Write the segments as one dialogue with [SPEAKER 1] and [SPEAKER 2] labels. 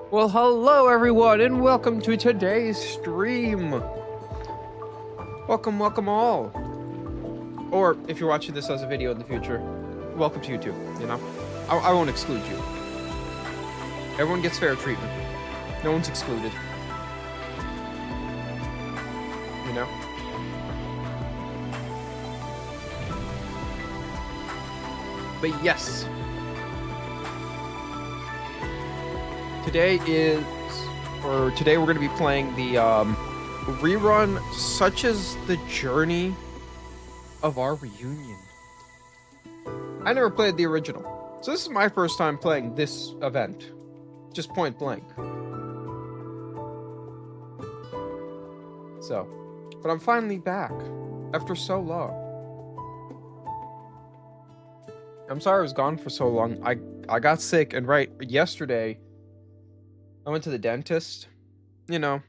[SPEAKER 1] Well, hello everyone, and welcome to today's stream. Welcome all. Or if you're watching this as a video in the future, welcome to YouTube. You know, I won't exclude you. Everyone gets fair treatment. No one's excluded. You know. But yes. Today we're going to be playing the rerun Such Is the Journey of Our Reunion. I never played the original, so this is my first time playing this event. Just point blank. So, but I'm finally back after so long. I'm sorry I was gone for so long. I got sick, and right yesterday I went to the dentist, you know,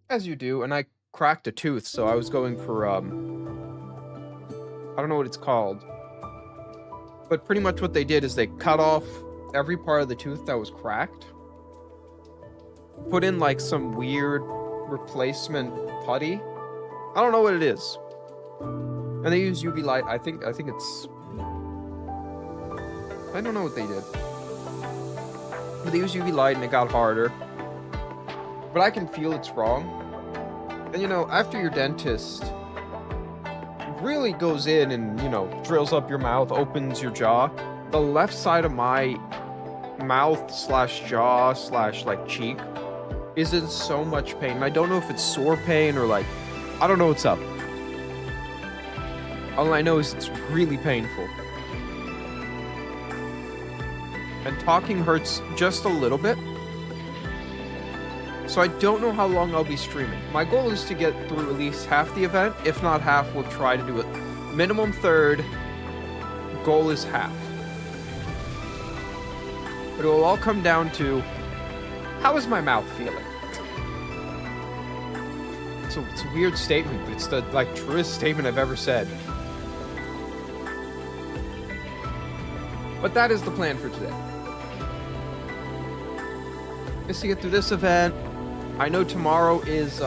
[SPEAKER 1] as you do, and I cracked a tooth, so I was going for, I don't know what it's called, but pretty much what they did is they cut off every part of the tooth that was cracked, put in, like, some weird replacement putty. I don't know what it is. And they use UV light. I think it's... I don't know what they did. But they use UV light and it got harder. But I can feel it's wrong. And you know, after your dentist really goes in and, you know, drills up your mouth, opens your jaw, the left side of my mouth slash jaw slash like cheek is in so much pain. I don't know if it's sore pain or like, I don't know what's up. All I know is it's really painful. And talking hurts just a little bit. So I don't know how long I'll be streaming. My goal is to get through at least half the event. If not half, we'll try to do it. Minimum third. Goal is half. But it will all come down to, how is my mouth feeling? It's a weird statement, but it's the like truest statement I've ever said. But that is the plan for today. Is to get through this event. I know tomorrow is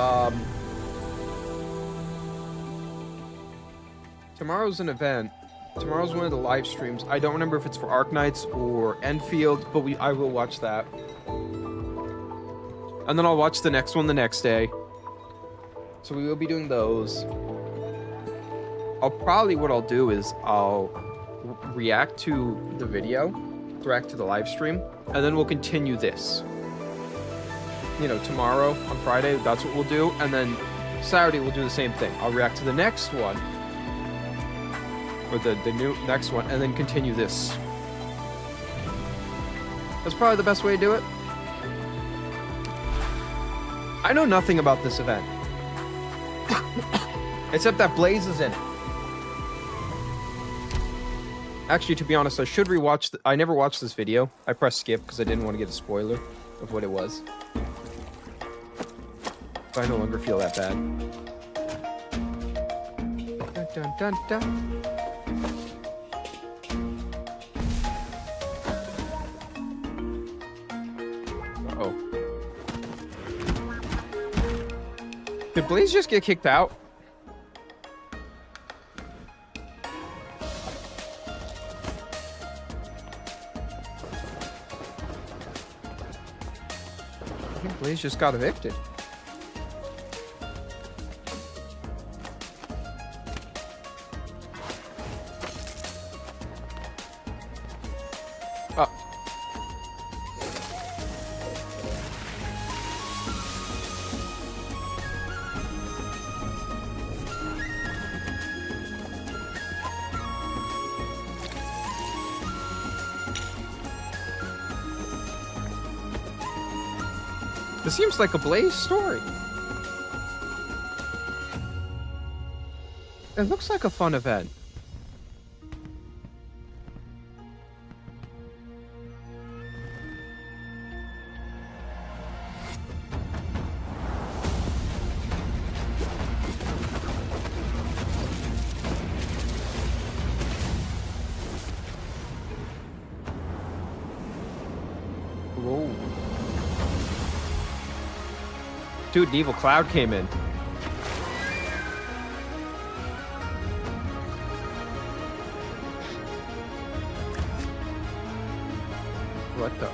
[SPEAKER 1] tomorrow's an event. Tomorrow's one of the live streams. I don't remember if it's for Arknights or Enfield, but I will watch that. And then I'll watch the next one the next day. So we will be doing those. What I'll do is I'll react to the video, react to the live stream, and then we'll continue this. You know, tomorrow on Friday, that's what we'll do, and then Saturday we'll do the same thing. I'll react to the next one, or the new next one, and then continue this. That's probably the best way to do it. I know nothing about this event, except that Blaze is in it. Actually, to be honest, I should rewatch. I never watched this video. I pressed skip because I didn't want to get a spoiler of what it was. But I no longer feel that bad. Dun, dun, dun, dun. Uh-oh. Did Blaze just get kicked out? I think Blaze just got evicted. This seems like a Blaze story. It looks like a fun event. Whoa. Dude, an evil cloud came in. What the?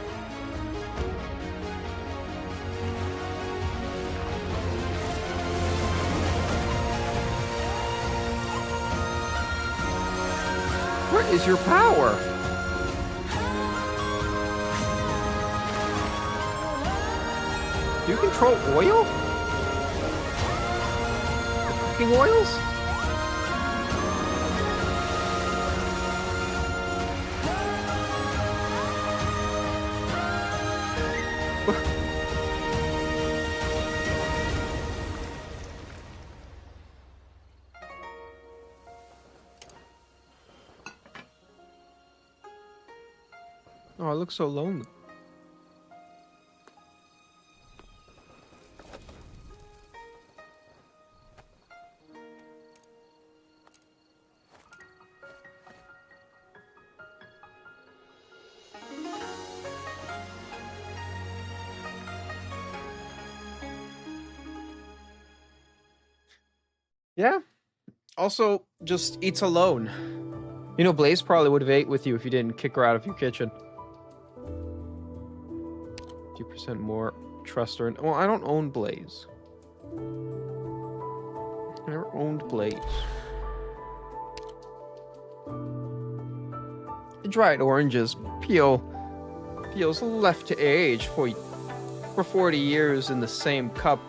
[SPEAKER 1] What is your power? Do you control oil? The cooking oils? Oh, I look so lonely. Yeah. Also, just eats alone. You know, Blaze probably would have ate with you if you didn't kick her out of your kitchen. 2% more trust her. Well, I don't own Blaze. I never owned Blaze. Dried oranges peels left to age for 40 years in the same cup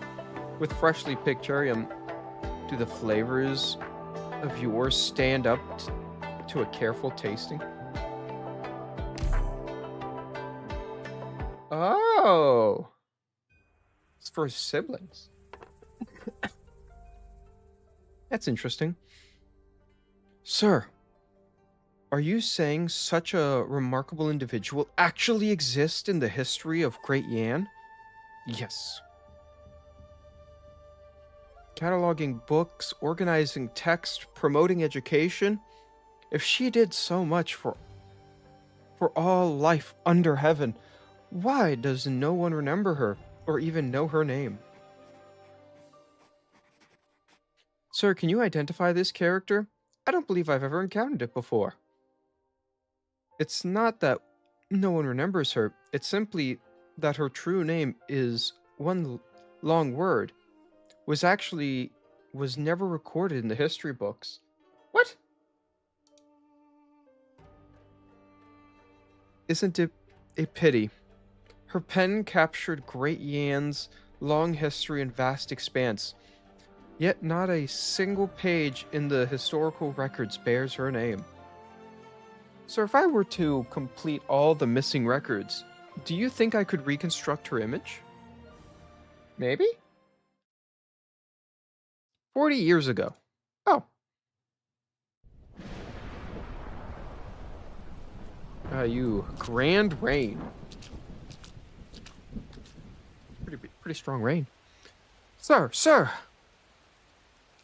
[SPEAKER 1] with freshly picked cherry. Do the flavors of yours stand up to a careful tasting? Oh, it's for his siblings. That's interesting. Sir, are you saying such a remarkable individual actually exists in the history of Great Yan? Yes. Cataloging books, organizing text, promoting education. If she did so much for all life under heaven, why does no one remember her or even know her name? Sir, can you identify this character? I don't believe I've ever encountered it before. It's not that no one remembers her, it's simply that her true name is one long word. Was never recorded in the history books. What? Isn't it a pity? Her pen captured Great Yan's long history and vast expanse, yet not a single page in the historical records bears her name. So if I were to complete all the missing records, do you think I could reconstruct her image? Maybe? 40 years ago. Oh. You grand rain. Pretty strong rain. Sir!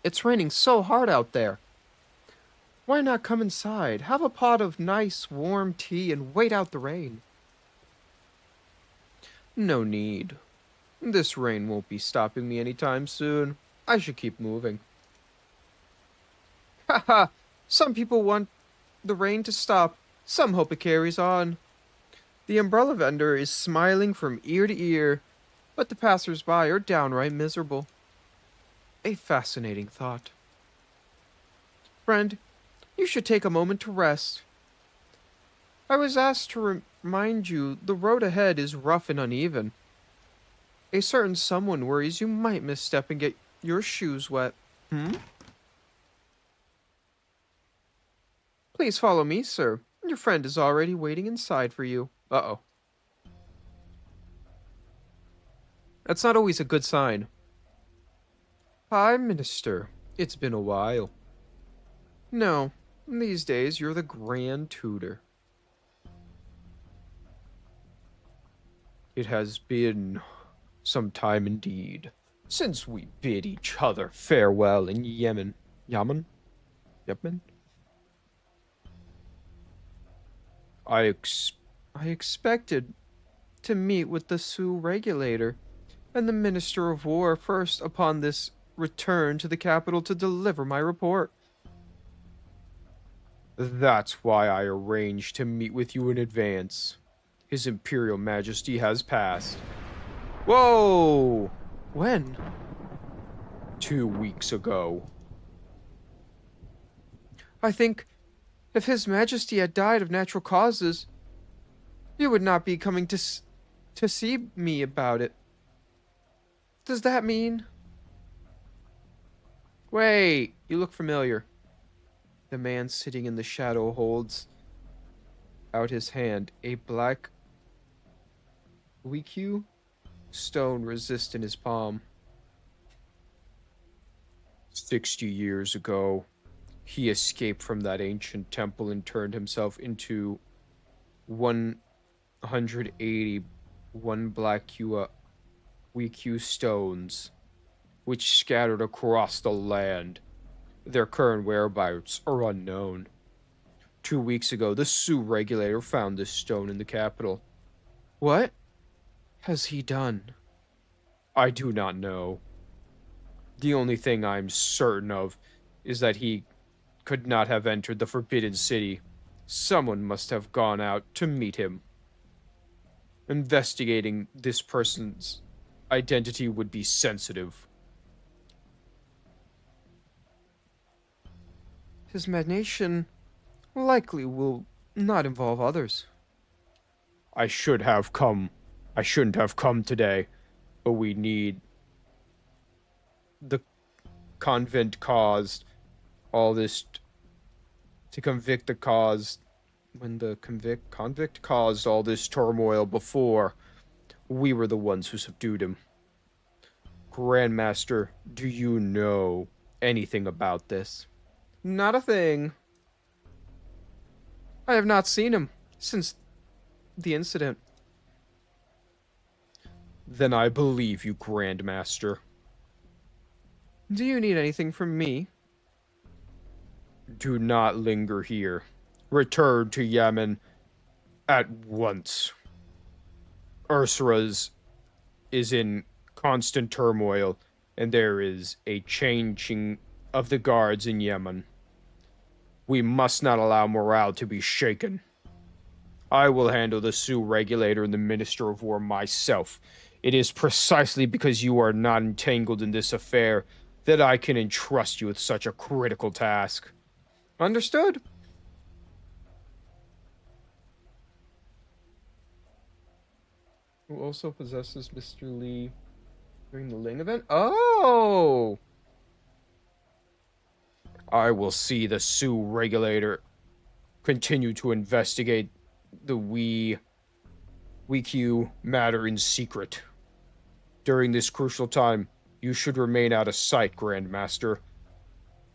[SPEAKER 1] It's raining so hard out there. Why not come inside, have a pot of nice warm tea, and wait out the rain? No need. This rain won't be stopping me anytime soon. I should keep moving. Haha! Some people want the rain to stop. Some hope it carries on. The umbrella vendor is smiling from ear to ear, but the passers-by are downright miserable. A fascinating thought. Friend, you should take a moment to rest. I was asked to remind you the road ahead is rough and uneven. A certain someone worries you might misstep and get your shoes wet. Please follow me, sir. Your friend is already waiting inside for you. Uh-oh. That's not always a good sign. Hi, Minister. It's been a while. No, these days you're the Grand Tutor. It has been some time indeed since we bid each other farewell in Yemen. Yemen? I expected to meet with the Sioux regulator. and the Minister of War first upon this return to the capital to deliver my report. That's why I arranged to meet with you in advance. His Imperial Majesty has passed. Whoa! When? 2 weeks ago. I think if His Majesty had died of natural causes, you would not be coming to see me about it. Does that mean? Wait, you look familiar. The man sitting in the shadow holds out his hand. A black Riikyu stone resists in his palm. 60 years ago, he escaped from that ancient temple and turned himself into 181 black Riikyu stones, which scattered across the land. Their current whereabouts are unknown. 2 weeks ago, the Sioux regulator found this stone in the capital. What has he done? I do not know. The only thing I'm certain of is that he could not have entered the Forbidden City. Someone must have gone out to meet him. Investigating this person's identity would be sensitive. His madnation likely will not involve others. I shouldn't have come today, but we need the convent caused all this to convict the cause. When the convict caused all this turmoil before, we were the ones who subdued him. Grandmaster, do you know anything about this? Not a thing. I have not seen him since the incident. Then I believe you, Grandmaster. Do you need anything from me? Do not linger here. Return to Yemen at once. Ursula's is in constant turmoil, and there is a changing of the guards in Yemen. We must not allow morale to be shaken. I will handle the Sioux regulator and the Minister of War myself. It is precisely because you are not entangled in this affair that I can entrust you with such a critical task. Understood. Who also possesses Mr. Lee during the Ling event? Oh! I will see the Sioux regulator continue to investigate the Riikyu matter in secret. During this crucial time, you should remain out of sight, Grandmaster.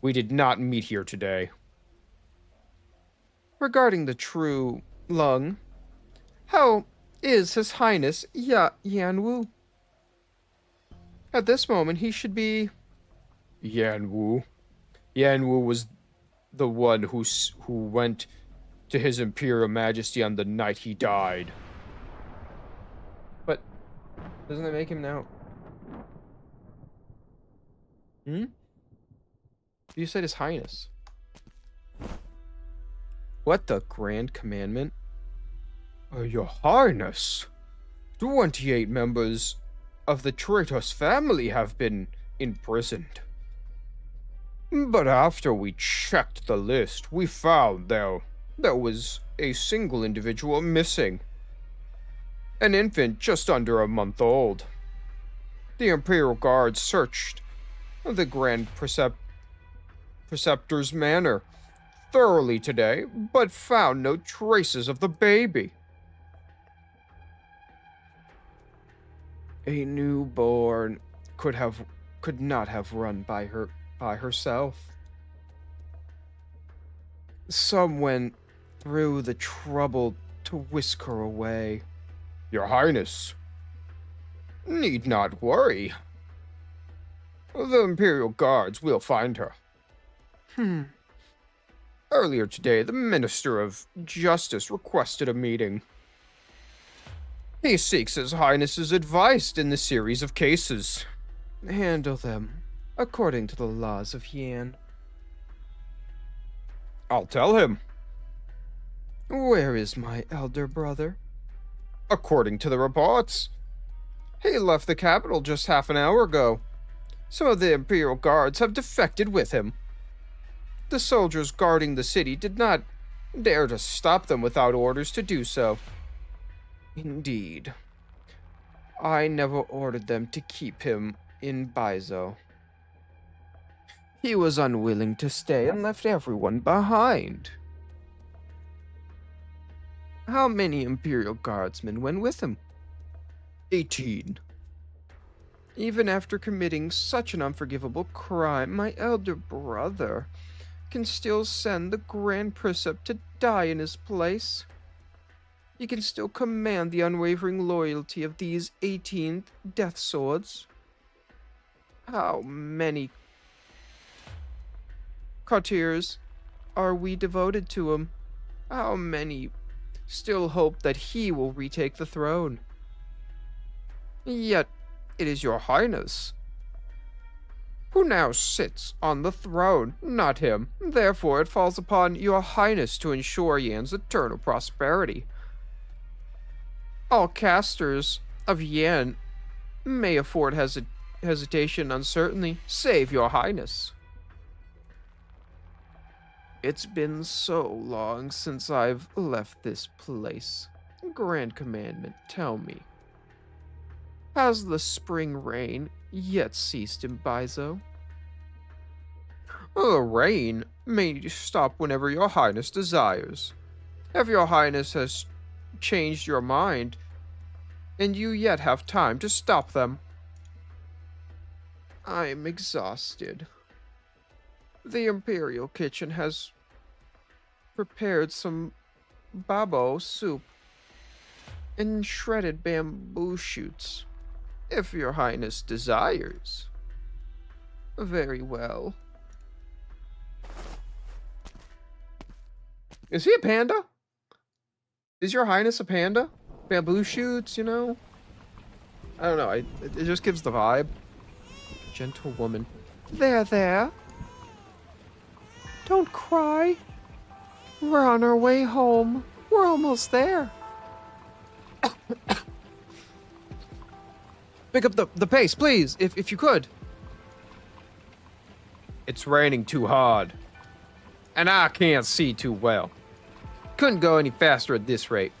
[SPEAKER 1] We did not meet here today. Regarding the true Lung, how is His Highness Yanwu? At this moment, he should be... Yanwu? Yanwu was the one who went to His Imperial Majesty on the night he died. But doesn't that make him now? You said His Highness. What the Grand Commandment? Your Highness, 28 members of the Tratos family have been imprisoned. But after we checked the list, we found there was a single individual missing. An infant just under a month old. The Imperial Guard searched the Grand Preceptor's manor thoroughly today, but found no traces of the baby. A newborn could not have run by herself. Some went through the trouble to whisk her away. Your Highness need not worry. The Imperial Guards will find her. Earlier today, the Minister of Justice requested a meeting. He seeks His Highness's advice in the series of cases. Handle them according to the laws of Yan. I'll tell him. Where is my elder brother? According to the reports, he left the capital just half an hour ago. Some of the Imperial Guards have defected with him. The soldiers guarding the city did not dare to stop them without orders to do so. Indeed. I never ordered them to keep him in Baizo. He was unwilling to stay and left everyone behind. How many Imperial Guardsmen went with him? 18. Even after committing such an unforgivable crime, my elder brother can still send the Grand Precept to die in his place. He can still command the unwavering loyalty of these 18 death swords. How many courtiers are we devoted to him? How many still hope that he will retake the throne? Yet it is your Highness who now sits on the throne, not him. Therefore it falls upon your Highness to ensure Yan's eternal prosperity. All casters of Yan may afford hesitation and uncertainty, save your Highness. It's been so long since I've left this place. Grand Commandment, tell me, has the spring rain yet ceased in Baizo? The rain may stop whenever your Highness desires. If your Highness has changed your mind, and you yet have time to stop them. I'm exhausted. The Imperial Kitchen has prepared some babo soup and shredded bamboo shoots, if your Highness desires. Very well. Is he a panda? Is your Highness a panda? Bamboo shoots, you know? I don't know, it just gives the vibe. Gentle woman. There. Don't cry. We're on our way home. We're almost there. Pick up the pace, please, if you could. It's raining too hard. And I can't see too well. Couldn't go any faster at this rate.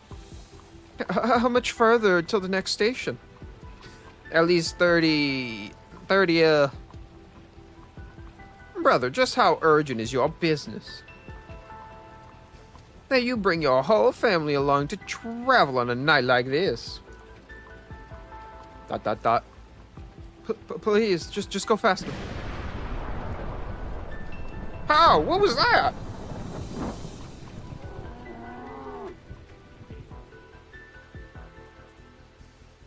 [SPEAKER 1] How much further till the next station? At least 30, Brother, just how urgent is your business? That you bring your whole family along to travel on a night like this. ... Please, just go faster. How? What was that?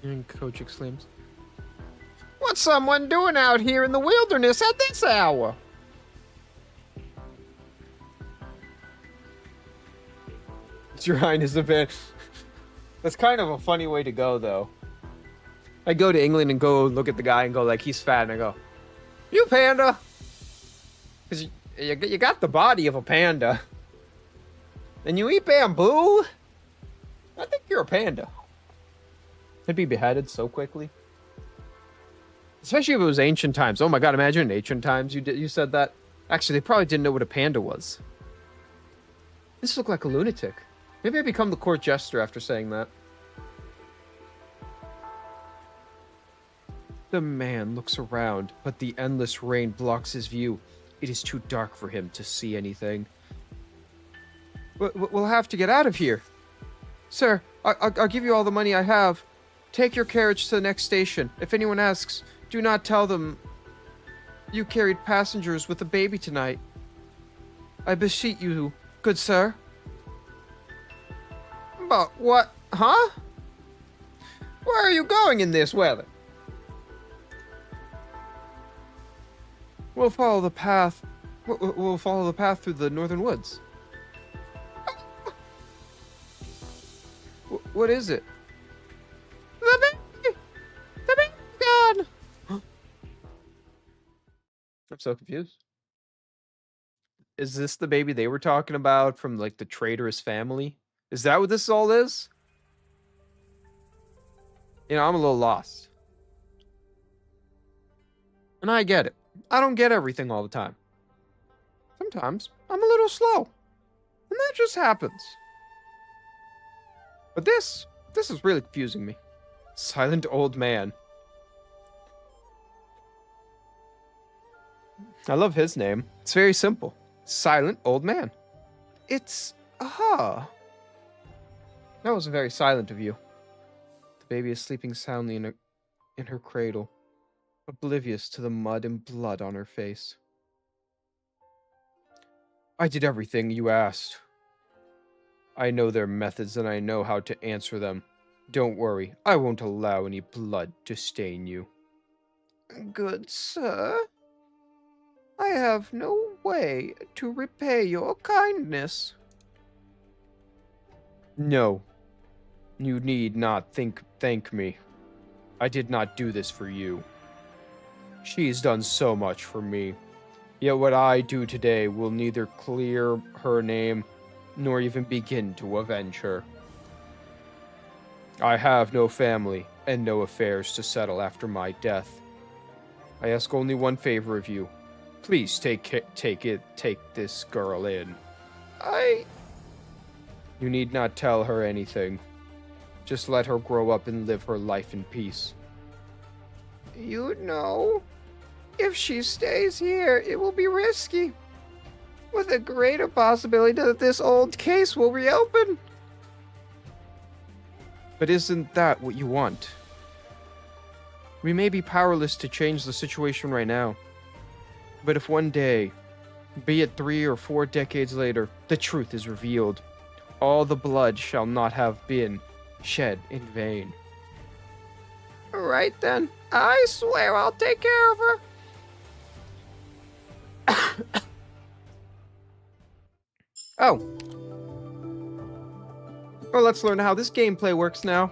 [SPEAKER 1] And Coach exclaims, "What's someone doing out here in the wilderness at this hour?" It's your Highness event. That's kind of a funny way to go, though. I go to England and go look at the guy and go like, he's fat, and I go, "You panda?" Because you got the body of a panda. And you eat bamboo? I think you're a panda. I'd be beheaded so quickly. Especially if it was ancient times. Oh my god, imagine in ancient times you said that. Actually, they probably didn't know what a panda was. This looked like a lunatic. Maybe I become the court jester after saying that. The man looks around, but the endless rain blocks his view. It is too dark for him to see anything. We'll have to get out of here. Sir, I'll give you all the money I have. Take your carriage to the next station. If anyone asks, do not tell them you carried passengers with a baby tonight. I beseech you, good sir. But what? Huh? Where are you going in this weather? We'll follow the path. We'll follow the path through the northern woods. What is it? so confused. Is this the baby they were talking about from like the traitorous family? Is that what this all is? You know, I'm a little lost. And I get it. I don't get everything all the time. Sometimes I'm a little slow. And that just happens. But this is really confusing me. Silent old man. I love his name. It's very simple. Silent old man. It's That was very silent of you. The baby is sleeping soundly in her cradle, oblivious to the mud and blood on her face. I did everything you asked. I know their methods and I know how to answer them. Don't worry, I won't allow any blood to stain you. Good sir, I have no way to repay your kindness. No, you need not thank me. I did not do this for you. She's done so much for me. Yet what I do today will neither clear her name nor even begin to avenge her. I have no family and no affairs to settle after my death. I ask only one favor of you. Please take this girl in. You need not tell her anything. Just let her grow up and live her life in peace. You know, if she stays here, it will be risky. With a greater possibility that this old case will reopen. But isn't that what you want? We may be powerless to change the situation right now. But if one day, be it 3 or 4 decades later, the truth is revealed, all the blood shall not have been shed in vain. Right then, I swear I'll take care of her. Oh. Well, let's learn how this gameplay works now.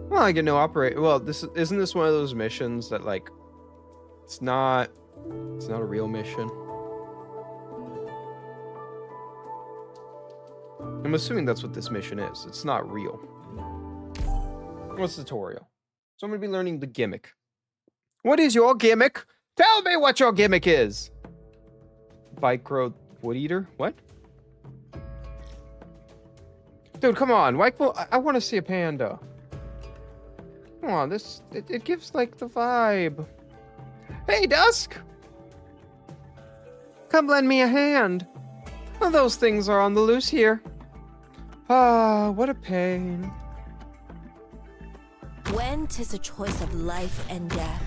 [SPEAKER 1] Well, I get no operate. Well, isn't this one of those missions that like it's not a real mission. I'm assuming that's what this mission is. It's not real. What's the tutorial? So I'm going to be learning the gimmick. What is your gimmick? Tell me what your gimmick is. Bike road wood eater? What? Dude, come on. I want to see a panda. Come on, it gives like the vibe. Hey, Dusk! Come lend me a hand. Oh, those things are on the loose here. Ah, what a pain.
[SPEAKER 2] When 'tis a choice of life and death,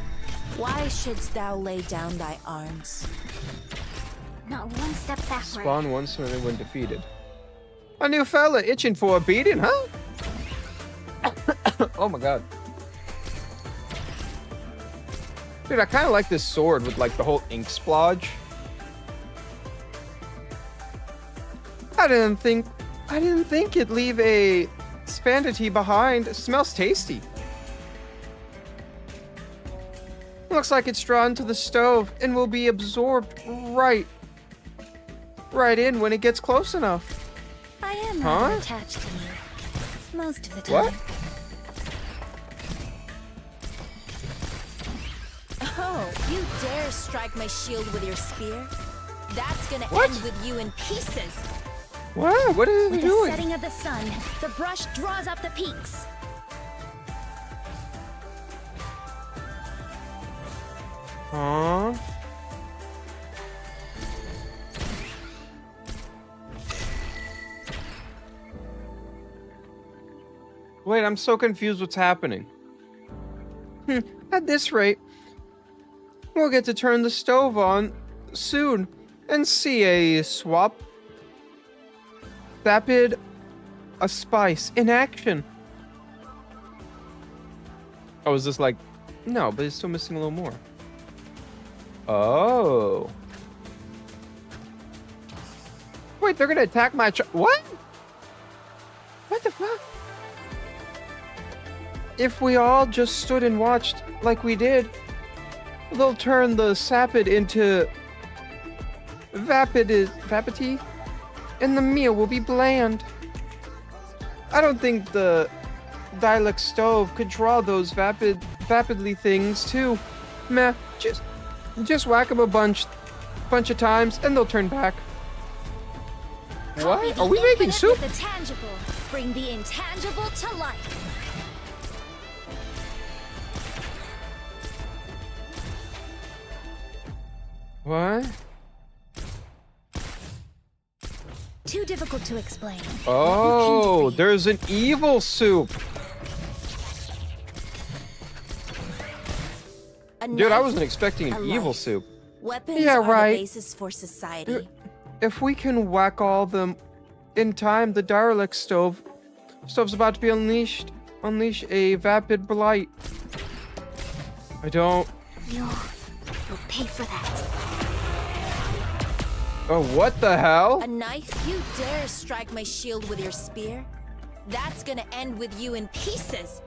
[SPEAKER 2] why shouldst thou lay down thy arms?
[SPEAKER 3] Not one step backward.
[SPEAKER 1] Spawn once when defeated. A new fella itching for a beating, huh? Oh my god. Dude, I kind of like this sword with like the whole ink splodge. I didn't think it'd leave a spandity behind. It smells tasty. Looks like it's drawn to the stove and will be absorbed right in when it gets close enough.
[SPEAKER 3] I am rather attached to you. Most of the time.
[SPEAKER 1] What?
[SPEAKER 2] Oh, you dare strike my shield with your spear? That's gonna
[SPEAKER 1] What?
[SPEAKER 2] end with you in pieces.
[SPEAKER 1] What? What is it
[SPEAKER 3] With the
[SPEAKER 1] doing?
[SPEAKER 3] setting of the sun, the brush draws up the peaks.
[SPEAKER 1] Huh? Wait, I'm so confused what's happening. At this rate, we'll get to turn the stove on soon and see a swap. Vapid, a spice in action. Oh, is this like... No, but it's still missing a little more. Oh. Wait, they're gonna attack my what? What the fuck? If we all just stood and watched like we did, they'll turn the sapid into vapidity, and the meal will be bland. I don't think the dialect stove could draw those vapidly things too. Meh, just whack them a bunch of times and they'll turn back. What? Are we making soup?
[SPEAKER 3] The tangible. Bring the intangible to life.
[SPEAKER 1] What?
[SPEAKER 3] Too difficult to explain.
[SPEAKER 1] Oh, there's an evil soup. Dude, I wasn't expecting an evil soup.
[SPEAKER 2] Weapons
[SPEAKER 1] Yeah,
[SPEAKER 2] are
[SPEAKER 1] right.
[SPEAKER 2] the basis for society.
[SPEAKER 1] If we can whack all them in time, the derelict stove's about to be unleash a vapid blight.
[SPEAKER 3] You'll pay for that.
[SPEAKER 1] Oh, what the hell?
[SPEAKER 2] A knife? You dare strike my shield with your spear? That's gonna end with you in pieces.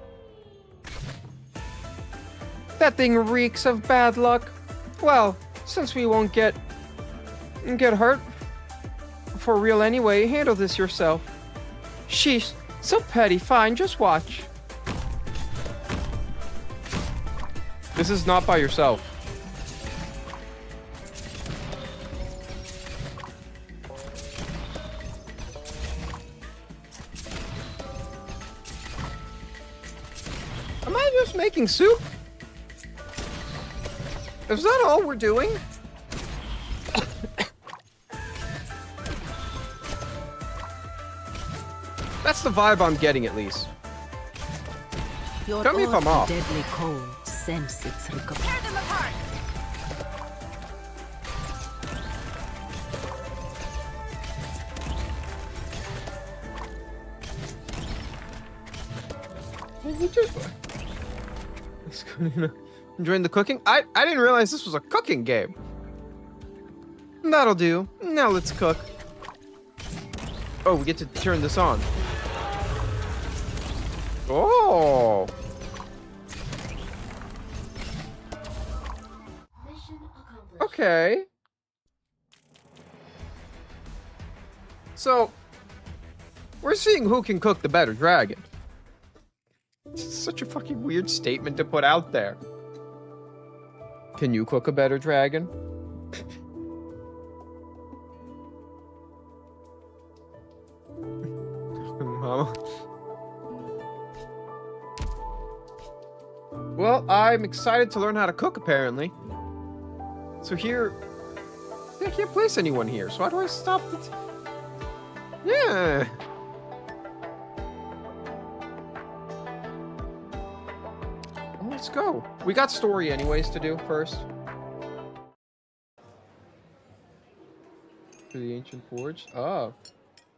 [SPEAKER 1] That thing reeks of bad luck. Well, since we won't get hurt for real anyway, handle this yourself. Sheesh, so petty. Fine, just watch. This is not by yourself. Am I just making soup? Is that all we're doing? That's the vibe I'm getting, at least. Tell me if I'm off.
[SPEAKER 4] Deadly cold sense its recovery.
[SPEAKER 2] Tear them apart!
[SPEAKER 1] Enjoying the cooking? I didn't realize this was a cooking game. That'll do. Now let's cook. Oh, we get to turn this on. Oh. Okay. So, we're seeing who can cook the better dragon. It's such a fucking weird statement to put out there. Can you cook a better dragon? Mama. Well, I'm excited to learn how to cook, apparently. So here... I can't place anyone here, so how do I stop the... Yeah... Well, let's go. We got story anyways to do first. To the ancient forge. Oh.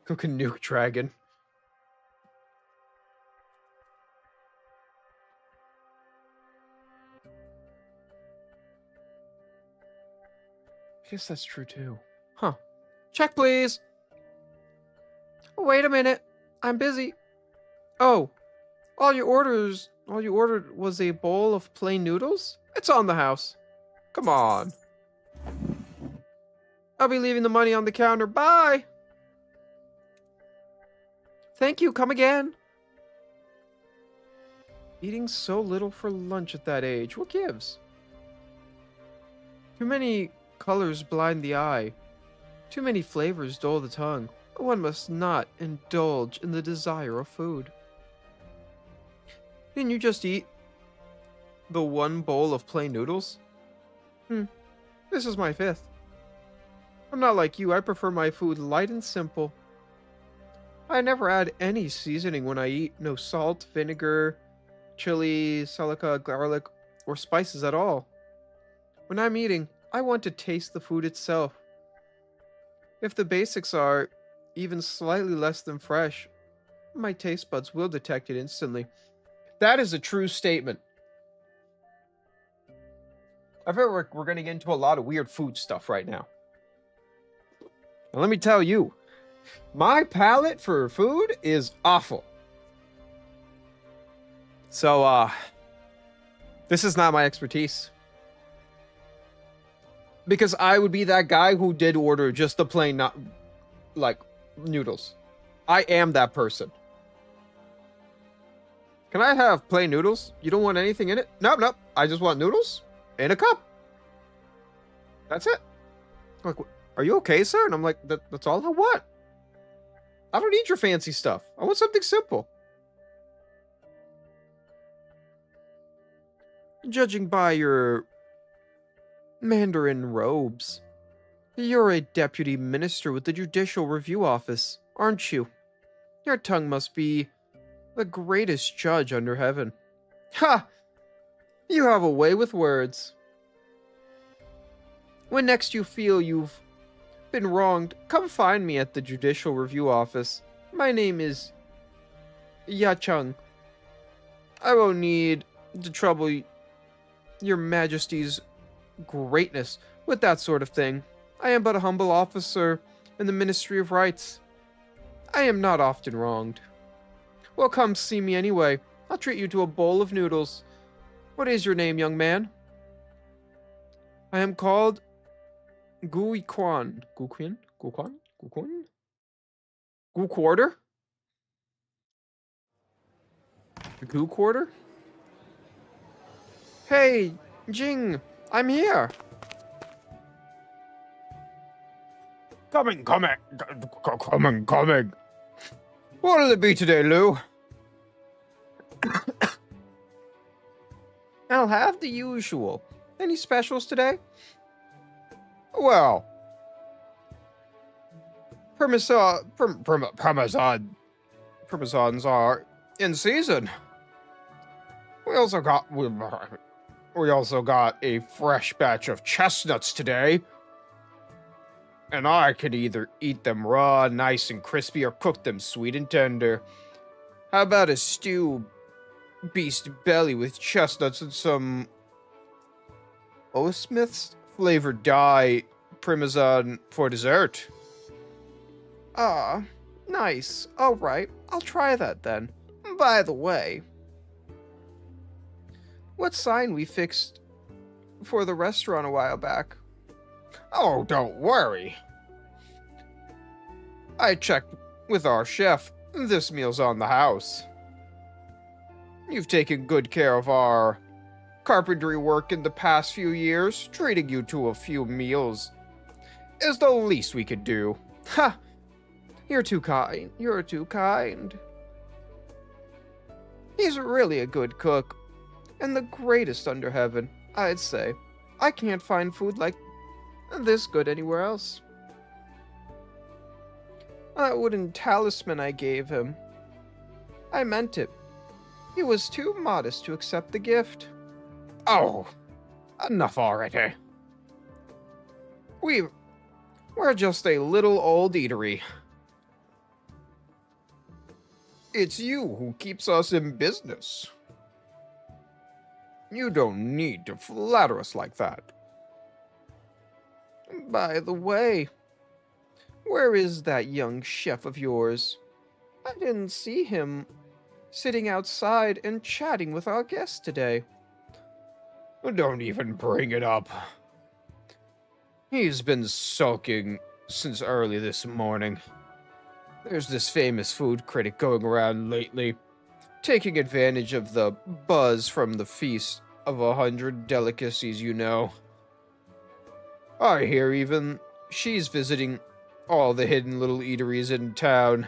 [SPEAKER 1] Cook a nuke dragon. I guess that's true too. Huh. Check, please. Wait a minute. I'm busy. Oh. All you ordered was a bowl of plain noodles? It's on the house. Come on. I'll be leaving the money on the counter. Bye. Thank you. Come again. Eating so little for lunch at that age. What gives? Too many colors blind the eye. Too many flavors dull the tongue. One must not indulge in the desire of food. Didn't you just eat the one bowl of plain noodles? This is my fifth. I'm not like you. I prefer my food light and simple. I never add any seasoning when I eat. No salt, vinegar, chili, salica, garlic, or spices at all. When I'm eating, I want to taste the food itself. If the basics are even slightly less than fresh, my taste buds will detect it instantly. That is a true statement. I feel like we're going to get into a lot of weird food stuff right now. And let me tell you, my palate for food is awful. So, this is not my expertise. Because I would be that guy who did order just the plain, not like noodles. I am that person. Can I have plain noodles? You don't want anything in it? Nope, nope. I just want noodles in a cup. That's it. Like, are you okay, sir? And I'm like, that's all I want. I don't need your fancy stuff. I want something simple. Judging by your Mandarin robes, you're a deputy minister with the Judicial Review Office, aren't you? Your tongue must be the greatest judge under heaven. Ha! You have a way with words. When next you feel you've been wronged, come find me at the Judicial Review Office. My name is Ya Chung. I won't need to trouble your Majesty's greatness with that sort of thing. I am but a humble officer in the Ministry of Rights. I am not often wronged. Well, come see me anyway. I'll treat you to a bowl of noodles. What is your name, young man? I am called Gui Quan. Gu Quan? Gu Quan? Gu Quan? Gu Quarter? Gu Quarter? Hey, Jing, I'm here. Coming. What'll it be today, Lou? I'll have the usual. Any specials today? Well, Parmesans are in season. We also got a fresh batch of chestnuts today. And I could either eat them raw, nice and crispy, or cook them sweet and tender. How about a stew beast belly with chestnuts and some Smith's flavored dye Parmesan for dessert? Ah, nice. All right, I'll try that then. By the way, what sign we fixed for the restaurant a while back? Oh, don't worry. I checked with our chef. This meal's on the house. You've taken good care of our carpentry work in the past few years. Treating you to a few meals is the least we could do. Ha! You're too kind. You're too kind. He's really a good cook, and the greatest under heaven, I'd say. I can't find food like this good anywhere else. That wooden talisman I gave him, I meant it. He was too modest to accept the gift. Oh, enough already. We're just a little old eatery. It's you who keeps us in business. You don't need to flatter us like that. By the way, where is that young chef of yours? I didn't see him sitting outside and chatting with our guests today. Don't even bring it up. He's been sulking since early this morning. There's this famous food critic going around lately, taking advantage of the buzz from the feast of 100 delicacies, you know. I hear even she's visiting all the hidden little eateries in town,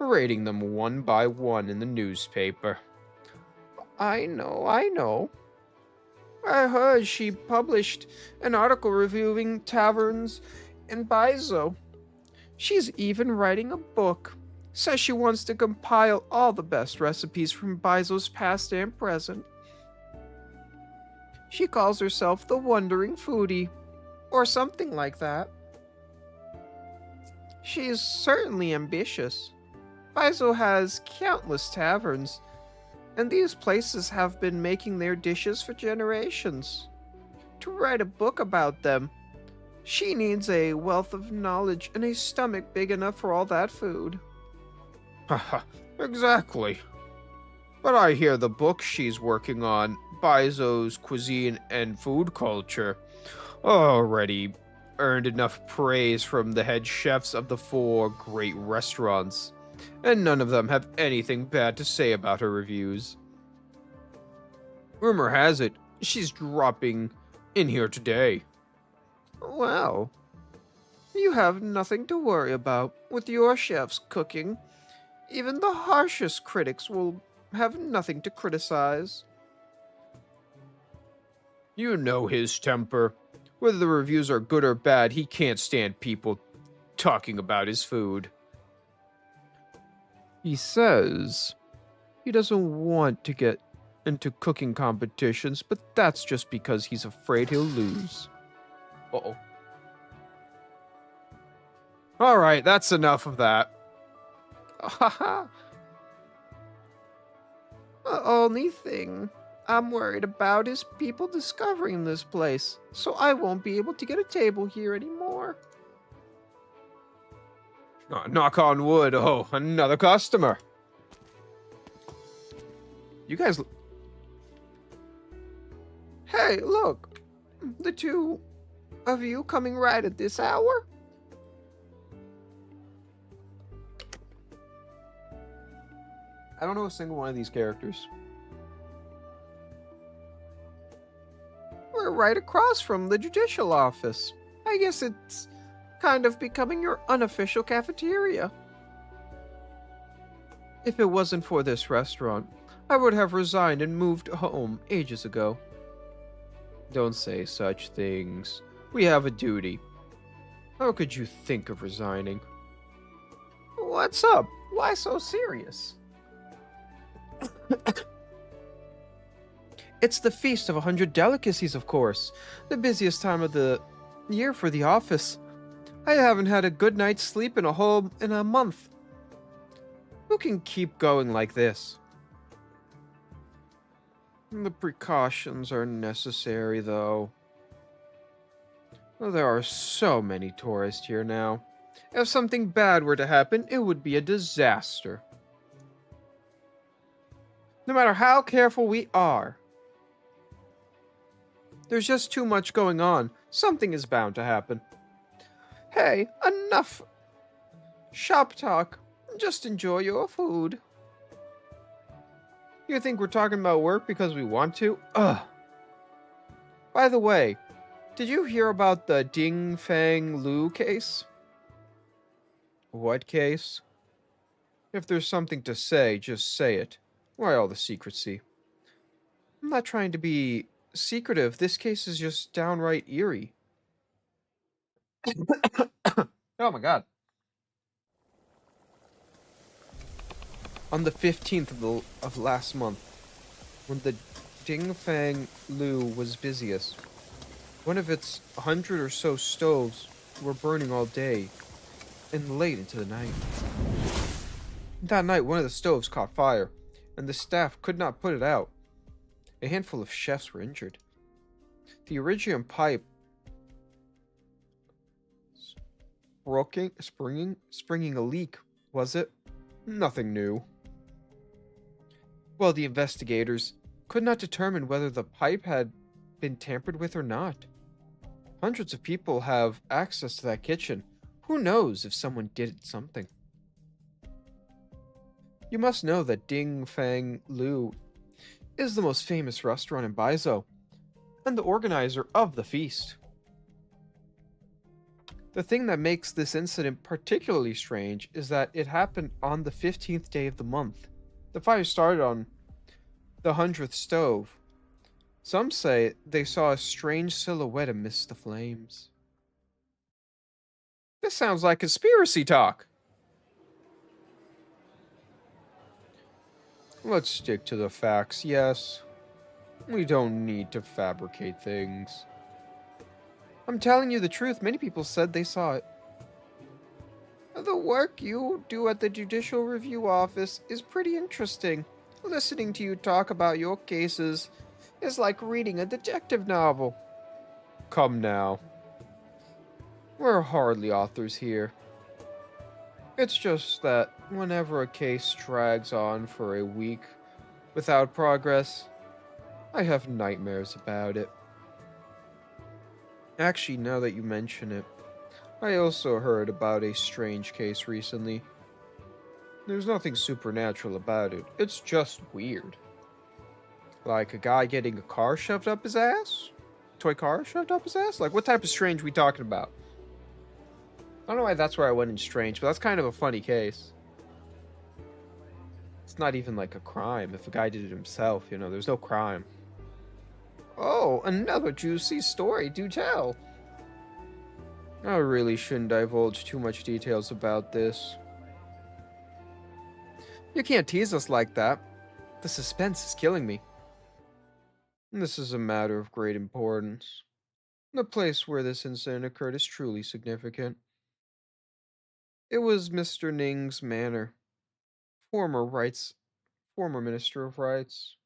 [SPEAKER 1] rating them one by one in the newspaper. I know. I heard she published an article reviewing taverns in Baizo. She's even writing a book. Says she wants to compile all the best recipes from Baizo's past and present. She calls herself the Wandering Foodie, or something like that. She's certainly ambitious. Baizo has countless taverns, and these places have been making their dishes for generations. To write a book about them, she needs a wealth of knowledge and a stomach big enough for all that food. Haha, exactly. But I hear the book she's working on, Baizo's Cuisine and Food Culture, already earned enough praise from the head chefs of the 4 great restaurants, and none of them have anything bad to say about her reviews. Rumor has it, she's dropping in here today. Well, you have nothing to worry about with your chef's cooking. Even the harshest critics will have nothing to criticize. You know his temper. Whether the reviews are good or bad, he can't stand people talking about his food. He says he doesn't want to get into cooking competitions, but that's just because he's afraid he'll lose. Uh-oh. Alright, that's enough of that. Haha. The only thing I'm worried about is people discovering this place, so I won't be able to get a table here anymore. Knock on wood. Oh, another customer. You guys... Hey, look. The 2 of you coming right at this hour? I don't know a single one of these characters. We're right across from the judicial office. I guess it's kind of becoming your unofficial cafeteria. If it wasn't for this restaurant, I would have resigned and moved home ages ago. Don't say such things. We have a duty. How could you think of resigning? What's up? Why so serious? It's the Feast of 100 Delicacies, of course. The busiest time of the year for the office. I haven't had a good night's sleep in a month. Who can keep going like this? The precautions are necessary, though. Well, there are so many tourists here now. If something bad were to happen, it would be a disaster. No matter how careful we are, there's just too much going on. Something is bound to happen. Hey, enough shop talk. Just enjoy your food. You think we're talking about work because we want to? Ugh. By the way, did you hear about the Ding Fang Lu case? What case? If there's something to say, just say it. Why all the secrecy? I'm not trying to be secretive. This case is just downright eerie. Oh my god. On the 15th of last month, when the Ding Fang Lu was busiest, one of its 100 or so stoves were burning all day and late into the night. That night, one of the stoves caught fire, and the staff could not put it out. A handful of chefs were injured. The Iridium pipe springing a leak, was it? Nothing new. Well, the investigators could not determine whether the pipe had been tampered with or not. Hundreds of people have access to that kitchen. Who knows if someone did something? You must know that Ding Fang Lu is the most famous restaurant in Baizo, and the organizer of the feast. The thing that makes this incident particularly strange is that it happened on the 15th day of the month. The fire started on the 100th stove. Some say they saw a strange silhouette amidst the flames. This sounds like conspiracy talk. Let's stick to the facts, yes. We don't need to fabricate things. I'm telling you the truth. Many people said they saw it. The work you do at the Judicial Review Office is pretty interesting. Listening to you talk about your cases is like reading a detective novel. Come now. We're hardly authors here. It's just that whenever a case drags on for a week, Without progress, I have nightmares about it. Actually, now that you mention it, I also heard about a strange case recently. There's nothing supernatural about it, it's just weird. Like a guy getting a car shoved up his ass? Toy car shoved up his ass? Like, what type of strange we talking about? I don't know why that's where I went in strange, but that's kind of a funny case. It's not even like a crime. If a guy did it himself, you know, there's no crime. Oh, another juicy story. Do tell. I really shouldn't divulge too much details about this. You can't tease us like that. The suspense is killing me. This is a matter of great importance. The place where this incident occurred is truly significant. It was Mr. Ning's manor. Former Minister of Rights.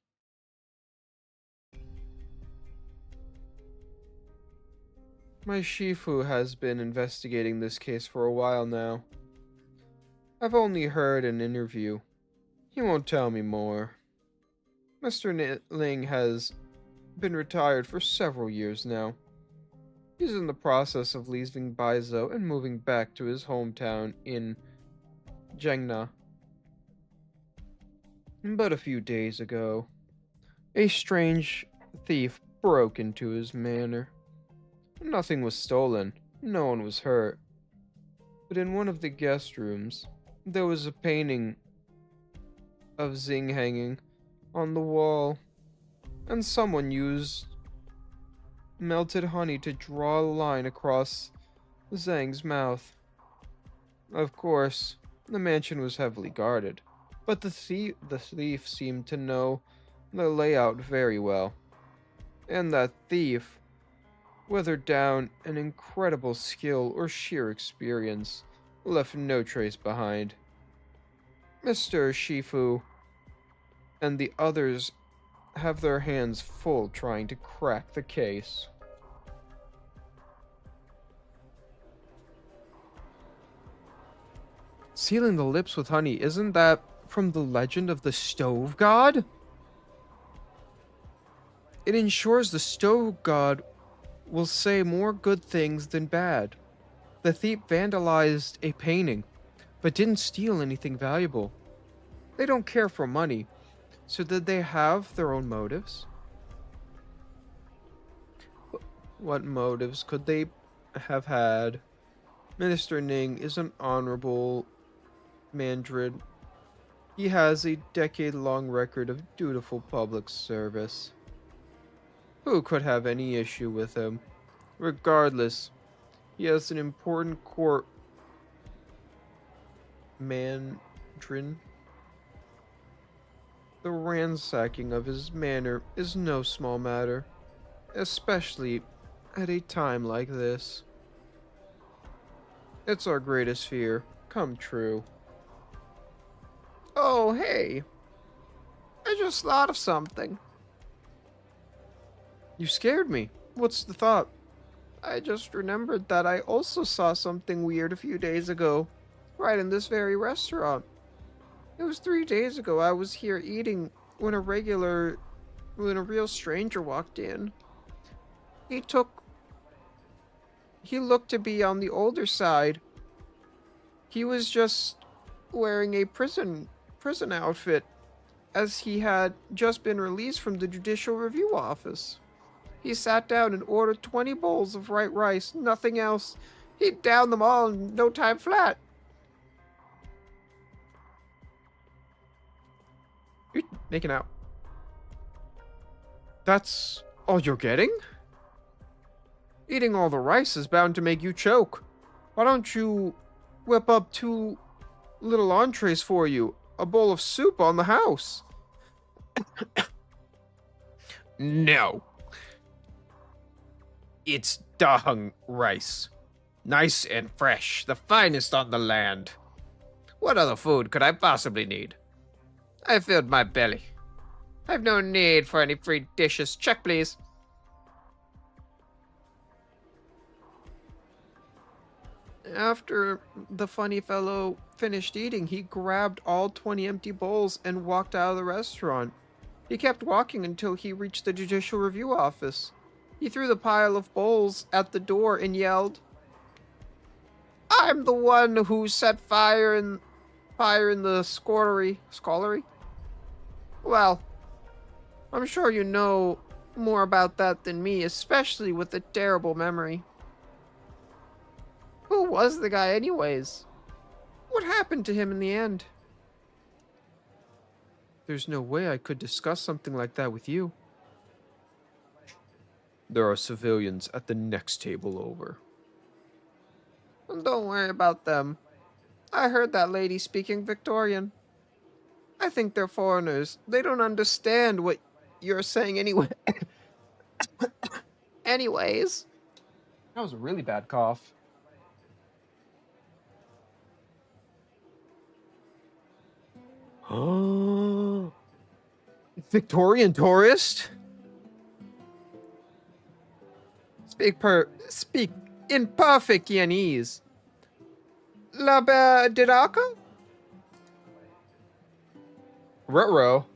[SPEAKER 1] My Shifu has been investigating this case for a while now. I've only heard an interview. He won't tell me more. Mr. Ling has been retired for several years now. He's in the process of leaving Baizo and moving back to his hometown in Jengna. But a few days ago, a strange thief broke into his manor. Nothing was stolen, no one was hurt. But in one of the guest rooms, there was a painting of Xing hanging on the wall, and someone used melted honey to draw a line across Zhang's mouth. Of course, the mansion was heavily guarded, but the thief seemed to know the layout very well. And that thief, whether down an incredible skill or sheer experience, left no trace behind. Mr. Shifu and the others have their hands full trying to crack the case. Sealing the lips with honey, isn't that from the legend of the stove god? It ensures the stove god will say more good things than bad. The thief vandalized a painting, but didn't steal anything valuable. They don't care for money, so did they have their own motives? What motives could they have had? Minister Ning is an honorable mandarin. He has a decade-long record of dutiful public service. Who could have any issue with him? Regardless, he has an important court mandarin. The ransacking of his manor is no small matter, especially at a time like this. It's our greatest fear come true. Oh, hey. I just thought of something. You scared me. What's the thought? I just remembered that I also saw something weird a few days ago, right in this very restaurant. It was 3 days ago I was here eating when a real stranger walked in. He looked to be on the older side. He was just wearing a prison outfit, as he had just been released from the Judicial Review Office. He sat down and ordered 20 bowls of white rice, nothing else. He downed them all in no time flat. You're making out. That's all you're getting? Eating all the rice is bound to make you choke. Why don't you whip up 2 little entrees for you? A bowl of soup on the house. No. It's Dahung rice. Nice and fresh, the finest on the land. What other food could I possibly need? I filled my belly. I've no need for any free dishes. Check, please. After the funny fellow finished eating, he grabbed all 20 empty bowls and walked out of the restaurant. He kept walking until he reached the Judicial Review office. He threw the pile of bowls at the door and yelled, "I'm the one who set fire in the scullery. Well, I'm sure you know more about that than me, especially with a terrible memory. Who was the guy anyways? What happened to him in the end?" "There's no way I could discuss something like that with you." "There are civilians at the next table over." "Don't worry about them. I heard that lady speaking Victorian. I think they're foreigners. They don't understand what you're saying anyway." Anyways. That was a really bad cough. Oh, Victorian tourist? Speak in perfect Viennese. La Berdiraca? Ruh-roh.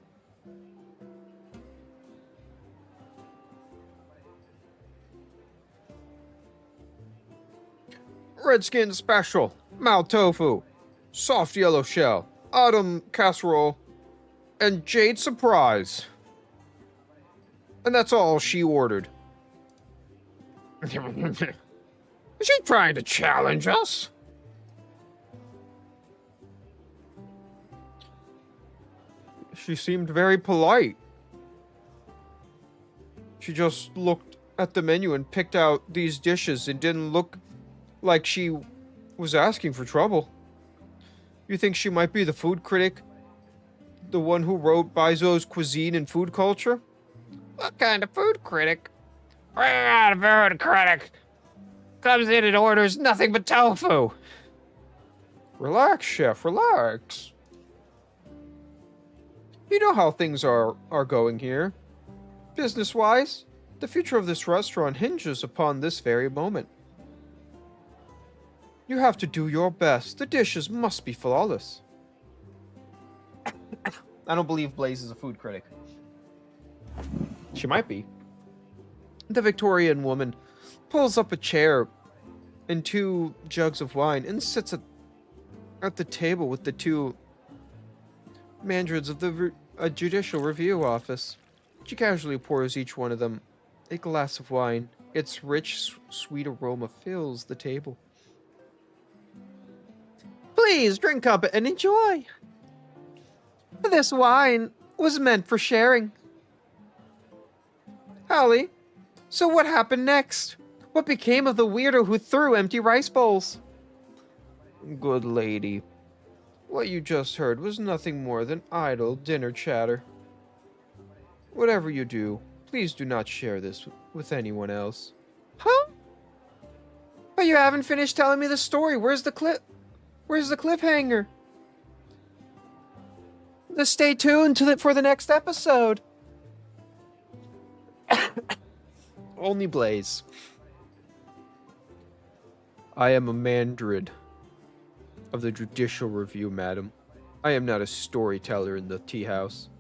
[SPEAKER 1] Redskin special, mild tofu, soft yellow shell, autumn casserole, and jade surprise. And that's all she ordered. Is she trying to challenge us? She seemed very polite. She just looked at the menu and picked out these dishes and didn't look like she was asking for trouble. You think she might be the food critic? The one who wrote Baizo's Cuisine and Food Culture? What kind of food critic? What food critic? Comes in and orders nothing but tofu. Relax, chef, relax. You know how things are going here. Business-wise, the future of this restaurant hinges upon this very moment. You have to do your best. The dishes must be flawless. I don't believe Blaze is a food critic. She might be. The Victorian woman pulls up a chair and 2 jugs of wine and sits at the table with the 2 mandarins of the Judicial Review office. She casually pours each one of them a glass of wine. Its rich, sweet aroma fills the table. Please drink up and enjoy. This wine was meant for sharing. Hallie, so what happened next? What became of the weirdo who threw empty rice bowls? Good lady, what you just heard was nothing more than idle dinner chatter. Whatever you do, please do not share this with anyone else. Huh? But you haven't finished telling me the story. Where's the cliffhanger? Stay tuned for the next episode. Only Blaze. I am a Mandrid of the Judicial Review, madam. I am not a storyteller in the tea house.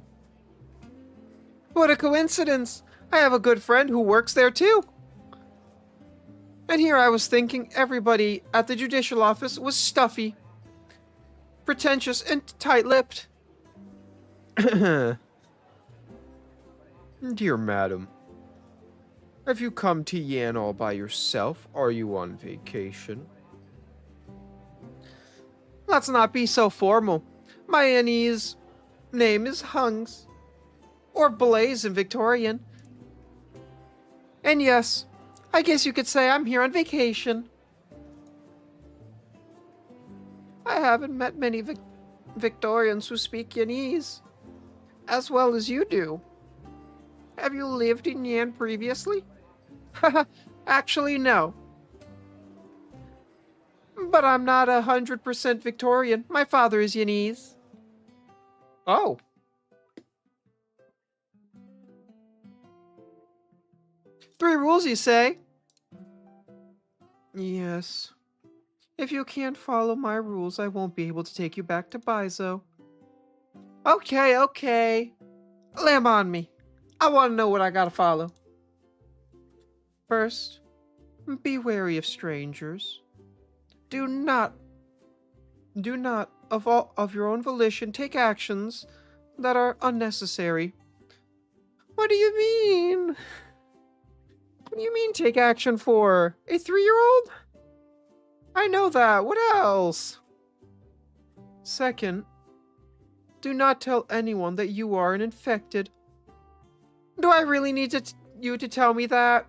[SPEAKER 1] What a coincidence! I have a good friend who works there too. And here I was thinking everybody at the judicial office was stuffy, pretentious, and tight-lipped. Dear madam, have you come to Yan all by yourself? Are you on vacation? Let's not be so formal. My Viennese name is Hungs, or Blaze in Victorian. And yes, I guess you could say I'm here on vacation. I haven't met many Victorians who speak Viennese as well as you do. Have you lived in Yan previously? Actually, no. But I'm not 100% Victorian. My father is Viennese. Oh. Three rules, you say? Yes. If you can't follow my rules, I won't be able to take you back to Baizo. Okay. Lay 'em on me. I want to know what I gotta follow. First, be wary of strangers. Do not of your own volition take actions that are unnecessary. What do you mean? What do you mean take action for? A 3-year-old? I know that. What else? Second, do not tell anyone that you are an infected. Do I really need you to tell me that?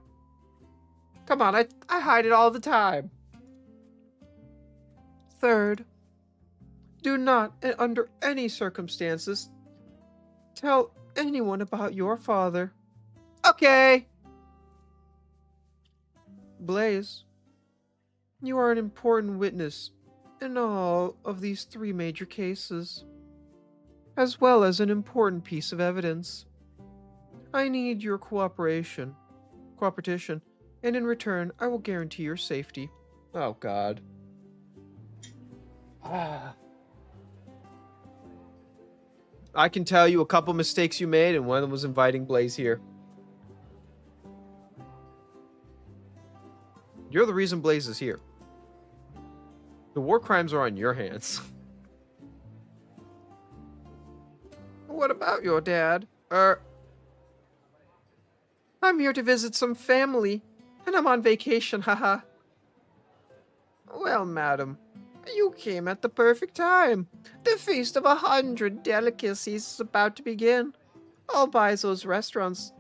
[SPEAKER 1] Come on, I hide it all the time. Third, do not, under any circumstances, tell anyone about your father. Okay. Blaze, you are an important witness in all of these 3 major cases, as well as an important piece of evidence. I need your cooperation, and in return, I will guarantee your safety. Oh, God. I can tell you a couple mistakes you made, and one of them was inviting Blaze here. You're the reason Blaze is here. The war crimes are on your hands. What about your dad? I'm here to visit some family, and I'm on vacation, haha. Well, madam, you came at the perfect time. The feast of 100 delicacies is about to begin. All Baizo's restaurants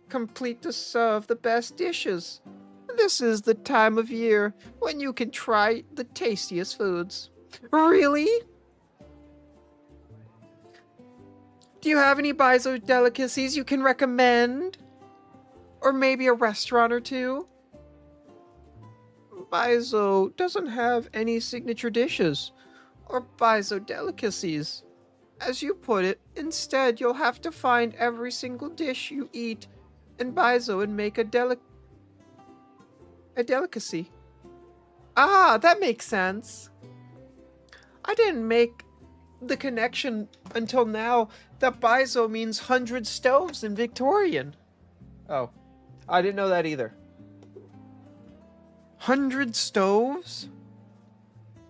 [SPEAKER 1] complete to serve the best dishes. This is the time of year when you can try the tastiest foods. Really? Do you have any Baizo delicacies you can recommend? Or maybe a restaurant or two? Baizo doesn't have any signature dishes or Baizo delicacies. As you put it, instead you'll have to find every single dish you eat in Baizo and make a delicacy. Ah, that makes sense. I didn't make the connection until now that Baizo means 100 stoves in Victorian. Oh, I didn't know that either. 100 stoves?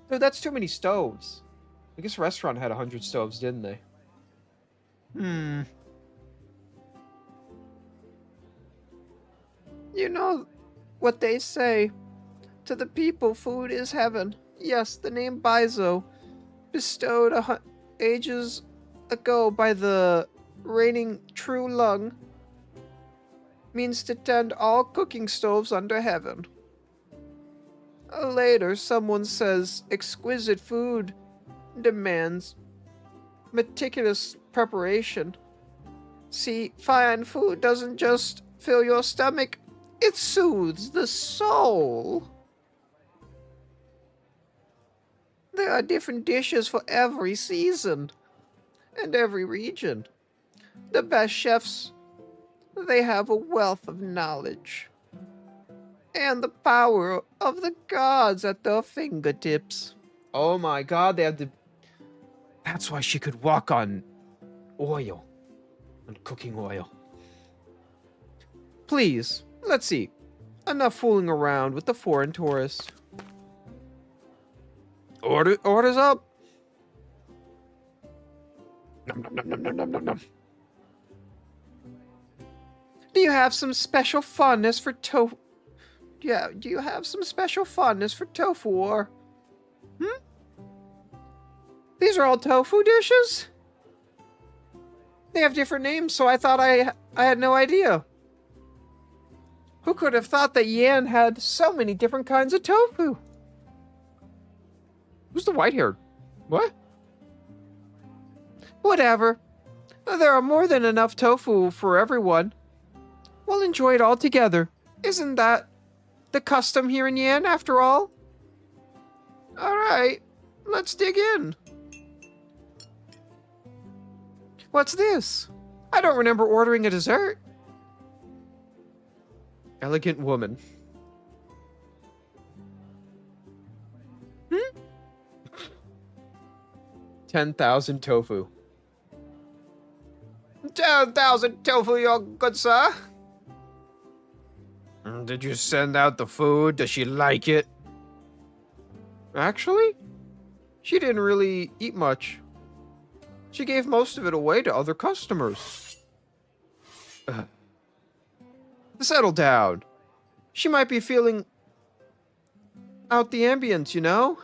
[SPEAKER 1] Dude, that's too many stoves. I guess restaurant had 100 stoves, didn't they? You know what they say. To the people, food is heaven. Yes, the name Baizo, bestowed ages ago by the reigning True Lung, means to tend all cooking stoves under heaven. Later, someone says exquisite food demands meticulous preparation. See, fine food doesn't just fill your stomach, it soothes the soul. There are different dishes for every season and every region. The best chefs, they have a wealth of knowledge and the power of the gods at their fingertips. Oh my god, they have the... That's why she could walk on oil. On cooking oil. Please, let's see. Enough fooling around with the foreign tourist. Orders up. Nom, nom, nom, nom, nom, nom, nom, nom. Do you have some special fondness for tofu? Yeah, do you have some special fondness for tofu or... These are all tofu dishes? They have different names, so I thought I had no idea. Who could have thought that Yan had so many different kinds of tofu? Who's the white-haired? What? Whatever. There are more than enough tofu for everyone. We'll enjoy it all together. Isn't that the custom here in Yan, after all? Alright, let's dig in. What's this? I don't remember ordering a dessert. Elegant woman. 10,000 tofu. 10,000 tofu, your good sir. Did you send out the food? Does she like it? Actually, she didn't really eat much. She gave most of it away to other customers. Settle down. She might be feeling out the ambience, you know?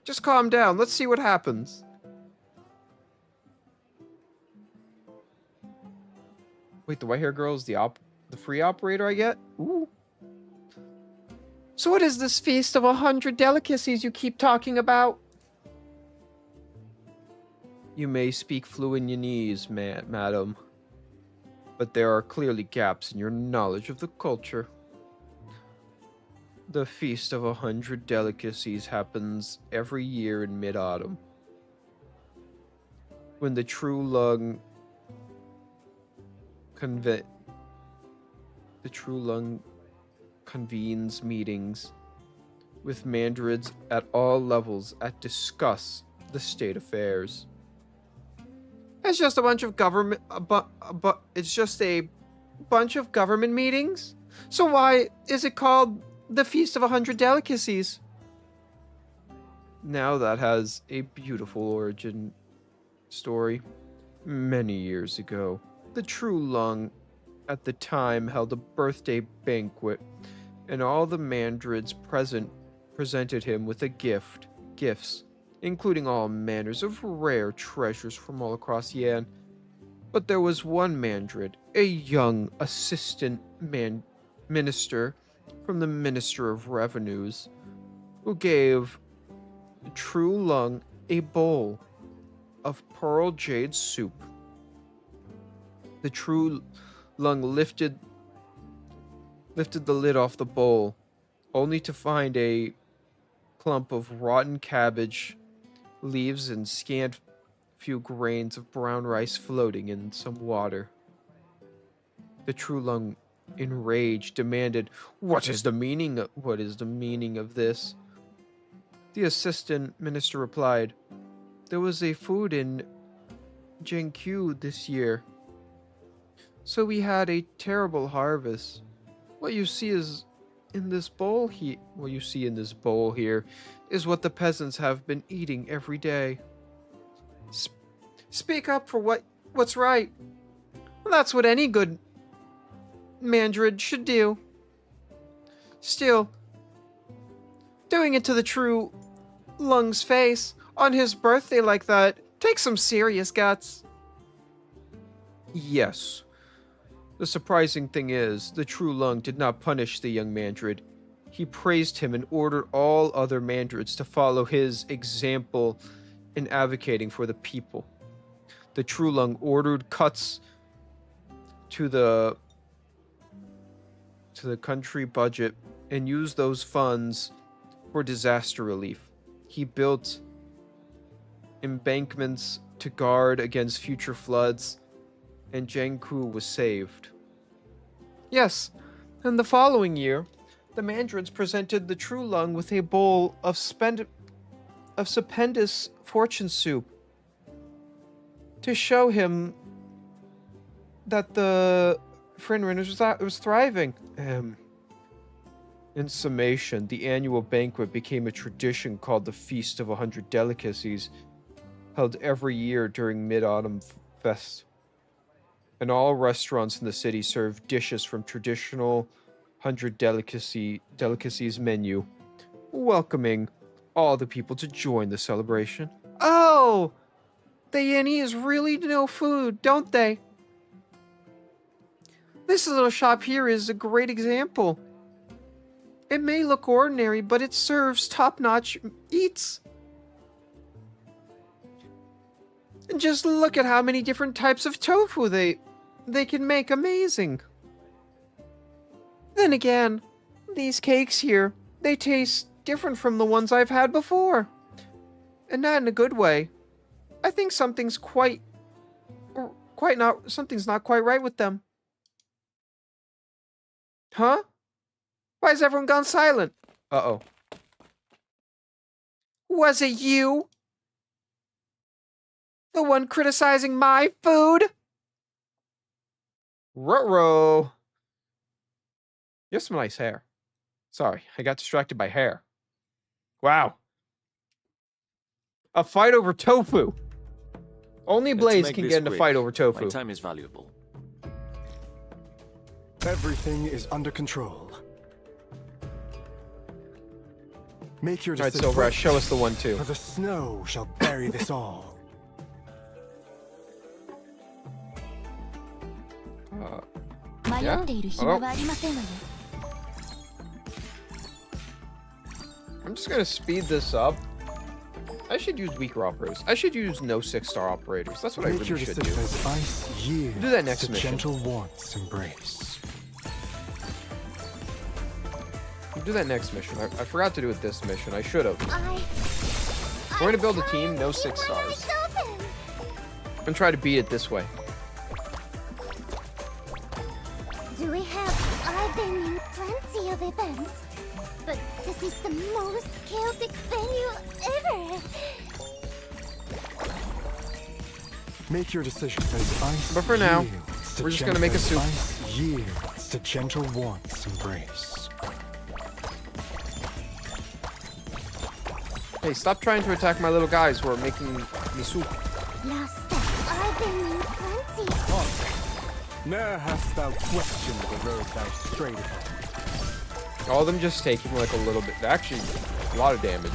[SPEAKER 1] Just calm down. Let's see what happens. Wait, the white hair girl is the free operator I get? Ooh. So what is this feast of 100 delicacies you keep talking about? You may speak fluentese, madam, but there are clearly gaps in your knowledge of the culture. The Feast of 100 Delicacies happens every year in mid-autumn, when the True Lung convenes meetings with mandrids at all levels at discuss the state affairs. It's just a bunch of government, it's just a bunch of government meetings? So why is it called the Feast of 100 Delicacies? Now that has a beautiful origin story. Many years ago, the True Lung at the time held a birthday banquet, and all the mandrids present presented him with gifts, including all manners of rare treasures from all across Yan. But there was one mandrid, a young assistant minister from the Minister of Revenues, who gave True Lung a bowl of pearl jade soup. The True Lung lifted the lid off the bowl, only to find a clump of rotten cabbage leaves and scant few grains of brown rice floating in some water. The True Lung, enraged, demanded, What is the meaning of this? The assistant minister replied, There was a food in Jenkyu this year, so we had a terrible harvest. What you see in this bowl here is what the peasants have been eating every day. Speak up for what's right. Well, that's what any good mandrid should do. Still, doing it to the True Lung's face on his birthday like that takes some serious guts. Yes. The surprising thing is, the True Lung did not punish the young mandrid. He praised him and ordered all other mandrids to follow his example in advocating for the people. The True Lung ordered cuts to the country budget and used those funds for disaster relief. He built embankments to guard against future floods, and Jenkyu was saved. Yes, and the following year, the mandrids presented the True Lung with a bowl of stupendous fortune soup to show him that the Frinrin was thriving. In summation, the annual banquet became a tradition called the Feast of 100 Delicacies, held every year during Mid-Autumn Fest. And all restaurants in the city serve dishes from traditional 100 delicacies menu, welcoming all the people to join the celebration. Oh! The Yanese really know food, don't they? This little shop here is a great example. It may look ordinary, but it serves top-notch eats. And just look at how many different types of tofu they can make. Amazing. Then again, these cakes here, they taste different from the ones I've had before. And not in a good way. I think something's not quite right with them. Huh? Why has everyone gone silent? Uh-oh. Was it you? The one criticizing my food? Ruh-roh. You have some nice hair. Sorry, I got distracted by hair. Wow. A fight over tofu. Only Blaze can get in a fight over tofu.
[SPEAKER 5] My time is valuable.
[SPEAKER 6] Everything is under control. Make your
[SPEAKER 1] Alright,
[SPEAKER 6] decision.
[SPEAKER 1] Silver, show us the 1-2.
[SPEAKER 6] For the snow shall bury this all.
[SPEAKER 1] Yeah? Oh. I'm just gonna speed this up. I should use weaker operators. I should use no 6-star operators. That's what I really should do.
[SPEAKER 6] As ice yields
[SPEAKER 1] Do that next
[SPEAKER 6] to
[SPEAKER 1] mission.
[SPEAKER 6] gentle warmth's embrace.
[SPEAKER 1] Do that next mission. I forgot to do it this mission. I should have. We're gonna build a team, no 6 stars. And try to beat it this way.
[SPEAKER 3] Do we have? I've been in plenty of events, but this is the most chaotic venue ever.
[SPEAKER 6] Make your decision as ice
[SPEAKER 1] But for now,
[SPEAKER 6] yields to
[SPEAKER 1] we're just gonna make a soup.
[SPEAKER 6] Ice yields to gentle warmth's embrace.
[SPEAKER 1] Hey, stop trying to attack my little guys who are making me soup.
[SPEAKER 3] Last step. I've been in plenty.
[SPEAKER 6] Ne'er hast thou questioned the road thou strayed upon.
[SPEAKER 1] All of them just taking like a little bit. Actually, a lot of damage.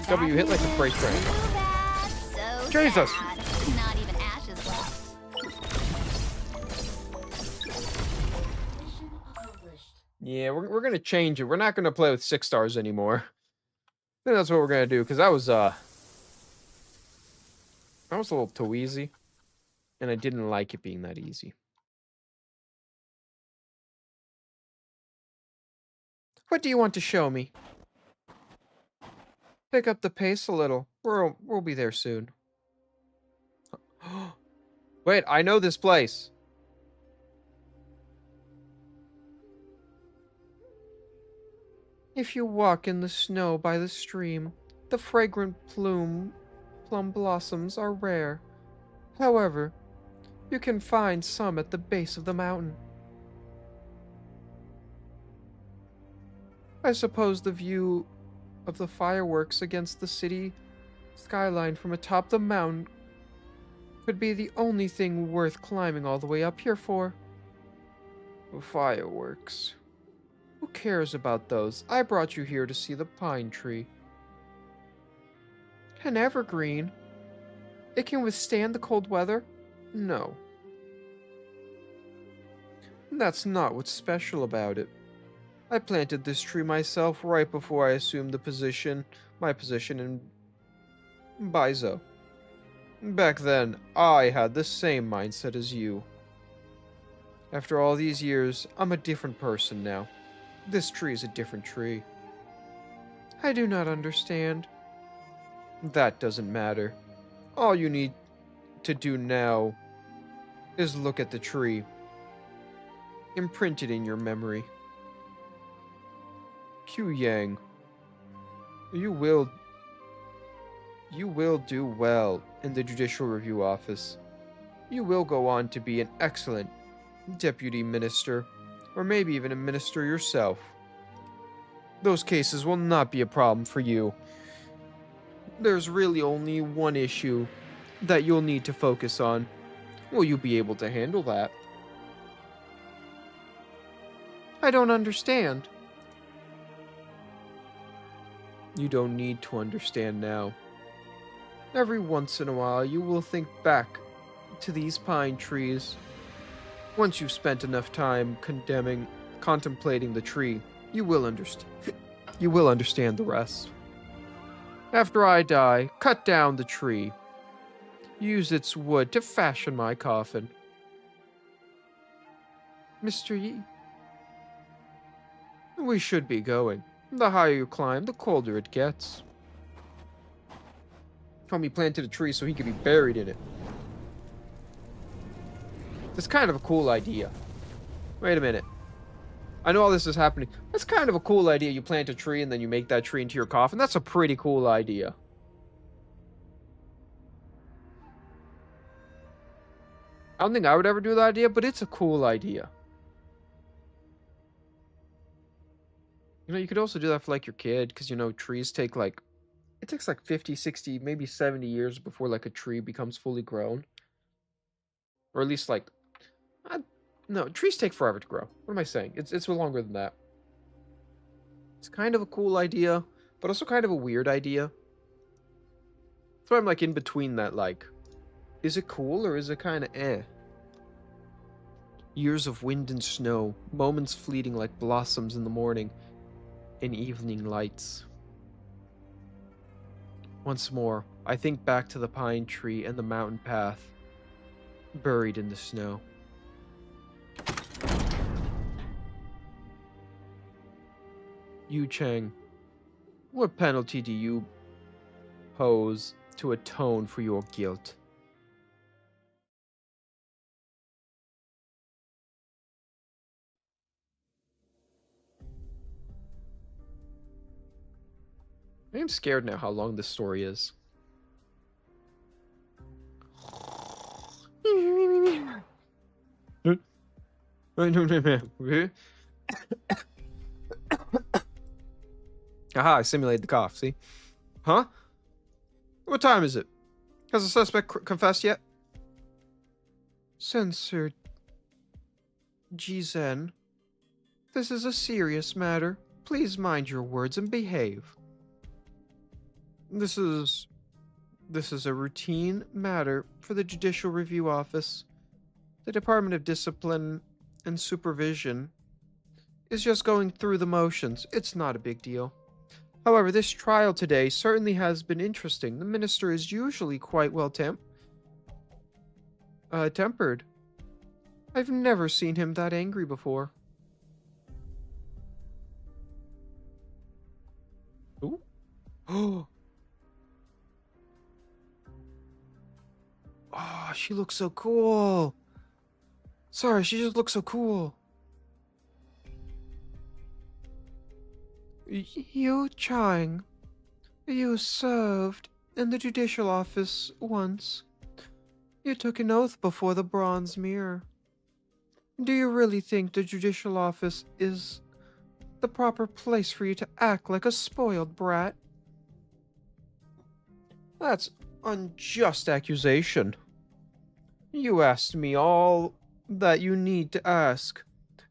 [SPEAKER 1] W hit like a freight train.
[SPEAKER 3] So
[SPEAKER 1] Jesus!
[SPEAKER 3] sad. Not even ashes left.
[SPEAKER 1] Yeah, we're gonna change it. We're not gonna play with 6 stars anymore. I think that's what we're gonna do, because that was a little too easy. And I didn't like it being that easy. What do you want to show me? Pick up the pace a little. We'll be there soon. Wait, I know this place. If you walk in the snow by the stream, the fragrant plum blossoms are rare. However, you can find some at the base of the mountain. I suppose the view of the fireworks against the city skyline from atop the mountain could be the only thing worth climbing all the way up here for. Fireworks. Who cares about those? I brought you here to see the pine tree. An evergreen? It can withstand the cold weather? No. That's not what's special about it. I planted this tree myself right before I assumed my position in Baizo. Back then, I had the same mindset as you. After all these years, I'm a different person now. This tree is a different tree. I do not understand. That doesn't matter. All you need to do now is look at the tree. Imprint it in your memory. Q Yang, you will do well in the Judicial Review Office. You will go on to be an excellent deputy minister, or maybe even a minister yourself. Those cases will not be a problem for you. There's really only one issue that you'll need to focus on. Will you be able to handle that? I don't understand. You don't need to understand now. Every once in a while, you will think back to these pine trees. Once you've spent enough time contemplating the tree, you will understand. You will understand the rest. After I die, cut down the tree. Use its wood to fashion my coffin. Mr. Yi, we should be going. The higher you climb, the colder it gets. Homie planted a tree so he could be buried in it. That's kind of a cool idea. Wait a minute. I know all this is happening. That's kind of a cool idea. You plant a tree and then you make that tree into your coffin. That's a pretty cool idea. I don't think I would ever do that idea, but it's a cool idea. You know, you could also do that for like your kid, because you know, trees take like, it takes like 50, 60, maybe 70 years before like a tree becomes fully grown. Or at least like, no, trees take forever to grow. What am I saying? It's longer than that. It's kind of a cool idea, but also kind of a weird idea. So I'm like in between that, like, is it cool or is it kind of eh? Years of wind and snow, moments fleeting like blossoms in the morning, and evening lights. Once more, I think back to the pine tree and the mountain path, buried in the snow. Yu Chang, what penalty do you pose to atone for your guilt? I'm scared now how long this story is. Aha, I simulated the cough, see? Huh? What time is it? Has the suspect confessed yet? Censor Jizen, this is a serious matter. Please mind your words and behave. This is a routine matter for the Judicial Review Office. The Department of Discipline and Supervision is just going through the motions. It's not a big deal. However, this trial today certainly has been interesting. The minister is usually quite well tempered. I've never seen him that angry before. Ooh. Oh. Oh, she looks so cool. Sorry, she just looks so cool. Yu Chang, you served in the judicial office once. You took an oath before the bronze mirror. Do you really think the judicial office is the proper place for you to act like a spoiled brat? That's unjust accusation. You asked me all that you need to ask,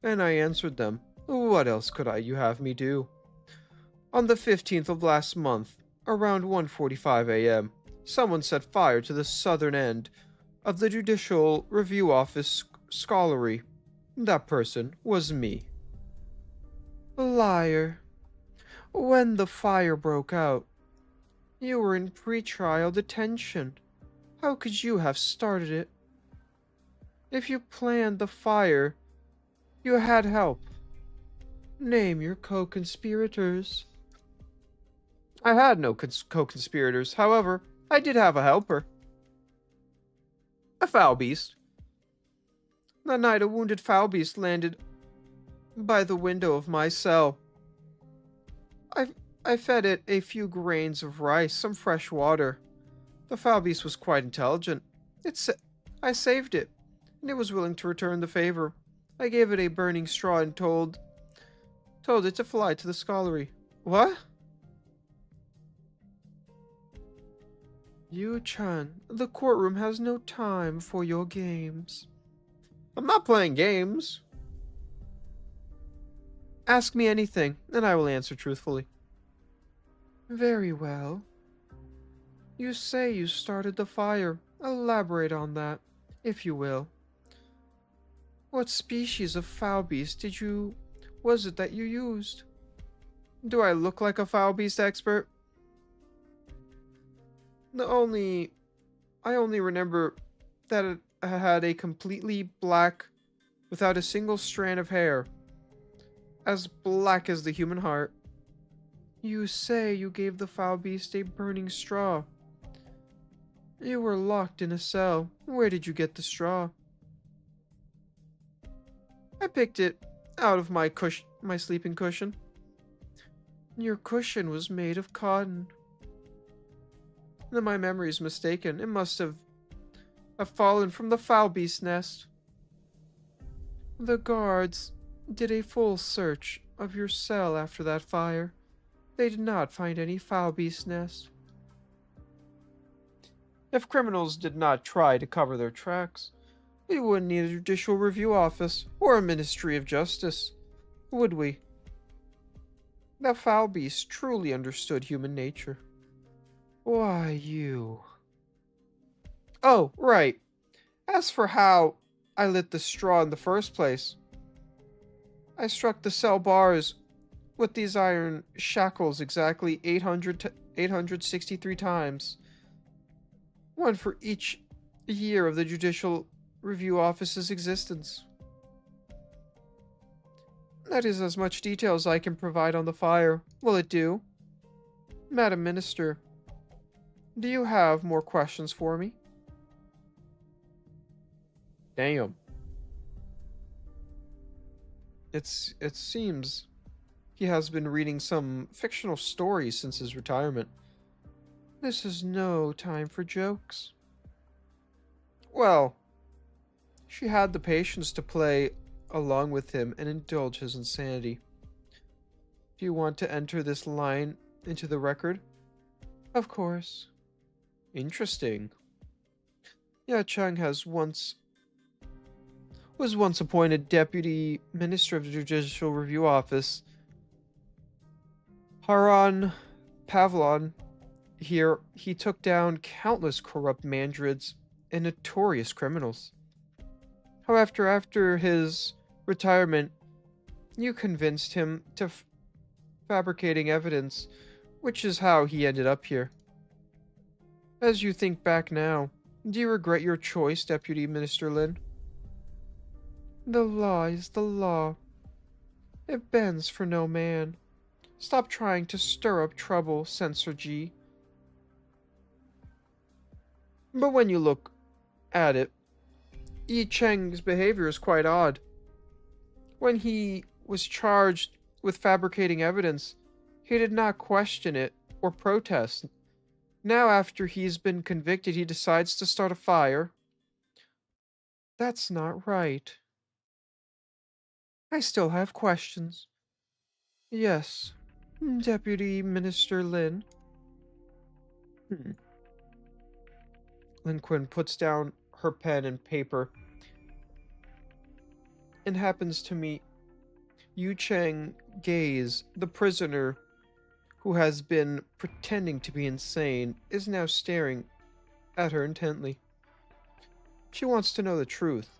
[SPEAKER 1] and I answered them. What else could you have me do? On the 15th of last month, around 1:45 a.m., someone set fire to the southern end of the Judicial Review Office Scholarly. That person was me. Liar. When the fire broke out, you were in pre-trial detention. How could you have started it? If you planned the fire, you had help. Name your co-conspirators. I had no co-conspirators. However, I did have a helper. A foul beast. That night, a wounded foul beast landed by the window of my cell. I fed it a few grains of rice, some fresh water. The foul beast was quite intelligent. I saved it, and it was willing to return the favor. I gave it a burning straw and told it to fly to the scholarly. What? Yu Chan, the courtroom has no time for your games. I'm not playing games. Ask me anything, and I will answer truthfully. Very well. You say you started the fire. Elaborate on that, if you will. What species of foul beast was it that you used? Do I look like a foul beast expert? I only remember that it had a completely black, without a single strand of hair. As black as the human heart. You say you gave the foul beast a burning straw. You were locked in a cell. Where did you get the straw? I picked it out of my sleeping cushion. Your cushion was made of cotton. Then my memory is mistaken. It must have have fallen from the foul beast nest. The guards did a full search of your cell after that fire. They did not find any foul beast nest. If criminals did not try to cover their tracks, we wouldn't need a judicial review office or a ministry of justice, would we? The foul beast truly understood human nature. Why, you... Oh, right. As for how I lit the straw in the first place, I struck the cell bars with these iron shackles exactly 863 times. One for each year of the Judicial Review Office's existence. That is as much detail as I can provide on the fire. Will it do? Madam Minister, do you have more questions for me? Damn. It seems he has been reading some fictional stories since his retirement. This is no time for jokes. Well, she had the patience to play along with him and indulge his insanity. Do you want to enter this line into the record? Of course. Interesting. Ya Cheng was once appointed Deputy Minister of the Judicial Review Office. Haran Pavlon here, he took down countless corrupt mandrids and notorious criminals. However, after his retirement, you convinced him to fabricating evidence, which is how he ended up here. As you think back now, do you regret your choice, Deputy Minister Lin? The law is the law. It bends for no man. Stop trying to stir up trouble, Censor G. But when you look at it, Yi Cheng's behavior is quite odd. When he was charged with fabricating evidence, he did not question it or protest. Now, after he's been convicted, he decides to start a fire. That's not right. I still have questions. Yes, Deputy Minister Lin. Lin Kuan puts down her pen and paper and happens to meet Yu Cheng Gaze, the prisoner who has been pretending to be insane, is now staring at her intently. She wants to know the truth.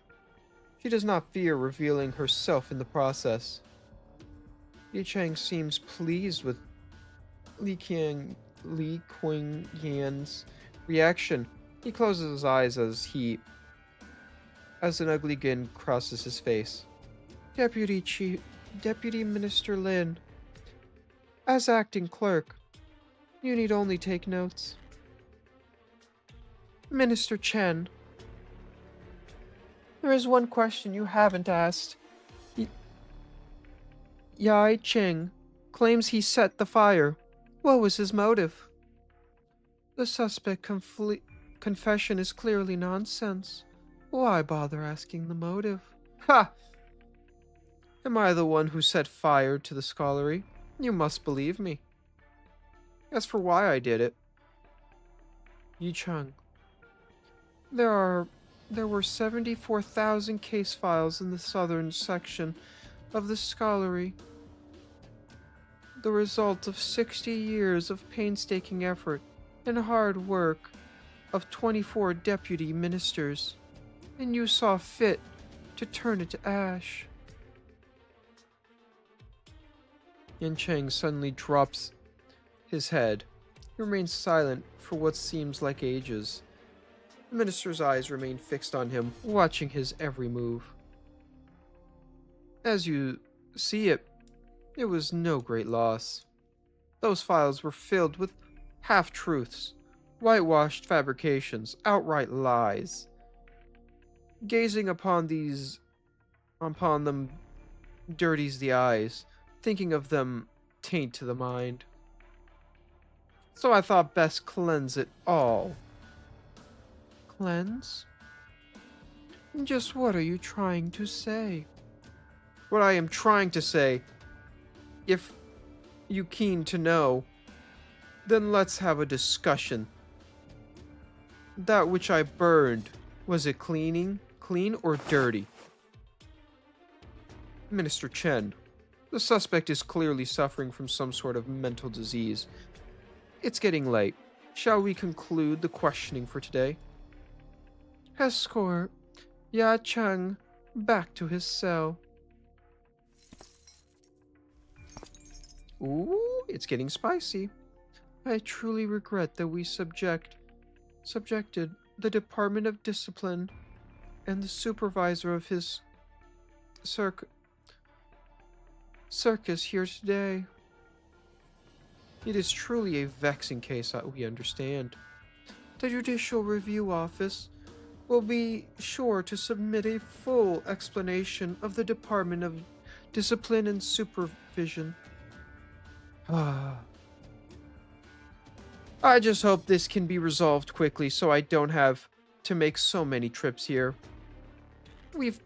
[SPEAKER 1] She does not fear revealing herself in the process. Yi Cheng seems pleased with Li Qingyan's reaction. He closes his eyes as an ugly grin crosses his face. Deputy Minister Lin, as acting clerk, you need only take notes. Minister Chen, there is one question you haven't asked. Yi Cheng claims he set the fire. What was his motive? The suspect confession is clearly nonsense. Why bother asking the motive? Ha! Am I the one who set fire to the scullery? You must believe me. As for why I did it, Yi Cheng, there were 74,000 case files in the southern section of the scullery. The result of 60 years of painstaking effort and hard work of 24 deputy ministers, and you saw fit to turn it to ash. Yan Cheng suddenly drops his head. He remains silent for what seems like ages. The minister's eyes remain fixed on him, watching his every move. As you see it, it was no great loss. Those files were filled with half-truths, whitewashed fabrications, outright lies. Gazing upon them dirties the eyes. Thinking of them taint to the mind. So I thought best cleanse it all. Cleanse? Just what are you trying to say? What I am trying to say, if you keen to know, then let's have a discussion. That which I burned, was it clean or dirty? Minister Chen, the suspect is clearly suffering from some sort of mental disease. It's getting late. Shall we conclude the questioning for today? Escort Ya Cheng back to his cell. Ooh, it's getting spicy. I truly regret that we subjected the Department of Discipline and the supervisor of his circus here today. It is truly a vexing case, we understand. The Judicial Review Office will be sure to submit a full explanation of the Department of Discipline and Supervision. I just hope this can be resolved quickly so I don't have to make so many trips here. We've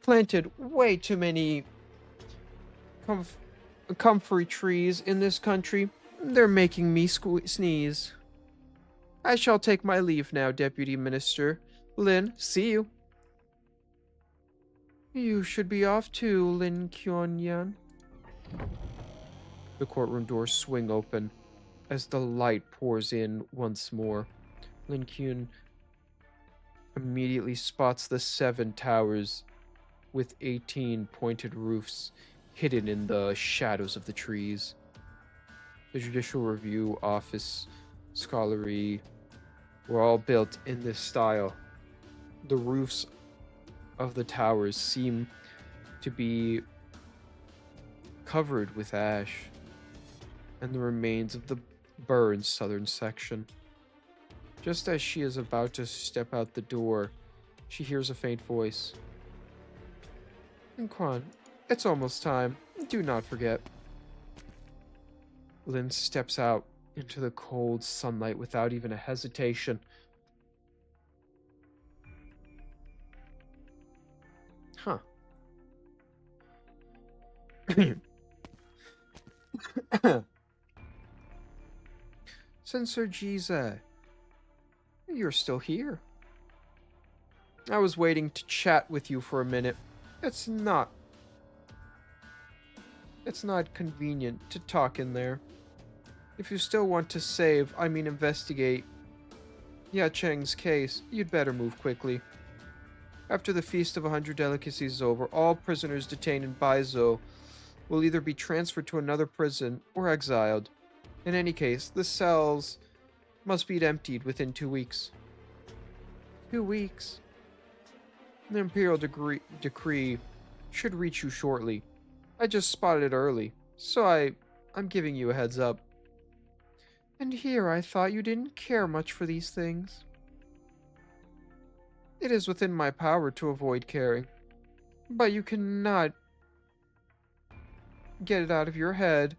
[SPEAKER 1] planted way too many comfrey trees in this country. They're making me sneeze. I shall take my leave now, Deputy Minister. Lin, see you. You should be off too, Lin Qianyan. The courtroom doors swing open as the light pours in once more. Lin Qian immediately spots the 7 towers with 18 pointed roofs hidden in the shadows of the trees. The Judicial Review Office scholarly were all built in this style. The roofs of the towers seem to be covered with ash and the remains of the burned southern section. Just as she is about to step out the door, she hears a faint voice. Quan, it's almost time. Do not forget. Lin steps out into the cold sunlight without even a hesitation. Huh. Sensor Jize, you're still here. I was waiting to chat with you for a minute. It's not convenient to talk in there. If you still want to investigate Ya Cheng's case, you'd better move quickly. After the Feast of 100 Delicacies is over, all prisoners detained in Baizuo will either be transferred to another prison or exiled. In any case, the cells must be emptied within 2 weeks. 2 weeks? The Imperial decree should reach you shortly. I just spotted it early, so I'm giving you a heads up. And here I thought you didn't care much for these things. It is within my power to avoid caring, but you cannot get it out of your head.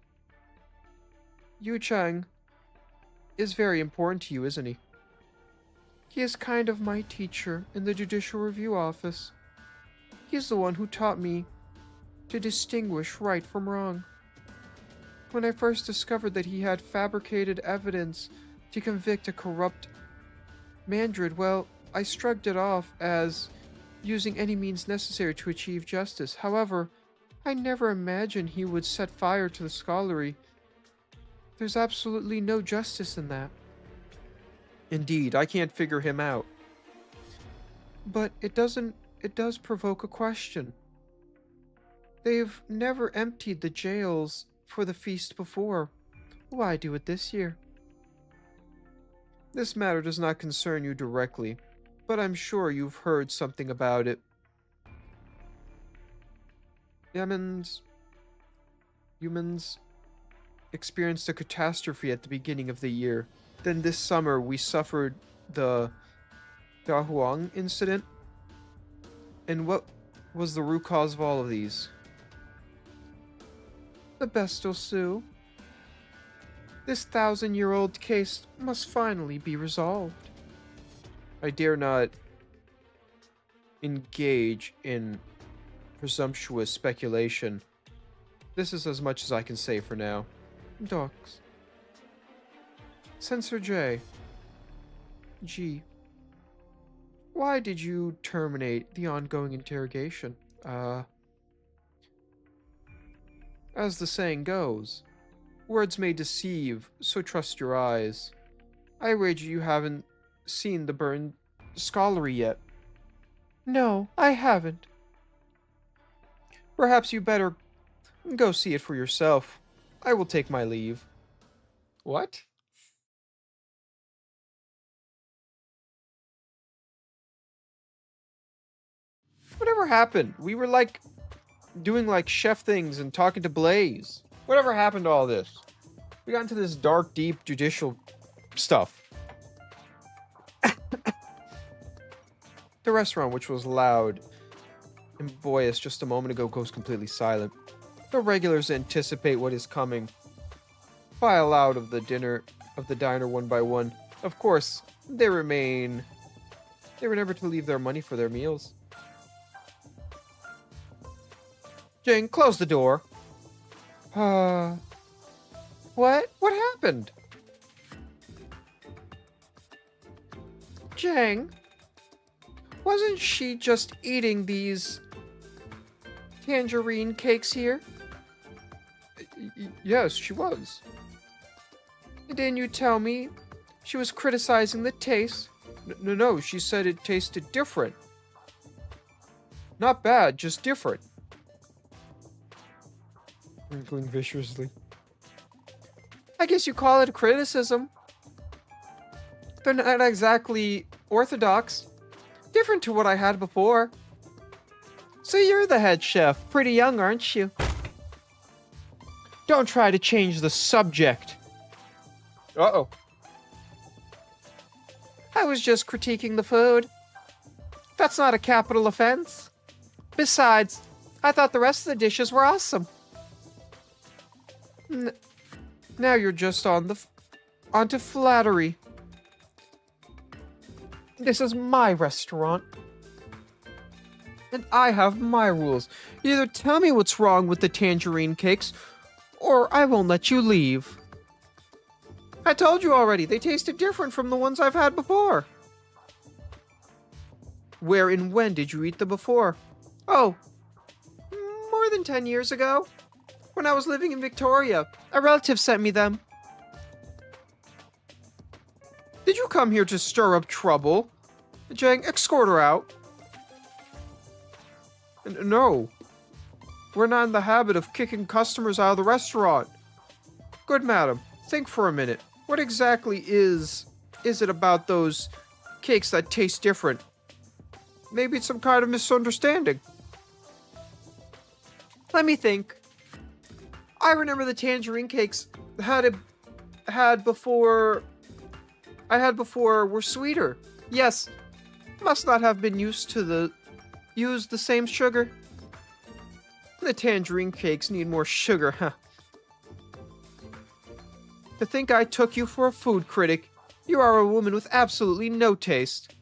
[SPEAKER 1] Yu Cheng is very important to you, isn't he? He is kind of my teacher in the Judicial Review Office. He's the one who taught me to distinguish right from wrong. When I first discovered that he had fabricated evidence to convict a corrupt Mandrid, well, I shrugged it off as using any means necessary to achieve justice. However, I never imagined he would set fire to the scholarly. There's absolutely no justice in that. Indeed, I can't figure him out. But it does provoke a question. They've never emptied the jails for the feast before. Why do it this year? This matter does not concern you directly, but I'm sure you've heard something about it. Humans experienced a catastrophe at the beginning of the year. Then this summer we suffered the Dahuang incident. And what was the root cause of all of these? The Bestial Sioux. This 1,000-year-old case must finally be resolved. I dare not engage in presumptuous speculation. This is as much as I can say for now. Docs. Sensor J. G. Why did you terminate the ongoing interrogation? As the saying goes, words may deceive, so trust your eyes. I wager you haven't seen the burned scholarly yet. No, I haven't. Perhaps you better go see it for yourself. I will take my leave. What? Whatever happened? We were like doing like chef things and talking to Blaze. Whatever happened to all this? We got into this dark, deep judicial stuff. The restaurant, which was loud and boisterous just a moment ago, goes completely silent. The regulars anticipate what is coming. File out of the diner one by one. Of course, they were never to leave their money for their meals. Jane, close the door. What? What happened? Jang, wasn't she just eating these tangerine cakes here? Yes, she was. Didn't you tell me she was criticizing the taste? No, she said it tasted different. Not bad, just different. Wrinkling viciously. I guess you call it a criticism. They're not exactly orthodox. Different to what I had before. So you're the head chef. Pretty young, aren't you? Don't try to change the subject. Uh-oh. I was just critiquing the food. That's not a capital offense. Besides, I thought the rest of the dishes were awesome. Now you're just onto flattery. This is my restaurant. And I have my rules. You either tell me what's wrong with the tangerine cakes, or I won't let you leave. I told you already, they tasted different from the ones I've had before. Where and when did you eat them before? Oh, more than 10 years ago. When I was living in Victoria, a relative sent me them. Did you come here to stir up trouble? Jang, escort her out. No. We're not in the habit of kicking customers out of the restaurant. Good madam, think for a minute. What exactly is it about those cakes that taste different? Maybe it's some kind of misunderstanding. Let me think. I remember the tangerine cakes I had before were sweeter. Yes, must not have been used the same sugar. The tangerine cakes need more sugar, huh? To think I took you for a food critic. You are a woman with absolutely no taste.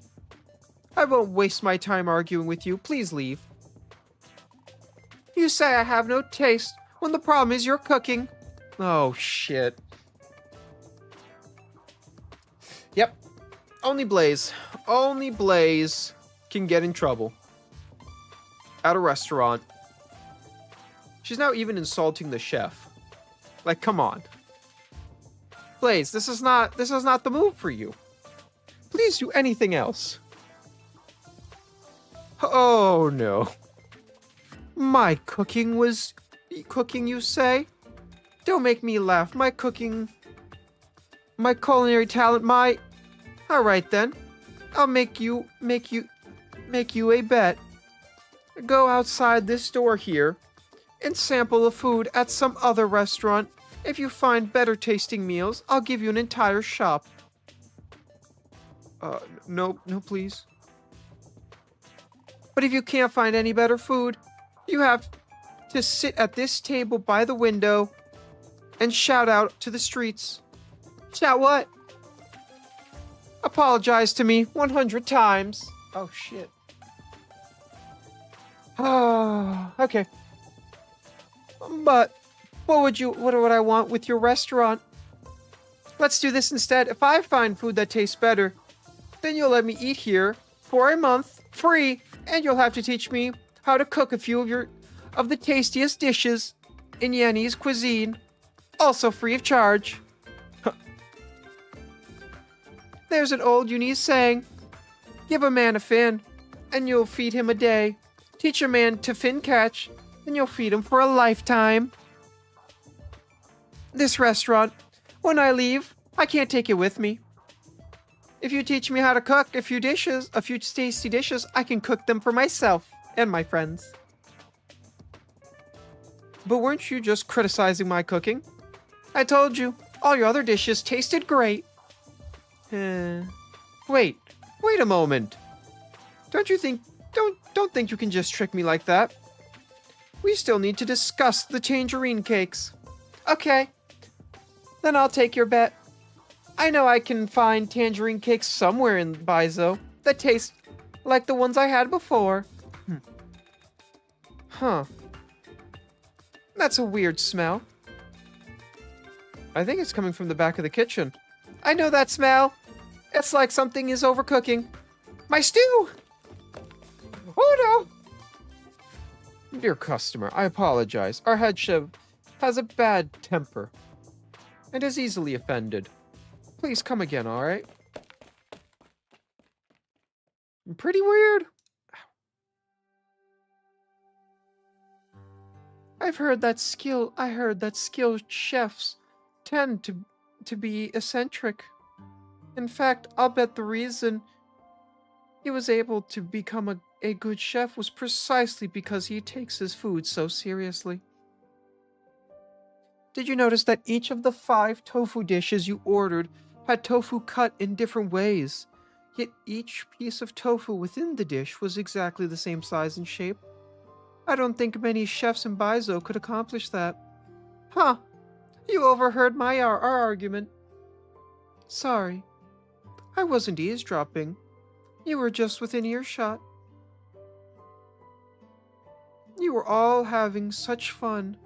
[SPEAKER 1] I won't waste my time arguing with you. Please leave. You say I have no taste when the problem is your cooking. Oh, shit. Yep. Only Blaze can get in trouble. At a restaurant. She's now even insulting the chef. Like, come on. Blaze, this is not the move for you. Please do anything else. Oh, no. My cooking, you say? Don't make me laugh. My culinary talent, All right then. I'll make you a bet. Go outside this door here and sample the food at some other restaurant. If you find better tasting meals, I'll give you an entire shop. No, please. But if you can't find any better food, you have to sit at this table by the window and shout out to the streets. Shout what? Apologize to me 100 times. Oh, shit. Okay. But what would I want with your restaurant? Let's do this instead. If I find food that tastes better, then you'll let me eat here for a month free, and you'll have to teach me how to cook a few of the tastiest dishes in Yanni's cuisine, also free of charge. There's an old Unese saying, give a man a fin, and you'll feed him a day. Teach a man to fin catch, and you'll feed him for a lifetime. This restaurant, when I leave, I can't take it with me. If you teach me how to cook a few tasty dishes, I can cook them for myself and my friends. But weren't you just criticizing my cooking? I told you, all your other dishes tasted great. Wait a moment. Don't think you can just trick me like that. We still need to discuss the tangerine cakes. Okay, then I'll take your bet. I know I can find tangerine cakes somewhere in Baizo that taste like the ones I had before. Huh. That's a weird smell. I think it's coming from the back of the kitchen. I know that smell. It's like something is overcooking. My stew! Oh no! Dear customer, I apologize. Our head chef has a bad temper and is easily offended. Please come again, alright? Pretty weird. I heard that skilled chefs tend to be eccentric. In fact, I'll bet the reason he was able to become a good chef was precisely because he takes his food so seriously. Did you notice that each of the 5 tofu dishes you ordered had tofu cut in different ways, yet each piece of tofu within the dish was exactly the same size and shape? I don't think many chefs in Baizo could accomplish that. Huh. You overheard our argument. Sorry. I wasn't eavesdropping. You were just within earshot. You were all having such fun,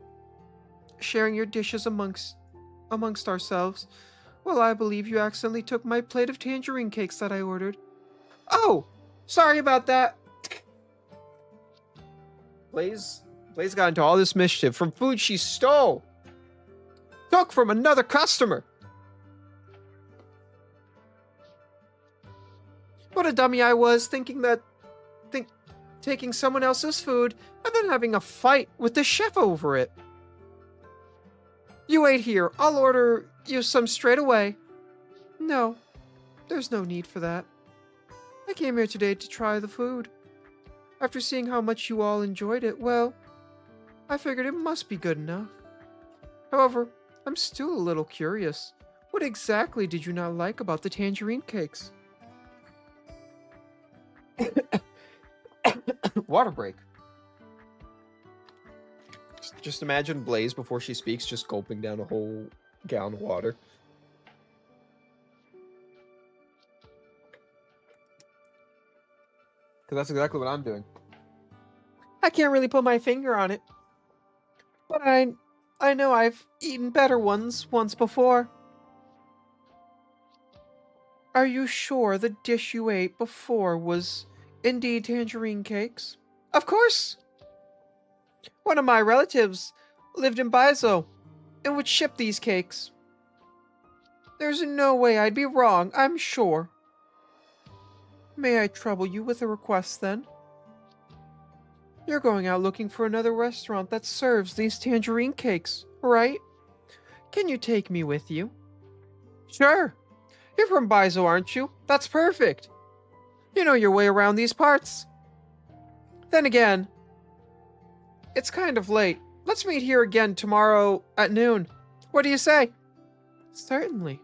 [SPEAKER 1] sharing your dishes amongst ourselves. Well, I believe you accidentally took my plate of tangerine cakes that I ordered. Oh! Sorry about that! Blaze got into all this mischief from food she stole! Took from another customer! What a dummy I was, taking someone else's food and then having a fight with the chef over it. You wait here. I'll order you some straight away. No, there's no need for that. I came here today to try the food. After seeing how much you all enjoyed it, well, I figured it must be good enough. However, I'm still a little curious. What exactly did you not like about the tangerine cakes? Water break. Just imagine Blaze before she speaks just gulping down a whole gallon of water. Because that's exactly what I'm doing. I can't really put my finger on it. But I know I've eaten better ones once before. Are you sure the dish you ate before was indeed tangerine cakes? Of course! One of my relatives lived in Baizo and would ship these cakes. There's no way I'd be wrong, I'm sure. May I trouble you with a request then? You're going out looking for another restaurant that serves these tangerine cakes, right? Can you take me with you? Sure. You're from Baizo, aren't you? That's perfect. You know your way around these parts. Then again, it's kind of late. Let's meet here again tomorrow at noon. What do you say? Certainly.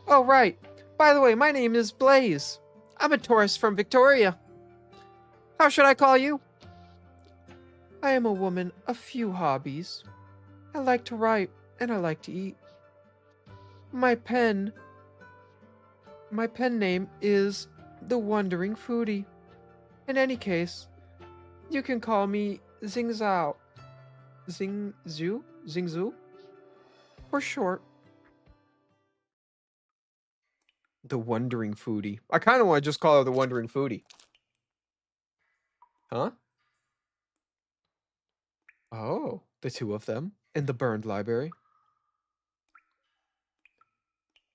[SPEAKER 1] Oh, right. By the way, my name is Blaze. I'm a tourist from Victoria. How should I call you? I am a woman of few hobbies. I like to write and I like to eat. My pen name is The Wandering Foodie. In any case, You can call me Zingzao. Zingzhu? Zingzhu? For short. The Wandering Foodie. I kind of want to just call her the Wandering Foodie. Huh? Oh, the two of them in the burned library.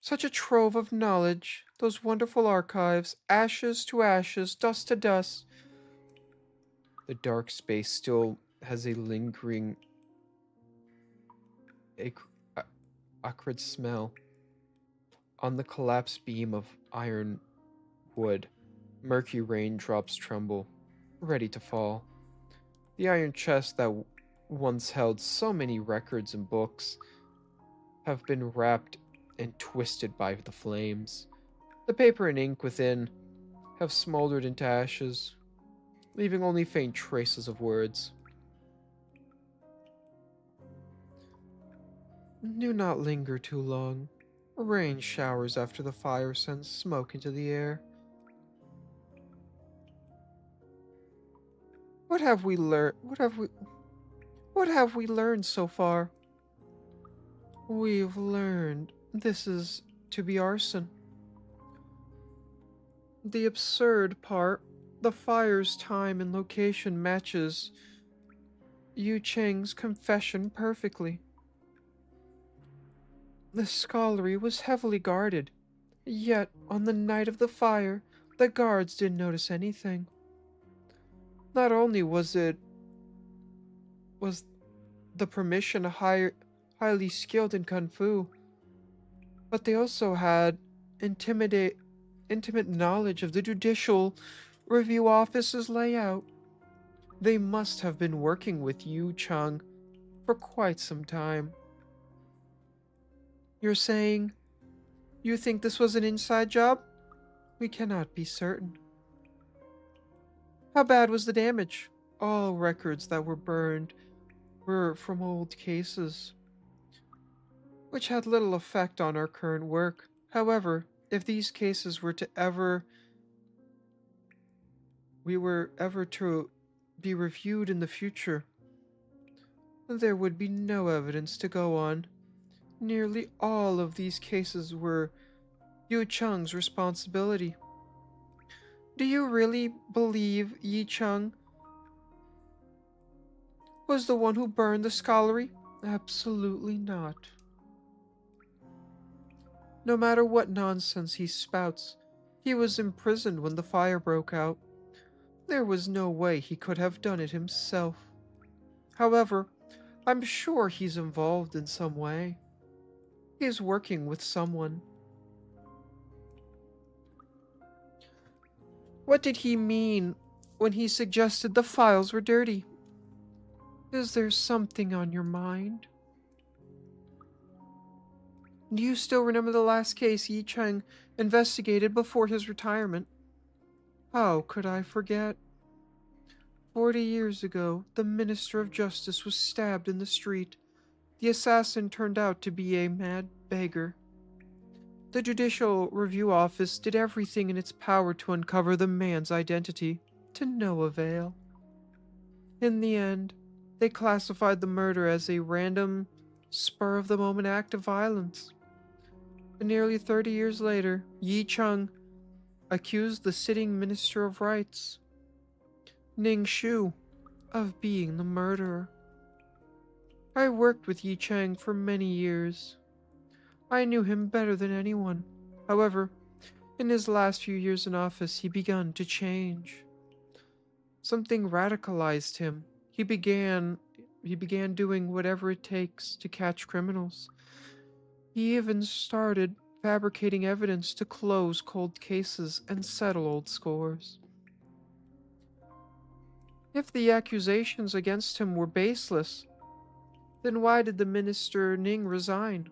[SPEAKER 1] Such a trove of knowledge, those wonderful archives, ashes to ashes, dust to dust. The dark space still has a lingering, acrid smell. On the collapsed beam of iron wood, murky raindrops tremble, ready to fall. The iron chest that once held so many records and books have been wrapped and twisted by the flames. The paper and ink within have smoldered into ashes, leaving only faint traces of words. Do not linger too long. Rain showers after the fire sends smoke into the air. What have we learned? What have we learned so far? We've learned this is to be arson. The absurd part, the fire's time and location matches Yu Cheng's confession perfectly. The scullery was heavily guarded, yet on the night of the fire, the guards didn't notice anything. Not only was the permission highly skilled in kung fu, but they also had intimate knowledge of the Judicial Review Office's layout. They must have been working with Yu Cheng for quite some time. You're saying you think this was an inside job? We cannot be certain. How bad was the damage? All records that were burned were from old cases, which had little effect on our current work. However, if these cases were ever to be reviewed in the future, there would be no evidence to go on. Nearly all of these cases were Yu Cheng's responsibility. Do you really believe Yi Cheng was the one who burned the scullery? Absolutely not. No matter what nonsense he spouts, he was imprisoned when the fire broke out. There was no way he could have done it himself. However, I'm sure he's involved in some way. He is working with someone. What did he mean when he suggested the files were dirty? Is there something on your mind? Do you still remember the last case Yi Cheng investigated before his retirement? How could I forget? 40 years ago, the Minister of Justice was stabbed in the street. The assassin turned out to be a mad beggar. The Judicial Review Office did everything in its power to uncover the man's identity, to no avail. In the end, they classified the murder as a random, spur-of-the-moment act of violence. And nearly 30 years later, Yi Cheng accused the sitting Minister of Rights, Ning Shu, of being the murderer. I worked with Yi Cheng for many years. I knew him better than anyone. However, in his last few years in office, he began to change. Something radicalized him. He began doing whatever it takes to catch criminals. He even started fabricating evidence to close cold cases and settle old scores. If the accusations against him were baseless, then why did the Minister Ning resign?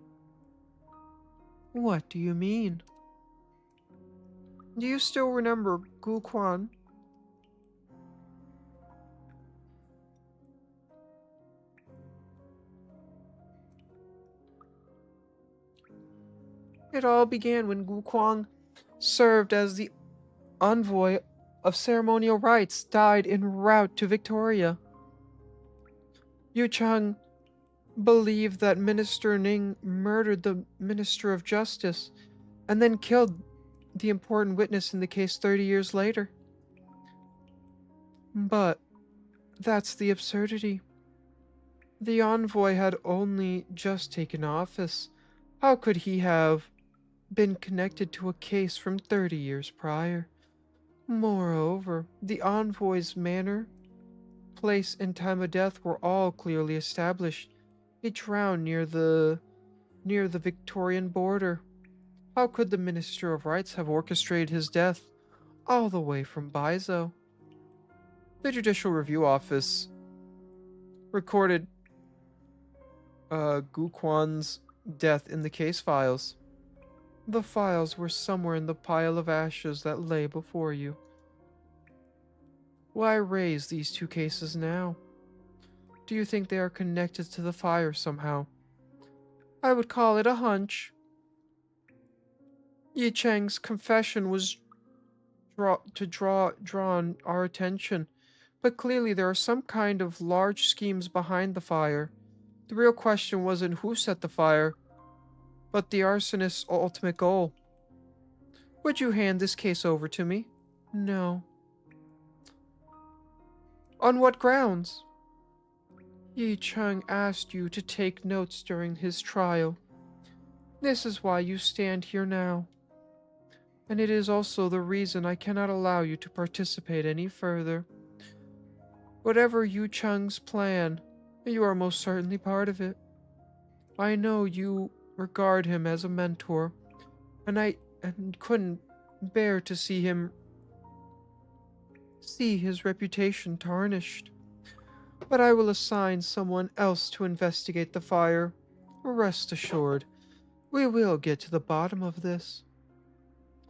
[SPEAKER 1] What do you mean? Do you still remember Gu Quan? It all began when Gu Quan served as the envoy of ceremonial rites died en route to Victoria. Yu Chang believed that Minister Ning murdered the Minister of Justice and then killed the important witness in the case 30 years later. But that's the absurdity. The envoy had only just taken office. How could he have been connected to a case from 30 years prior? Moreover, the envoy's manner, place, and time of death were all clearly established. He drowned near the Victorian border. How could the Minister of Rights have orchestrated his death all the way from Baizo? The Judicial Review Office recorded Gu Quan's death in the case files. The files were somewhere in the pile of ashes that lay before you. Why raise these two cases now? Do you think they are connected to the fire somehow? I would call it a hunch. Yi Cheng's confession was drawn our attention, but clearly there are some kind of large schemes behind the fire. The real question wasn't who set the fire, but the arsonist's ultimate goal. Would you hand this case over to me? No. On what grounds? Yi Cheng asked you to take notes during his trial. This is why you stand here now. And it is also the reason I cannot allow you to participate any further. Whatever Yu Cheng's plan, you are most certainly part of it. I know you regard him as a mentor, and I couldn't bear to see his reputation tarnished. But I will assign someone else to investigate the fire. Rest assured, we will get to the bottom of this.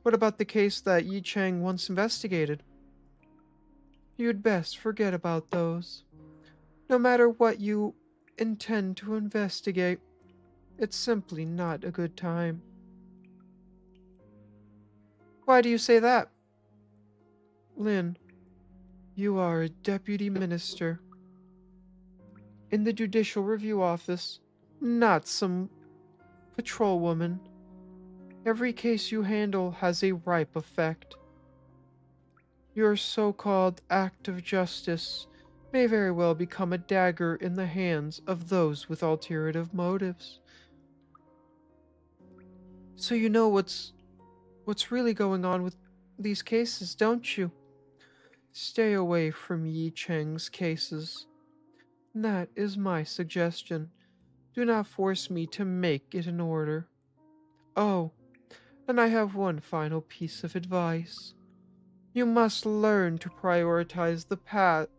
[SPEAKER 1] What about the case that Yi Cheng once investigated? You'd best forget about those. No matter what you intend to investigate, it's simply not a good time. Why do you say that? Lin, you are a deputy minister in the Judicial Review Office, not some patrol woman. Every case you handle has a ripe effect. Your so-called act of justice may very well become a dagger in the hands of those with alternative motives. So you know what's really going on with these cases, don't you? Stay away from Yi Cheng's cases. That is my suggestion. Do not force me to make it an order. Oh, and I have one final piece of advice. You must learn to prioritize the past.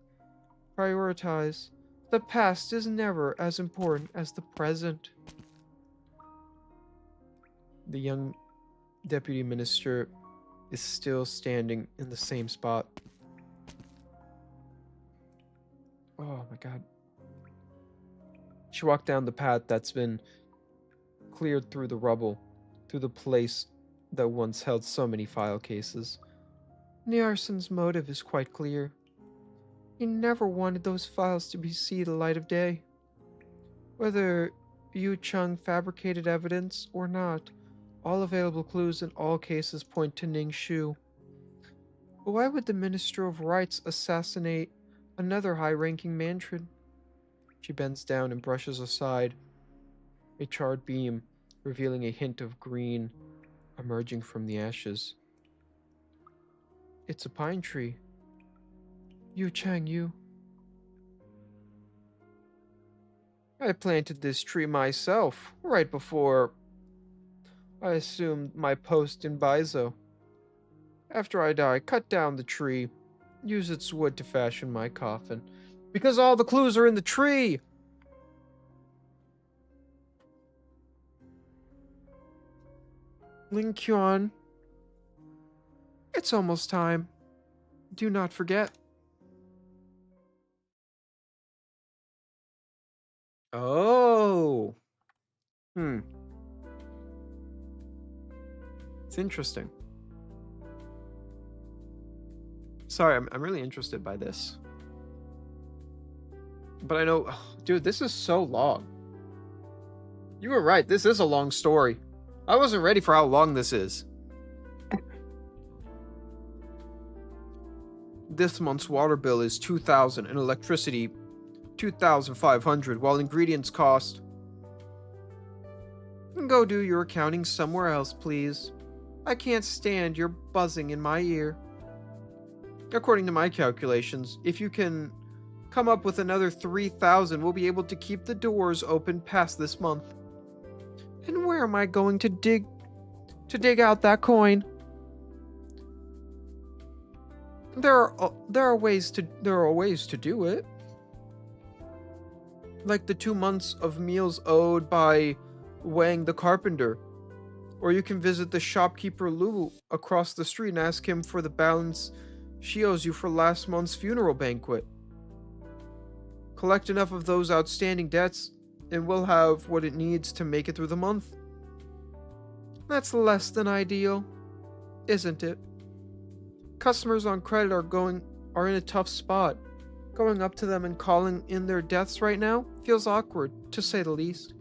[SPEAKER 1] The past is never as important as the present. The young deputy minister is still standing in the same spot. Oh my god. She walked down the path that's been cleared through the rubble, through the place that once held so many file cases. Niarson's motive is quite clear. He never wanted those files to see the light of day. Whether Yu Cheng fabricated evidence or not, all available clues in all cases point to Ning Shu. But why would the Minister of Rights assassinate another high-ranking Mantrid? She bends down and brushes aside a charred beam, revealing a hint of green emerging from the ashes. It's a pine tree. Yu Cheng, you. I planted this tree myself, right before I assumed my post in Baizo. After I die, cut down the tree, use its wood to fashion my coffin. Because all the clues are in the tree! Ling Quan, it's almost time. Do not forget. Oh. It's interesting. Sorry, I'm really interested by this. But I know, dude, this is so long. You were right, this is a long story. I wasn't ready for how long this is. This month's water bill is $2,000 and electricity $2,500, while ingredients cost. Go do your accounting somewhere else, please. I can't stand your buzzing in my ear. According to my calculations, if you can come up with another 3,000, we'll be able to keep the doors open past this month. And where am I going to dig out that coin? There are ways to do it. Like the 2 months of meals owed by Wang the carpenter. Or you can visit the shopkeeper Lu across the street and ask him for the balance she owes you for last month's funeral banquet. Collect enough of those outstanding debts, and we'll have what it needs to make it through the month. That's less than ideal, isn't it? Customers on credit are in a tough spot. Going up to them and calling in their debts right now feels awkward, to say the least.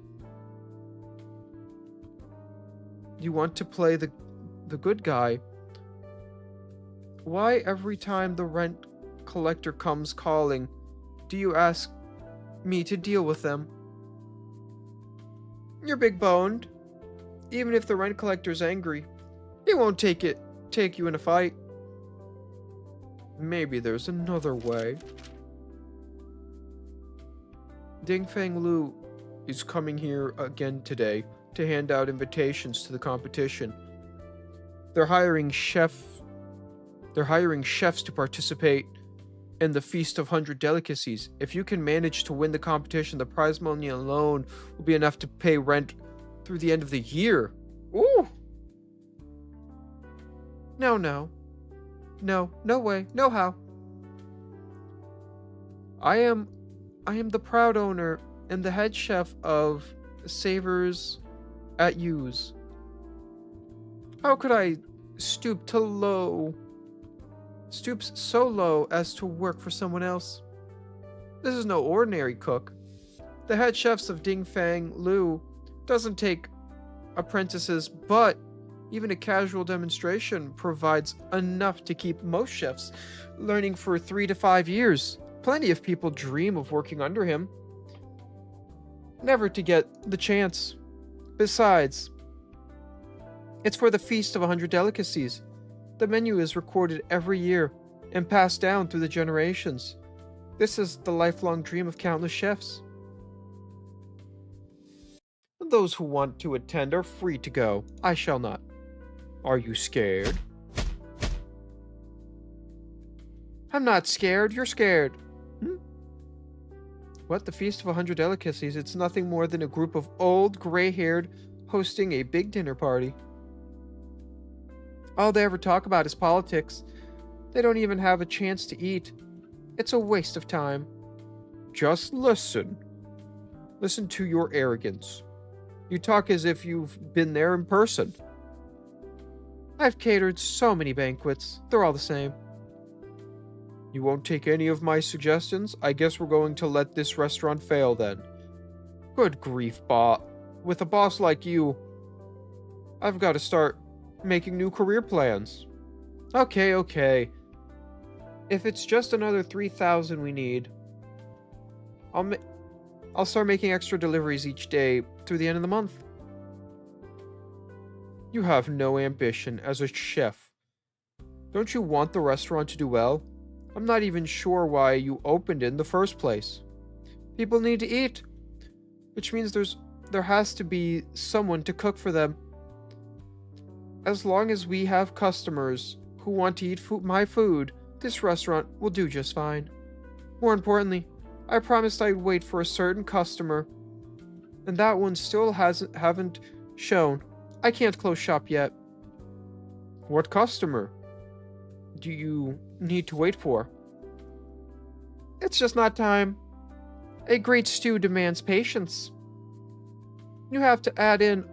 [SPEAKER 1] You want to play the good guy. Why every time the rent collector comes calling, do you ask me to deal with them? You're big-boned. Even if the rent collector's angry, he won't take you in a fight. Maybe there's another way. Dingfang Lu is coming here again today to hand out invitations to the competition. They're hiring chefs to participate in the Feast of 100 Delicacies. If you can manage to win the competition, the prize money alone will be enough to pay rent through the end of the year. Ooh! No. No way. No how. I am the proud owner and the head chef of Savers at Yu's. How could I stoop so low as to work for someone else? This is no ordinary cook. The head chefs of Dingfang Lu doesn't take apprentices, but even a casual demonstration provides enough to keep most chefs learning for 3 to 5 years. Plenty of people dream of working under him, never to get the chance. Besides, it's for the Feast of 100 Delicacies. The menu is recorded every year and passed down through the generations. This is the lifelong dream of countless chefs. Those who want to attend are free to go. I shall not. Are you scared? I'm not scared. You're scared. What? The Feast of 100 Delicacies? It's nothing more than a group of old, gray-haired hosting a big dinner party. All they ever talk about is politics. They don't even have a chance to eat. It's a waste of time. Just listen. Listen to your arrogance. You talk as if you've been there in person. I've catered so many banquets. They're all the same. You won't take any of my suggestions? I guess we're going to let this restaurant fail then. Good grief, with a boss like you, I've got to start making new career plans. Okay. If it's just another 3,000 we need, I'll start making extra deliveries each day through the end of the month. You have no ambition as a chef. Don't you want the restaurant to do well? I'm not even sure why you opened it in the first place. People need to eat, which means there has to be someone to cook for them. As long as we have customers who want to eat my food, this restaurant will do just fine. More importantly, I promised I'd wait for a certain customer, and that one still haven't shown. I can't close shop yet. What customer do you need to wait for? It's just not time. A great stew demands patience. You have to add in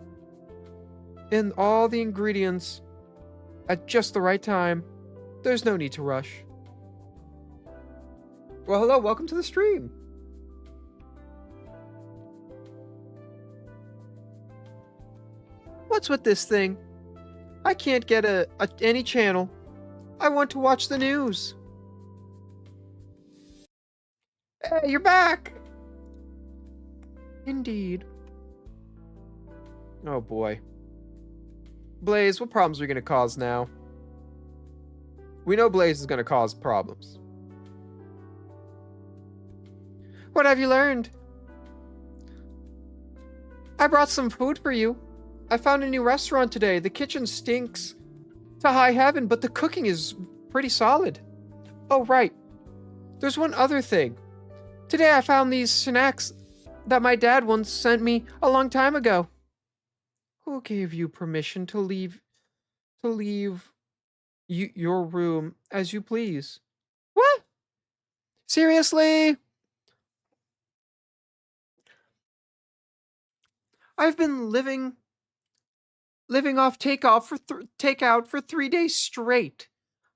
[SPEAKER 1] all the ingredients at just the right time. There's no need to rush. Well, hello, welcome to the stream. What's with this thing? I can't get any channel. I want to watch the news. Hey, you're back! Indeed. Oh boy. Blaze, what problems are you gonna cause now? We know Blaze is gonna cause problems. What have you learned? I brought some food for you. I found a new restaurant today. The kitchen stinks to high heaven, but the cooking is pretty solid. Oh, right. There's one other thing. Today I found these snacks that my dad once sent me a long time ago. Who gave you permission to leave your room as you please? What? Seriously? I've been living off takeout for 3 days straight.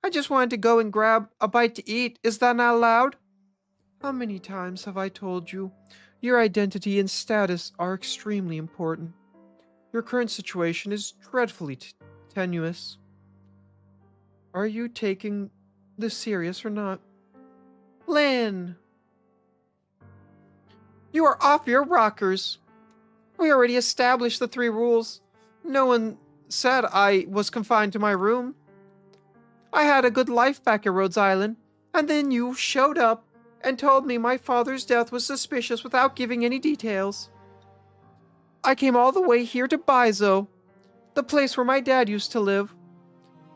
[SPEAKER 1] I just wanted to go and grab a bite to eat. Is that not allowed? How many times have I told you? Your identity and status are extremely important. Your current situation is dreadfully tenuous. Are you taking this serious or not? Lynn! You are off your rockers. We already established the 3 rules. No one said I was confined to my room. I had a good life back at Rhodes Island, and then you showed up and told me my father's death was suspicious without giving any details. I came all the way here to Bizo, the place where my dad used to live,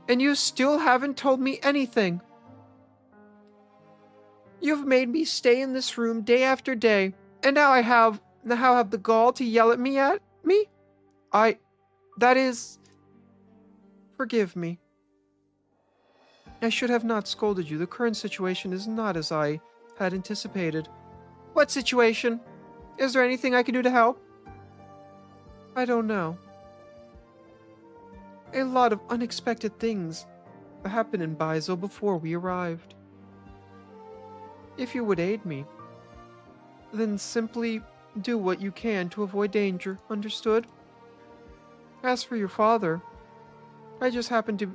[SPEAKER 1] and you still haven't told me anything. You've made me stay in this room day after day, and now I have the gall to yell at me? Forgive me. I should have not scolded you. The current situation is not as I had anticipated. What situation? Is there anything I can do to help? I don't know. A lot of unexpected things happened in Bizo before we arrived. If you would aid me, then simply do what you can to avoid danger, understood? As for your father, I just happened to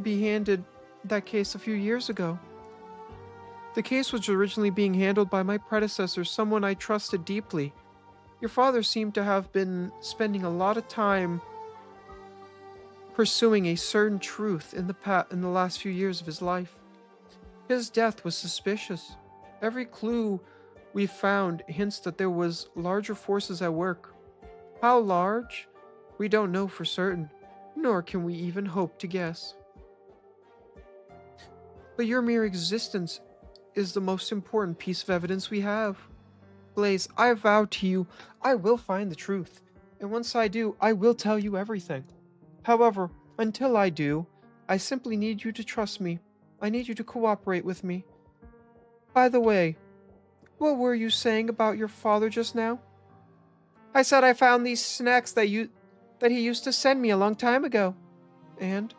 [SPEAKER 1] be handed that case a few years ago. The case was originally being handled by my predecessor, someone I trusted deeply. Your father seemed to have been spending a lot of time pursuing a certain truth in the last few years of his life. His death was suspicious. Every clue we found hints that there was larger forces at work. How large? We don't know for certain, nor can we even hope to guess. But your mere existence is the most important piece of evidence we have. Blaze, I vow to you, I will find the truth. And once I do, I will tell you everything. However, until I do, I simply need you to trust me. I need you to cooperate with me. By the way, what were you saying about your father just now? I said I found these snacks that he used to send me a long time ago. And?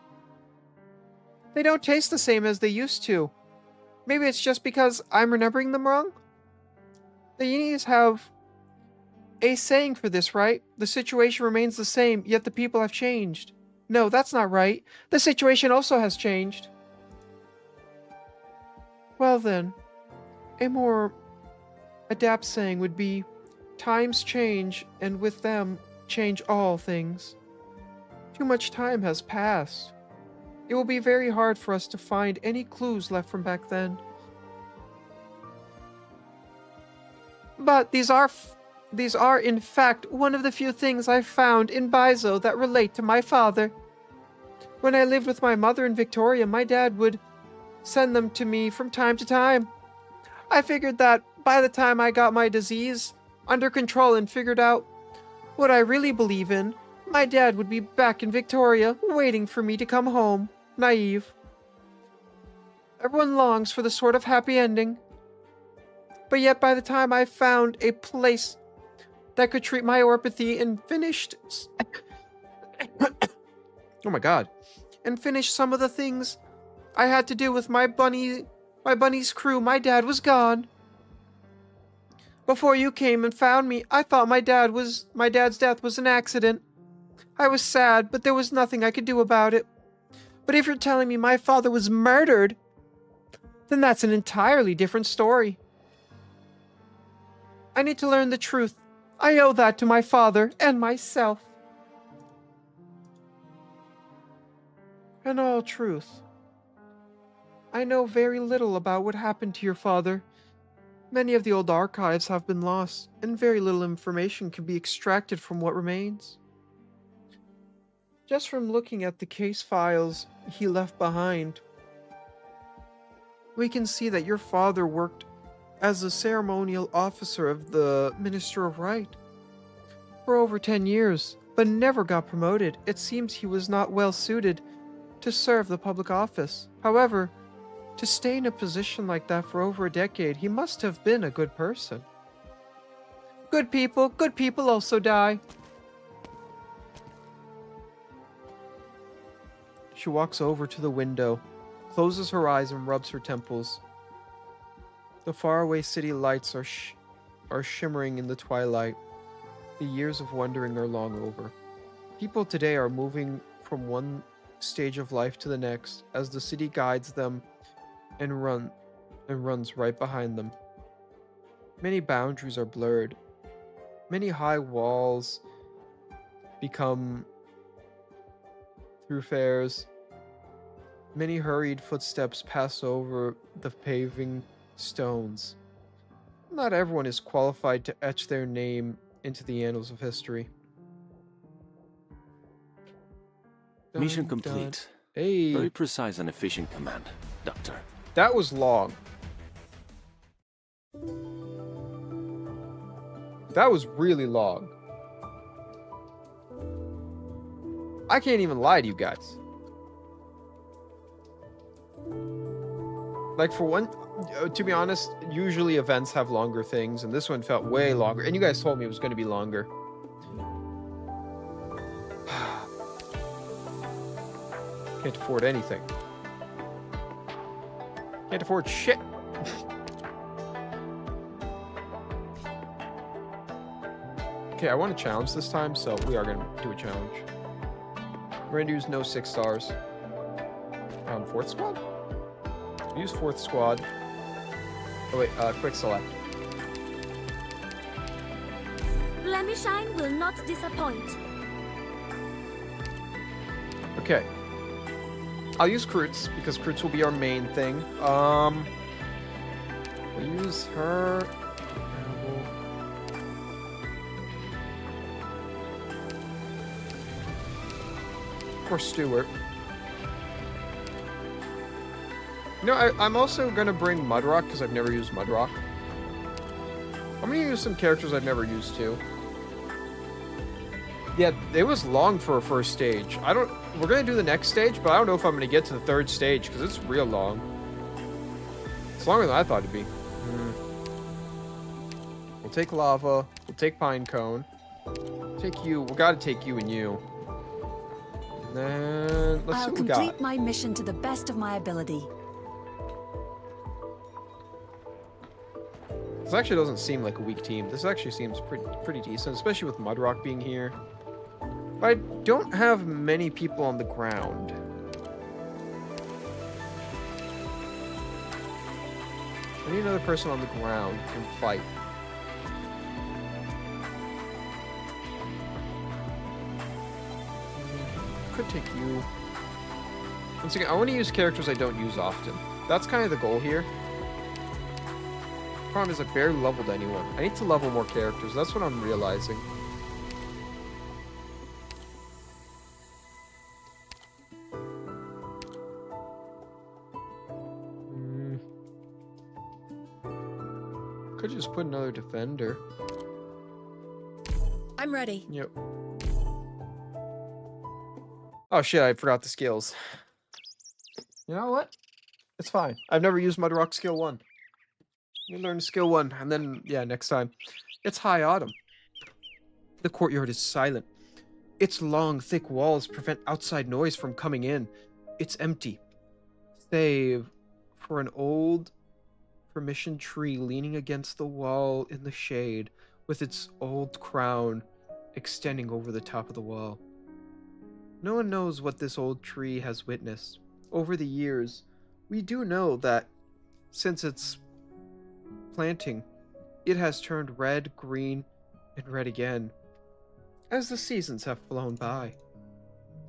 [SPEAKER 1] They don't taste the same as they used to. Maybe it's just because I'm remembering them wrong? The Yinis have a saying for this, right? The situation remains the same, yet the people have changed. No, that's not right. The situation also has changed. Well then, a more adept saying would be, times change, and with them change all things. Too much time has passed. It will be very hard for us to find any clues left from back then. But these are in fact one of the few things I've found in Bizo that relate to my father. When I lived with my mother in Victoria, my dad would send them to me from time to time. I figured that by the time I got my disease under control and figured out what I really believe in, my dad would be back in Victoria waiting for me to come home. Naive. Everyone longs for the sort of happy ending. But yet by the time I found a place that could treat my orpathy and finished... oh my god. And finished some of the things I had to do with my bunny My bunny's crew, my dad was gone. Before you came and found me, I thought my dad's death was an accident. I was sad, but there was nothing I could do about it. But if you're telling me my father was murdered, then that's an entirely different story. I need to learn the truth. I owe that to my father and myself. In all truth, I know very little about what happened to your father. Many of the old archives have been lost, and very little information can be extracted from what remains. Just from looking at the case files he left behind, we can see that your father worked as a ceremonial officer of the Minister of Right for over 10 years, but never got promoted. It seems he was not well suited to serve the public office. However, to stay in a position like that for over a decade, he must have been a good person. Good people also die. She walks over to the window, closes her eyes and rubs her temples. The faraway city lights are shimmering in the twilight. The years of wandering are long over. People today are moving from one stage of life to the next as the city guides them and runs right behind them. Many boundaries are blurred. Many high walls become thoroughfares. Many hurried footsteps pass over the paving stones. Not everyone is qualified to etch their name into the annals of history.
[SPEAKER 5] Mission complete.
[SPEAKER 1] Hey,
[SPEAKER 5] Very precise and efficient command, Doctor.
[SPEAKER 1] that was long. That was really long. I can't even lie to you guys. Like, for one, to be honest, usually events have longer things, and this one felt way longer. And you guys told me it was going to be longer. Can't afford anything. Can't afford shit. Okay, I want a challenge this time, so we are going to do a challenge. We're going to use no 6 stars. 4th squad? Use 4th squad. Oh wait, quick select.
[SPEAKER 3] Blemishine will not disappoint.
[SPEAKER 1] Okay. I'll use Krutz, because Krutz will be our main thing. We'll use her. Or Stewart. You know, I'm also gonna bring Mudrock, because I've never used Mudrock. I'm gonna use some characters I've never used too. Yeah, it was long for a first stage. We're gonna do the next stage, but I don't know if I'm gonna get to the 3rd stage, because it's real long. It's longer than I thought it'd be. We'll take Lava, we'll take Pinecone. Take you, we gotta take you and you. And then, let's see
[SPEAKER 2] I'll
[SPEAKER 1] what we got.
[SPEAKER 2] complete my mission to the best of my ability.
[SPEAKER 1] This actually doesn't seem like a weak team. This actually seems pretty decent, especially with Mudrock being here. But I don't have many people on the ground. I need another person on the ground who can fight. Could take you. Once again, I want to use characters I don't use often. That's kind of the goal here. Problem is I barely leveled anyone. I need to level more characters. That's what I'm realizing. Could just put another defender.
[SPEAKER 2] I'm ready.
[SPEAKER 1] Yep. Oh shit, I forgot the skills. You know what? It's fine. I've never used Mudrock skill 1. You learn skill 1, and then, yeah, next time. It's high autumn. The courtyard is silent. Its long, thick walls prevent outside noise from coming in. It's empty. Save for an old permission tree leaning against the wall in the shade, with its old crown extending over the top of the wall. No one knows what this old tree has witnessed. Over the years, we do know that since its planting, it has turned red, green, and red again, as the seasons have flown by.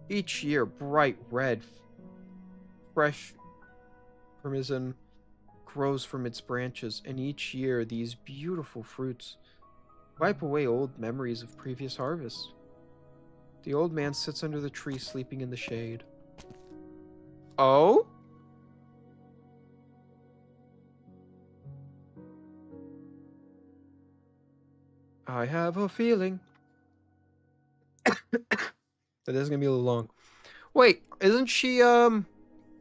[SPEAKER 1] Each year, bright red, fresh parmesan grows from its branches, and each year these beautiful fruits wipe away old memories of previous harvests. The old man sits under the tree, sleeping in the shade. Oh? I have a feeling that this is gonna be a little long. Wait, isn't she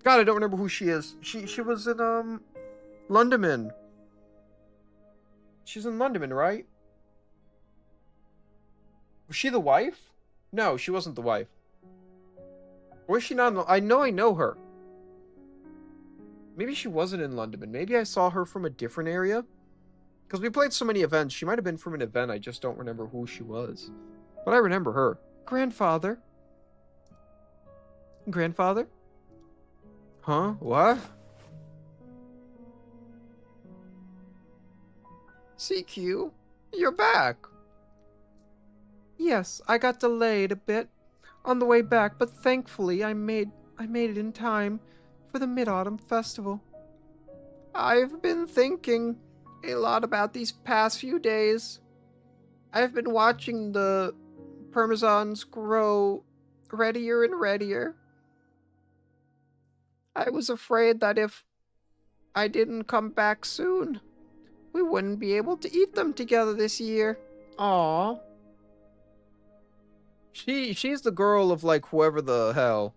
[SPEAKER 1] God, I don't remember who she is. She was in Lunderman. She's in Lunderman, right? Was she the wife? No, she wasn't the wife. Or is she not? I know her. Maybe she wasn't in Lunderman. Maybe I saw her from a different area. Because we played so many events. She might have been from an event. I just don't remember who she was. But I remember her. Grandfather. Grandfather? Huh? What? CQ, you're back. Yes, I got delayed a bit on the way back, but thankfully I made it in time for the Mid-Autumn Festival. I've been thinking a lot about these past few days. I've been watching the parmesans grow readier and readier. I was afraid that if I didn't come back soon, we wouldn't be able to eat them together this year. Aww. She's the girl of, like, whoever the hell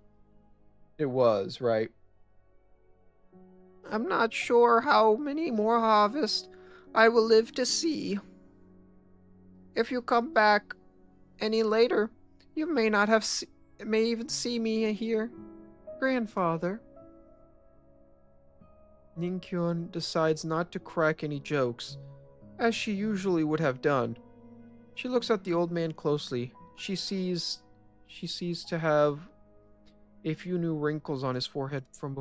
[SPEAKER 1] it was, right? I'm not sure how many more harvests I will live to see. If you come back any later, you may not have may even see me here. Grandfather. Ninkyun decides not to crack any jokes, as she usually would have done. She looks at the old man closely. She sees to have a few new wrinkles on his forehead from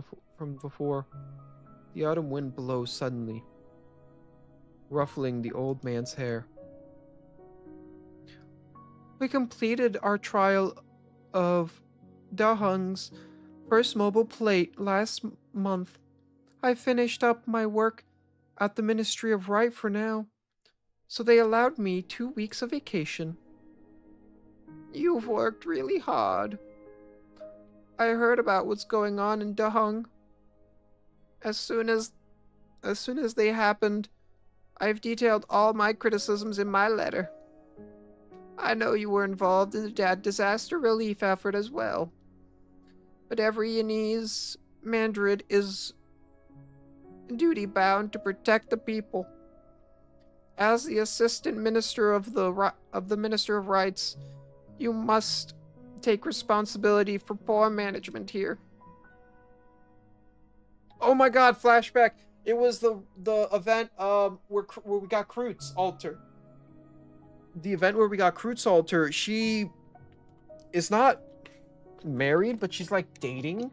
[SPEAKER 1] before. The autumn wind blows suddenly, ruffling the old man's hair. We completed our trial of Dahung's first mobile plate last month. I finished up my work at the Ministry of Right for now, so they allowed me 2 weeks of vacation. You've worked really hard. I heard about what's going on in Dahung. As soon as they happened, I've detailed all my criticisms in my letter. I know you were involved in the disaster relief effort as well. But every Yanese Mandrid is duty-bound to protect the people. As the Assistant Minister of the Minister of Rights, you must take responsibility for poor management here. Oh my god, flashback. It was the event where we got Kroot's altar. The event where we got Kroot's altar, she is not married, but she's like dating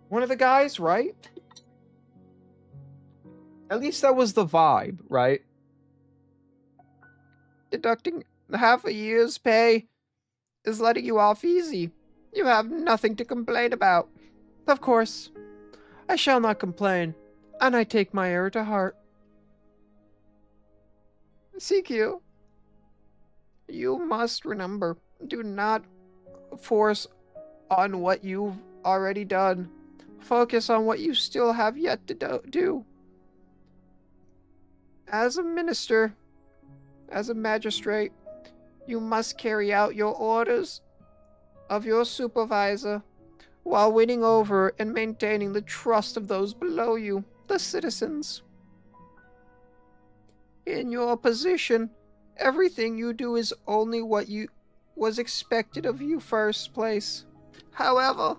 [SPEAKER 1] one of the guys, right? At least that was the vibe, right? Deducting half a year's pay is letting you off easy. You have nothing to complain about. Of course, I shall not complain, and I take my error to heart. CQ, you must remember, do not force on what you've already done. Focus on what you still have yet to do. As a minister, as a magistrate, you must carry out your orders of your supervisor while winning over and maintaining the trust of those below you, the citizens. In your position, everything you do is only what was expected of you first place. However,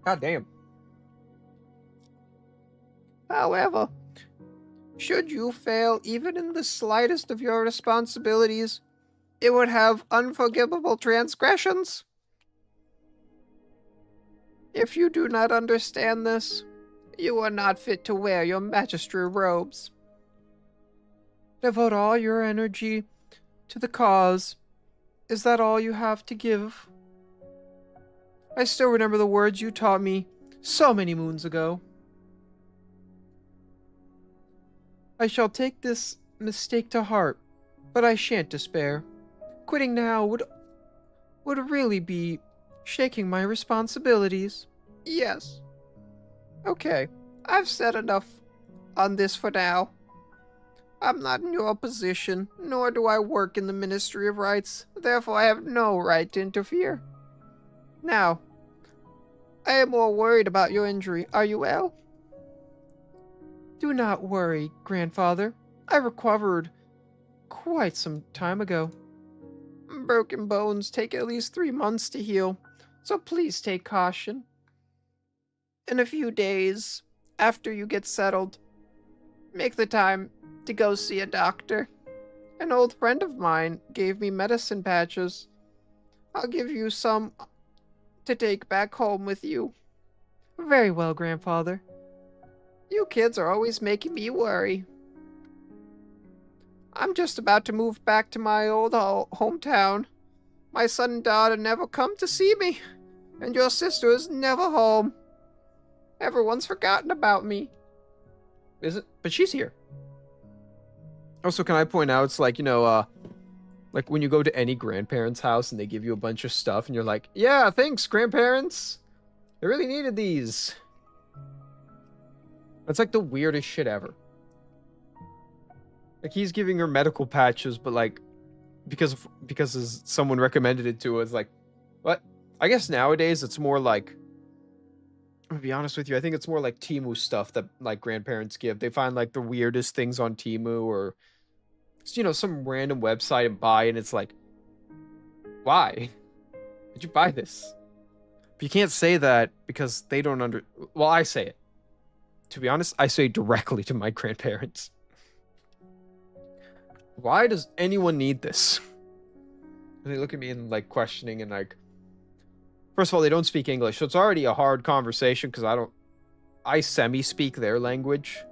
[SPEAKER 1] God damn. However, should you fail even in the slightest of your responsibilities, it would have unforgivable transgressions. If you do not understand this, you are not fit to wear your magistrate robes. Devote all your energy to the cause. Is that all you have to give? I still remember the words you taught me so many moons ago. I shall take this mistake to heart, but I shan't despair. Quitting now would really be shaking my responsibilities. Yes. Okay, I've said enough on this for now. I'm not in your position, nor do I work in the Ministry of Rights, therefore I have no right to interfere. Now, I am more worried about your injury. Are you well? Do not worry, grandfather. I recovered quite some time ago. Broken bones take at least 3 months to heal, so please take caution. In a few days, after you get settled, make the time to go see a doctor. An old friend of mine gave me medicine patches. I'll give you some to take back home with you. Very well, grandfather. You kids are always making me worry. I'm just about to move back to my old hometown. My son and daughter never come to see me, and your sister is never home. Everyone's forgotten about me. Is it? But she's here. Also, can I point out, it's like, like when you go to any grandparent's house and they give you a bunch of stuff and you're like, yeah, thanks, grandparents. I really needed these. That's like the weirdest shit ever. Like, he's giving her medical patches, but like, because someone recommended it to us, like, what? I guess nowadays it's more like, I'm gonna be honest with you, I think it's more like Temu stuff that like grandparents give. They find like the weirdest things on Temu or, some random website and buy, and it's like, why? Did you buy this? But you can't say that because they don't well, I say it. To be honest, I say directly to my grandparents. Why does anyone need this? And they look at me and like questioning and like, first of all, they don't speak English, so it's already a hard conversation because I semi-speak their language.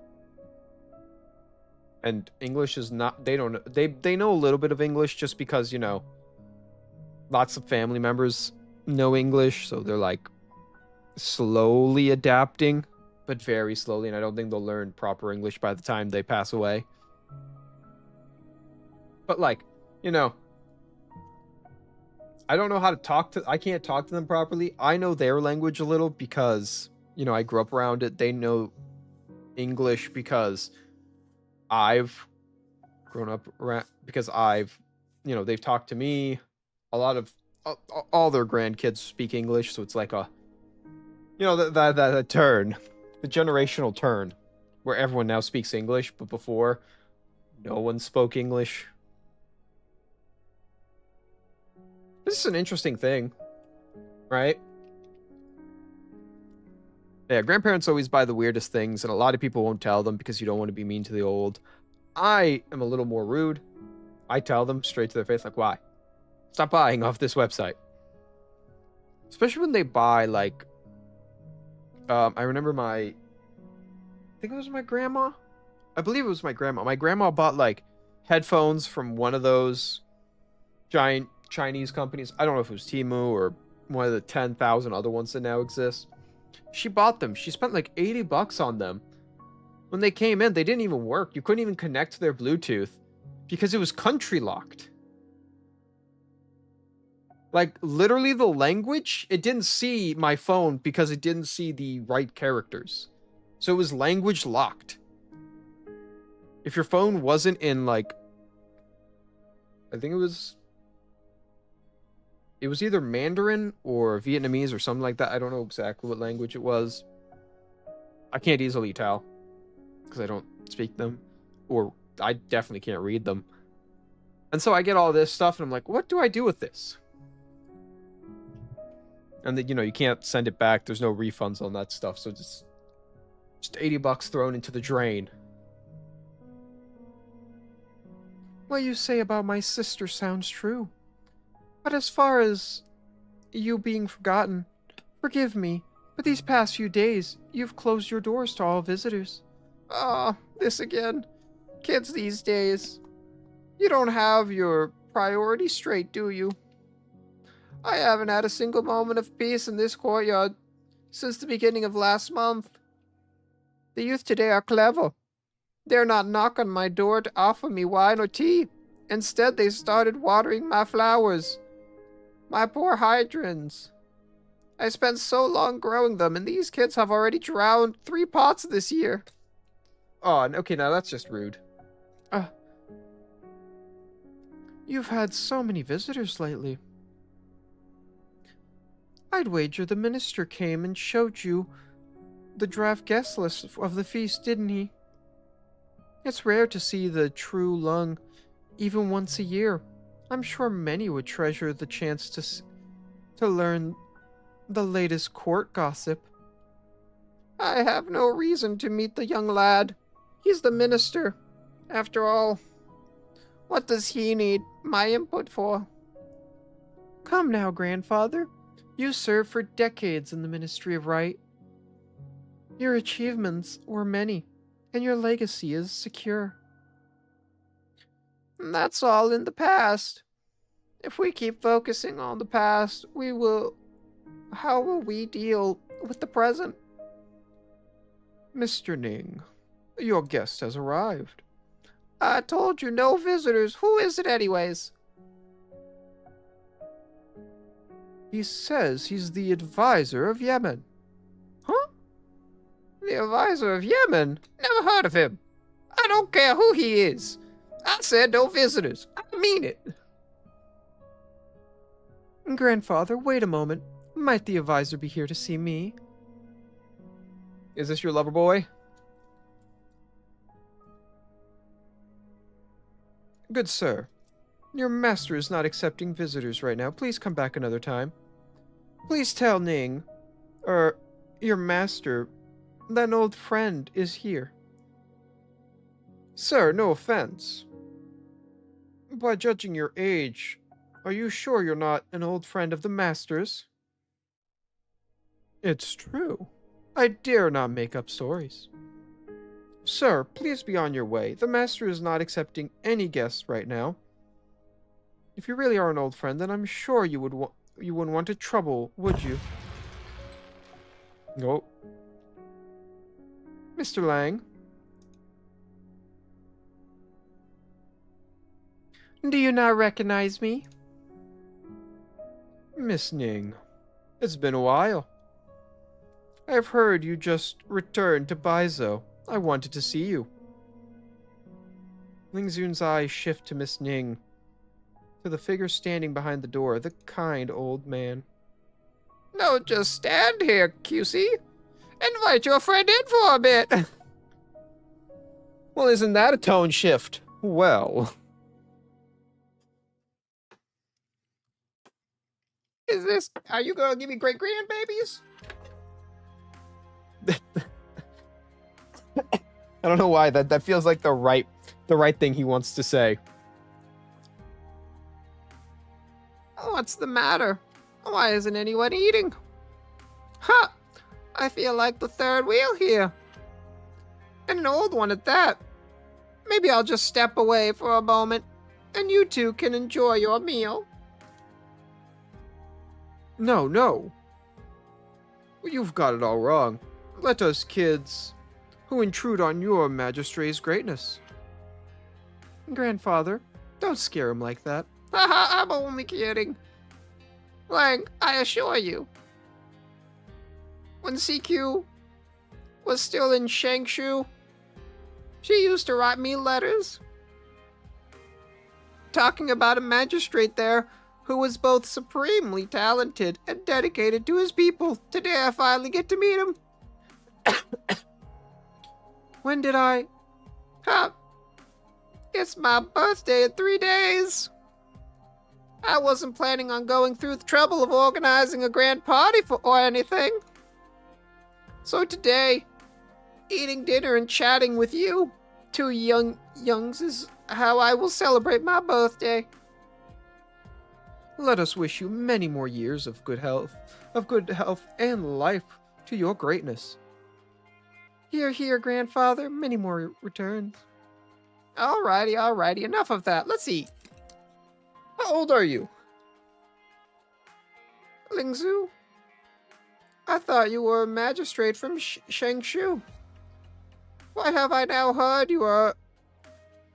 [SPEAKER 1] And English is not, they know a little bit of English just because, lots of family members know English, so they're like slowly adapting, but very slowly, and I don't think they'll learn proper English by the time they pass away. But like, I don't know how to I can't talk to them properly. I know their language a little because, I grew up around it. They know English because I've grown up around, because they've talked to me. A lot of, all their grandkids speak English, so it's like a, that turn, the generational turn, where everyone now speaks English, but before, no one spoke English. This is an interesting thing, right? Yeah, grandparents always buy the weirdest things, and a lot of people won't tell them because you don't want to be mean to the old. I am a little more rude. I tell them straight to their face, like, why? Stop buying off this website. Especially when they buy, like, I remember I think it was my grandma. I believe it was my grandma. My grandma bought, like, headphones from one of those giant Chinese companies. I don't know if it was Temu or one of the 10,000 other ones that now exist. She bought them. She spent like $80 on them. When they came in, they didn't even work. You couldn't even connect to their Bluetooth because it was country locked. Like, literally the language, it didn't see my phone because it didn't see the right characters. So it was language locked. If your phone wasn't in, like, I think it was either Mandarin or Vietnamese or something like that. I don't know exactly what language it was. I can't easily tell because I don't speak them, or I definitely can't read them. And so I get all this stuff and I'm like, what do I do with this? And that, you can't send it back. There's no refunds on that stuff. So just $80 thrown into the drain. What you say about my sister sounds true. But as far as you being forgotten, forgive me, but these past few days, you've closed your doors to all visitors. Ah, this again. Kids these days. You don't have your priorities straight, do you? I haven't had a single moment of peace in this courtyard since the beginning of last month. The youth today are clever. Dare not knock on my door to offer me wine or tea. Instead, they started watering my flowers. My poor hydrangeas. I spent so long growing them, and these kids have already drowned 3 pots this year. Oh, okay, now that's just rude. You've had so many visitors lately. I'd wager the minister came and showed you the draft guest list of the feast, didn't he? It's rare to see the true Lung even once a year. I'm sure many would treasure the chance to learn the latest court gossip. I have no reason to meet the young lad. He's the minister. After all, what does he need my input for? Come now, grandfather. You served for decades in the Ministry of Right. Your achievements were many, and your legacy is secure. That's all in the past. If we keep focusing on the past, how will we deal with the present? Mr. Ning, your guest has arrived. I told you no visitors. Who is it anyways? He says he's the advisor of Yemen. Huh? The advisor of Yemen? Never heard of him. I don't care who he is. I said no visitors. I mean it. Grandfather, wait a moment. Might the advisor be here to see me? Is this your lover boy? Good sir, your master is not accepting visitors right now. Please come back another time. Please tell Ning, your master, that an old friend is here. Sir, no offense. By judging your age, are you sure you're not an old friend of the master's? It's true. I dare not make up stories. Sir, please be on your way. The master is not accepting any guests right now. If you really are an old friend, then I'm sure you wouldn't want to trouble, would you? No. Mr. Lang? Do you not recognize me? Miss Ning, it's been a while. I've heard you just returned to Baizo. I wanted to see you. Ling Zun's eyes shift to Miss Ning, to the figure standing behind the door, the kind old man. No, just stand here, QC. Invite your friend in for a bit. Well, isn't that a tone shift? Well. Are you gonna give me great grandbabies? I don't know why that feels like the right thing he wants to say. What's the matter? Why isn't anyone eating? Huh! I feel like the third wheel here. And an old one at that. Maybe I'll just step away for a moment, and you two can enjoy your meal. No. You've got it all wrong. Let us kids who intrude on your Majesty's greatness. Grandfather, don't scare him like that. Haha, I'm only kidding. Lang, I assure you. When CQ was still in Shangshu, she used to write me letters talking about a magistrate there who was both supremely talented and dedicated to his people. Today I finally get to meet him. When did I? It's my birthday in 3 days. I wasn't planning on going through the trouble of organizing a grand party or anything. So today, eating dinner and chatting with you, two youngs, is how I will celebrate my birthday. Let us wish you many more years of good health and life to your greatness. Hear, hear, grandfather, many more returns. Alrighty, enough of that. Let's eat. How old are you? Lingzhu? I thought you were a magistrate from Shangshu. Why have I now heard you are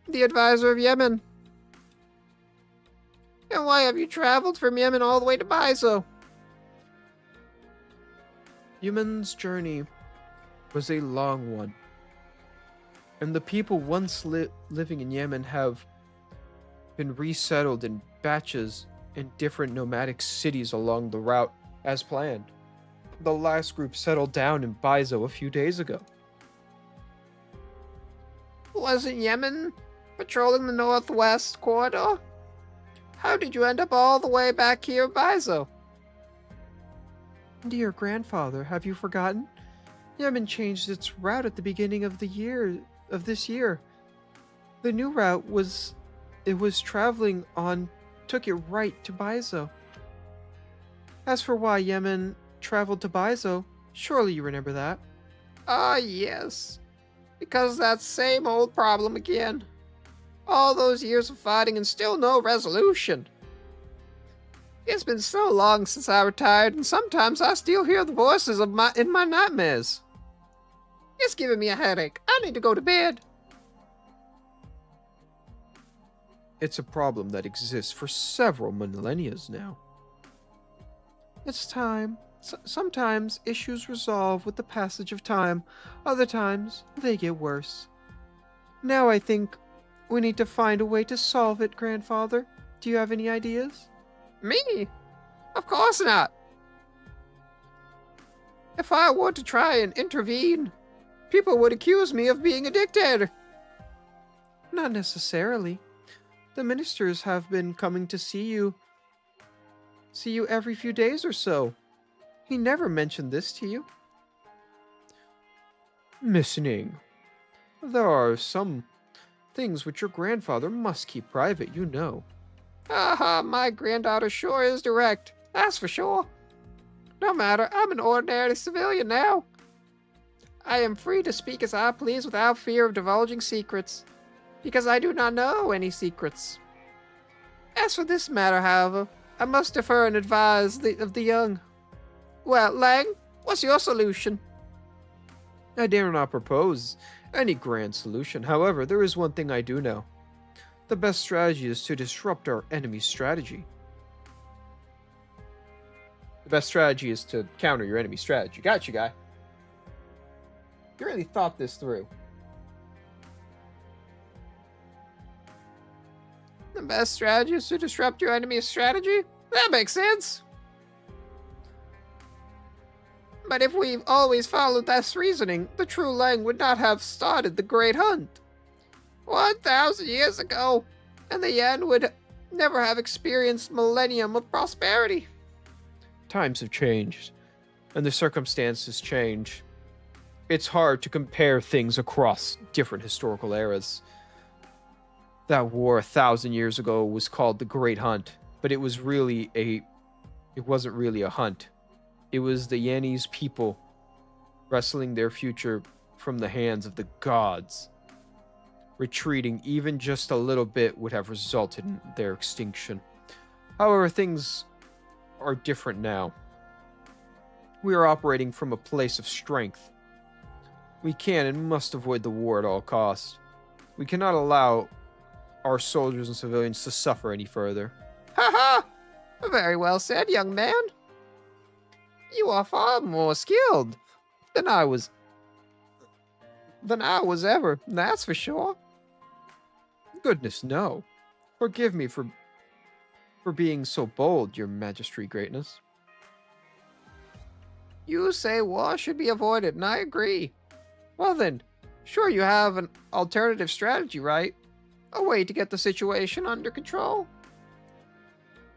[SPEAKER 1] the advisor of Yemen? And why have you traveled from Yemen all the way to Baizo? Yemen's journey was a long one, and the people once living in Yemen have been resettled in batches in different nomadic cities along the route as planned. The last group settled down in Baizo a few days ago. Wasn't Yemen patrolling the northwest corridor? How did you end up all the way back here in Baizo? Dear grandfather, have you forgotten? Yemen changed its route at the beginning of this year. The new route it was traveling on took it right to Baizo. As for why Yemen traveled to Baizo, surely you remember that. Ah, yes. Because that same old problem again. All those years of fighting and still no resolution. It's been so long since I retired, and sometimes I still hear the voices in my nightmares. It's giving me a headache. I need to go to bed. It's a problem that exists for several millennia now. It's time. Sometimes issues resolve with the passage of time. Other times, they get worse. Now I think we need to find a way to solve it, grandfather. Do you have any ideas? Me? Of course not. If I were to try and intervene, people would accuse me of being a dictator. Not necessarily. The ministers have been coming to see you every few days or so. He never mentioned this to you. Miss Ning, there are some things which your grandfather must keep private, you know. My granddaughter sure is direct, that's for sure. No matter, I'm an ordinary civilian now. I am free to speak as I please without fear of divulging secrets, because I do not know any secrets. As for this matter, however, I must defer and advise of the young. Well, Lang, what's your solution? I dare not propose any grand solution. However, there is one thing I do know. The best strategy is to disrupt our enemy's strategy. The best strategy is to counter your enemy's strategy. Got you, guy. You really thought this through. The best strategy is to disrupt your enemy's strategy? That makes sense. But if we've always followed this reasoning, the true Lang would not have started the Great Hunt 1,000 years ago, and the Yan would never have experienced millennium of prosperity. Times have changed, and the circumstances change. It's hard to compare things across different historical eras. That war 1,000 years ago was called the Great Hunt, but it wasn't really a hunt. It was the Yanese people wresting their future from the hands of the gods. Retreating even just a little bit would have resulted in their extinction. However, things are different now. We are operating from a place of strength. We can and must avoid the war at all costs. We cannot allow our soldiers and civilians to suffer any further. Ha ha! Very well said, young man. You are far more skilled than I was ever, that's for sure. Goodness, no. Forgive me for being so bold, your majesty greatness. You say war should be avoided, and I agree. Well then, sure you have an alternative strategy, right? A way to get the situation under control?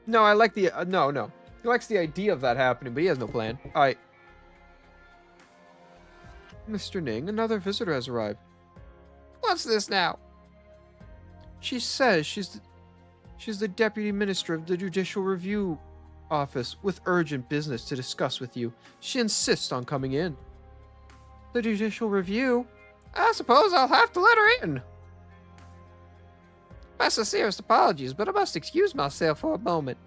[SPEAKER 1] No, I like the no. He likes the idea of that happening, but he has no plan. All right. Mr. Ning, another visitor has arrived. What's this now? She says she's the deputy minister of the Judicial Review Office with urgent business to discuss with you. She insists on coming in. The Judicial Review? I suppose I'll have to let her in. My sincerest apologies, but I must excuse myself for a moment.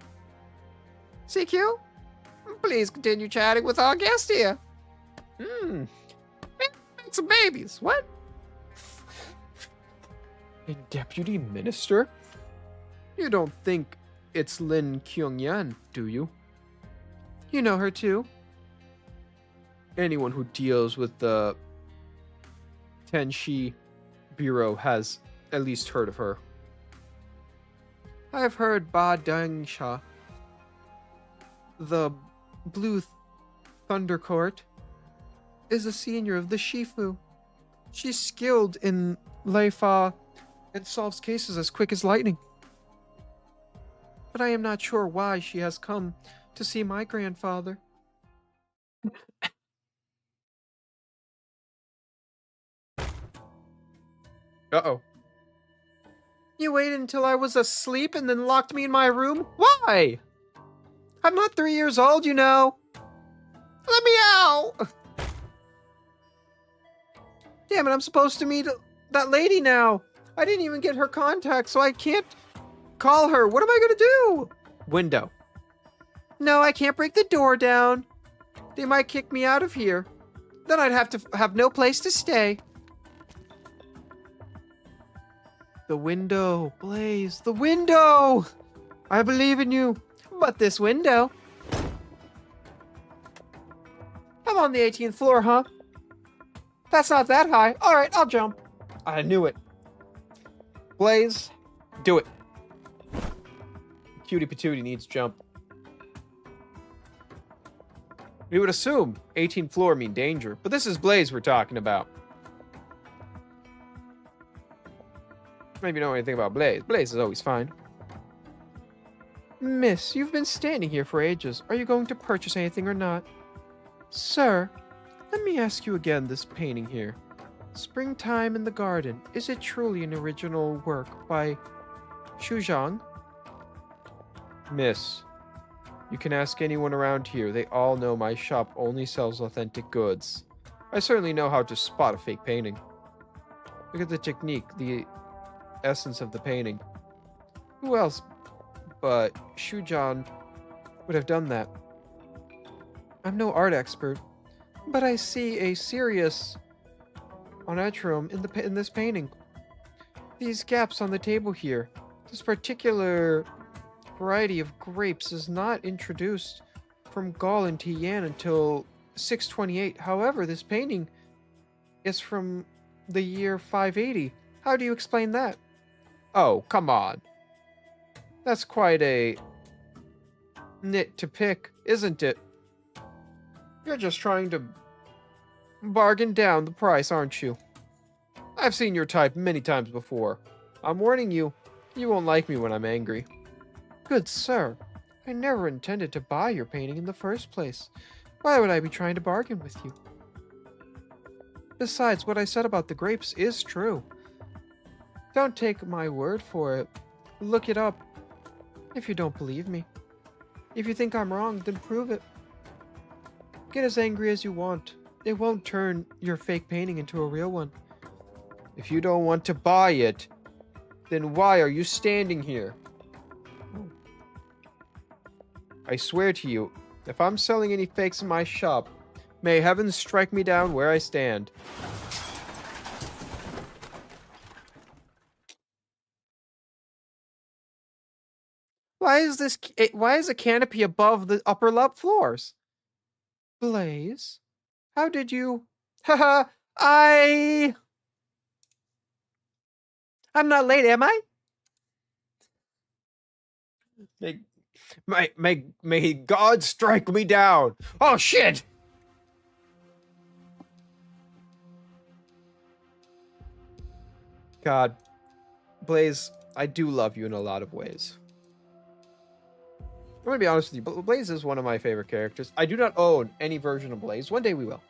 [SPEAKER 1] CQ, please continue chatting with our guest here. Make some babies. What? A deputy minister? You don't think it's Lin Kyung-yan, do you? You know her too? Anyone who deals with the Tenshi Bureau has at least heard of her. I've heard Ba Dangsha, the Blue Thunder Court, is a senior of the Shifu. She's skilled in Leifa and solves cases as quick as lightning. But I am not sure why she has come to see my grandfather. Uh-oh. You waited until I was asleep and then locked me in my room? Why? I'm not 3 years old, you know. Let me out! Damn it, I'm supposed to meet that lady now. I didn't even get her contact, so I can't call her. What am I gonna do? Window. No, I can't break the door down. They might kick me out of here. Then I'd have to have no place to stay. The window, Blaze, the window! I believe in you, but this window. I'm on the 18th floor, huh? That's not that high. All right, I'll jump. I knew it. Blaze, do it. Cutie Patootie needs jump. We would assume 18th floor mean danger, but this is Blaze we're talking about. Maybe you know anything about Blaze. Blaze is always fine. Miss, you've been standing here for ages. Are you going to purchase anything or not? Sir, let me ask you again this painting here. Springtime in the Garden. Is it truly an original work by Xu Zhang? Miss, you can ask anyone around here. They all know my shop only sells authentic goods. I certainly know how to spot a fake painting. Look at the technique, the essence of the painting. Who else but Xu Zhang would have done that? I'm no art expert, but I see a serious onatrum in this painting. These gaps on the table here, this particular variety of grapes is not introduced from Gaul and Tian until 628. However, this painting is from the year 580. How do you explain that? Oh, come on. That's quite a nit to pick, isn't it? You're just trying to bargain down the price, aren't you? I've seen your type many times before. I'm warning you, you won't like me when I'm angry. Good sir, I never intended to buy your painting in the first place. Why would I be trying to bargain with you? Besides, what I said about the grapes is true. Don't take my word for it. Look it up. If you don't believe me. If you think I'm wrong, then prove it. Get as angry as you want. It won't turn your fake painting into a real one. If you don't want to buy it, then why are you standing here? I swear to you, if I'm selling any fakes in my shop, may heaven strike me down where I stand. Why is a canopy above the upper floors? Blaze? How did you... Haha, I'm not late, am I? May God strike me down. Oh, shit! God. Blaze, I do love you in a lot of ways. gonna be honest with you, Blaze is one of my favorite characters. I do not own any version of Blaze. One day we will.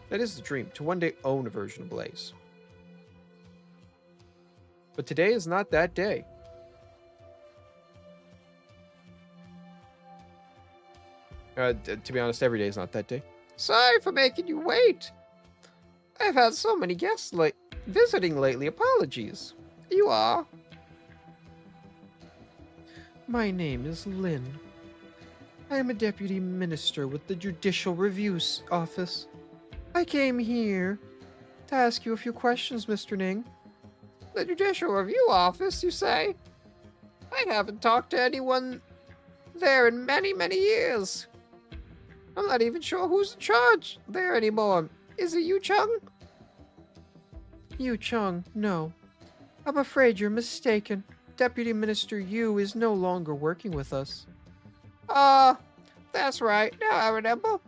[SPEAKER 1] That is the dream, to one day own a version of Blaze. But today is not that day. To be honest, every day is not that day. Sorry for making you wait. I've had so many guests visiting lately. Apologies. You are? My name is Lin. I am a deputy minister with the Judicial Review Office. I came here to ask you a few questions, Mr. Ning. The Judicial Review Office, you say? I haven't talked to anyone there in many, many years. I'm not even sure who's in charge there anymore. Is it Yu Chung? Yu Chung, no. I'm afraid you're mistaken. Deputy Minister Yu is no longer working with us. That's right. Now I remember.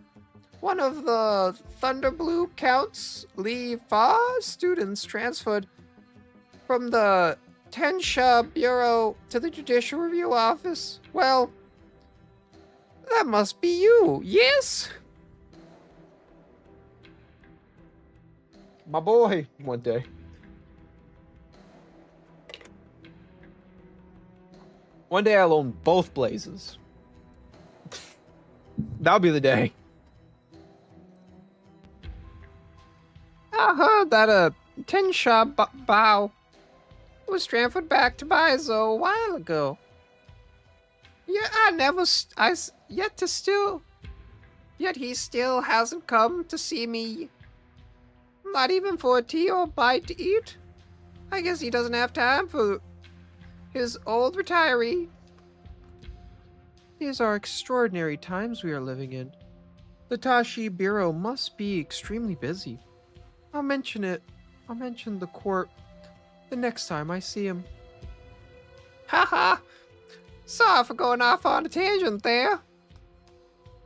[SPEAKER 1] One of the Thunderblue Counts Li Fa students transferred from the Tensha Bureau to the Judicial Review Office. Well, that must be you, yes? My boy, one day. One day I'll own both Blazes. That'll be the day. I heard that Tensha Bao was transferred back to Baizo a while ago. Yeah, yet he still hasn't come to see me. Not even for a tea or bite to eat. I guess he doesn't have time for his old retiree. These are extraordinary times we are living in. The Tashi Bureau must be extremely busy. I'll mention the court the next time I see him. Haha! Sorry for going off on a tangent there.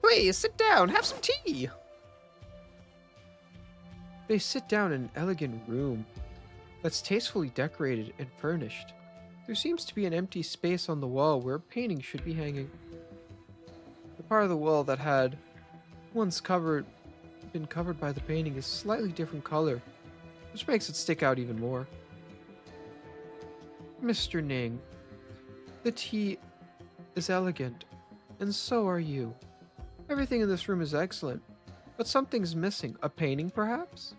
[SPEAKER 1] Please, sit down, have some tea. They sit down in an elegant room that's tastefully decorated and furnished. There seems to be an empty space on the wall where a painting should be hanging. The part of the wall that had once been covered by the painting is slightly different color, which makes it stick out even more. Mr. Ning, the tea is elegant, and so are you. Everything in this room is excellent, but something's missing. A painting, perhaps?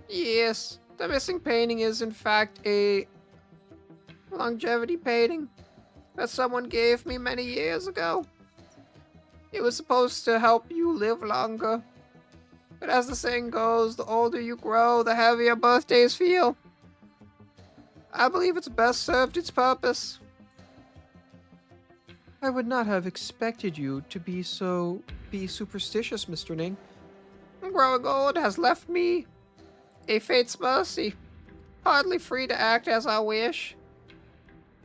[SPEAKER 1] Yes, the missing painting is in fact a longevity painting that someone gave me many years ago. It was supposed to help you live longer. But as the saying goes, the older you grow, the heavier birthdays feel. I believe it's best served its purpose. I would not have expected you to be superstitious, Mr. Ning. Growing old has left me a fate's mercy, hardly free to act as I wish.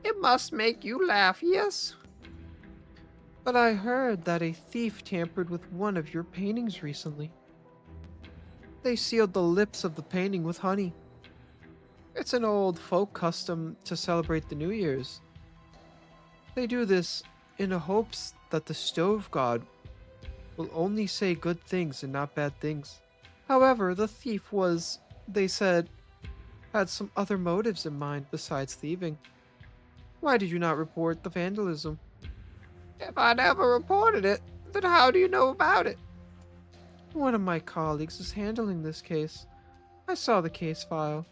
[SPEAKER 1] It must make you laugh, yes? But I heard that a thief tampered with one of your paintings recently. They sealed the lips of the painting with honey. It's an old folk custom to celebrate the New Year's. They do this in the hopes that the stove god will only say good things and not bad things. However, the thief was, they said, had some other motives in mind besides thieving. Why did you not report the vandalism? If I never reported it, then how do you know about it? One of my colleagues is handling this case. I saw the case file.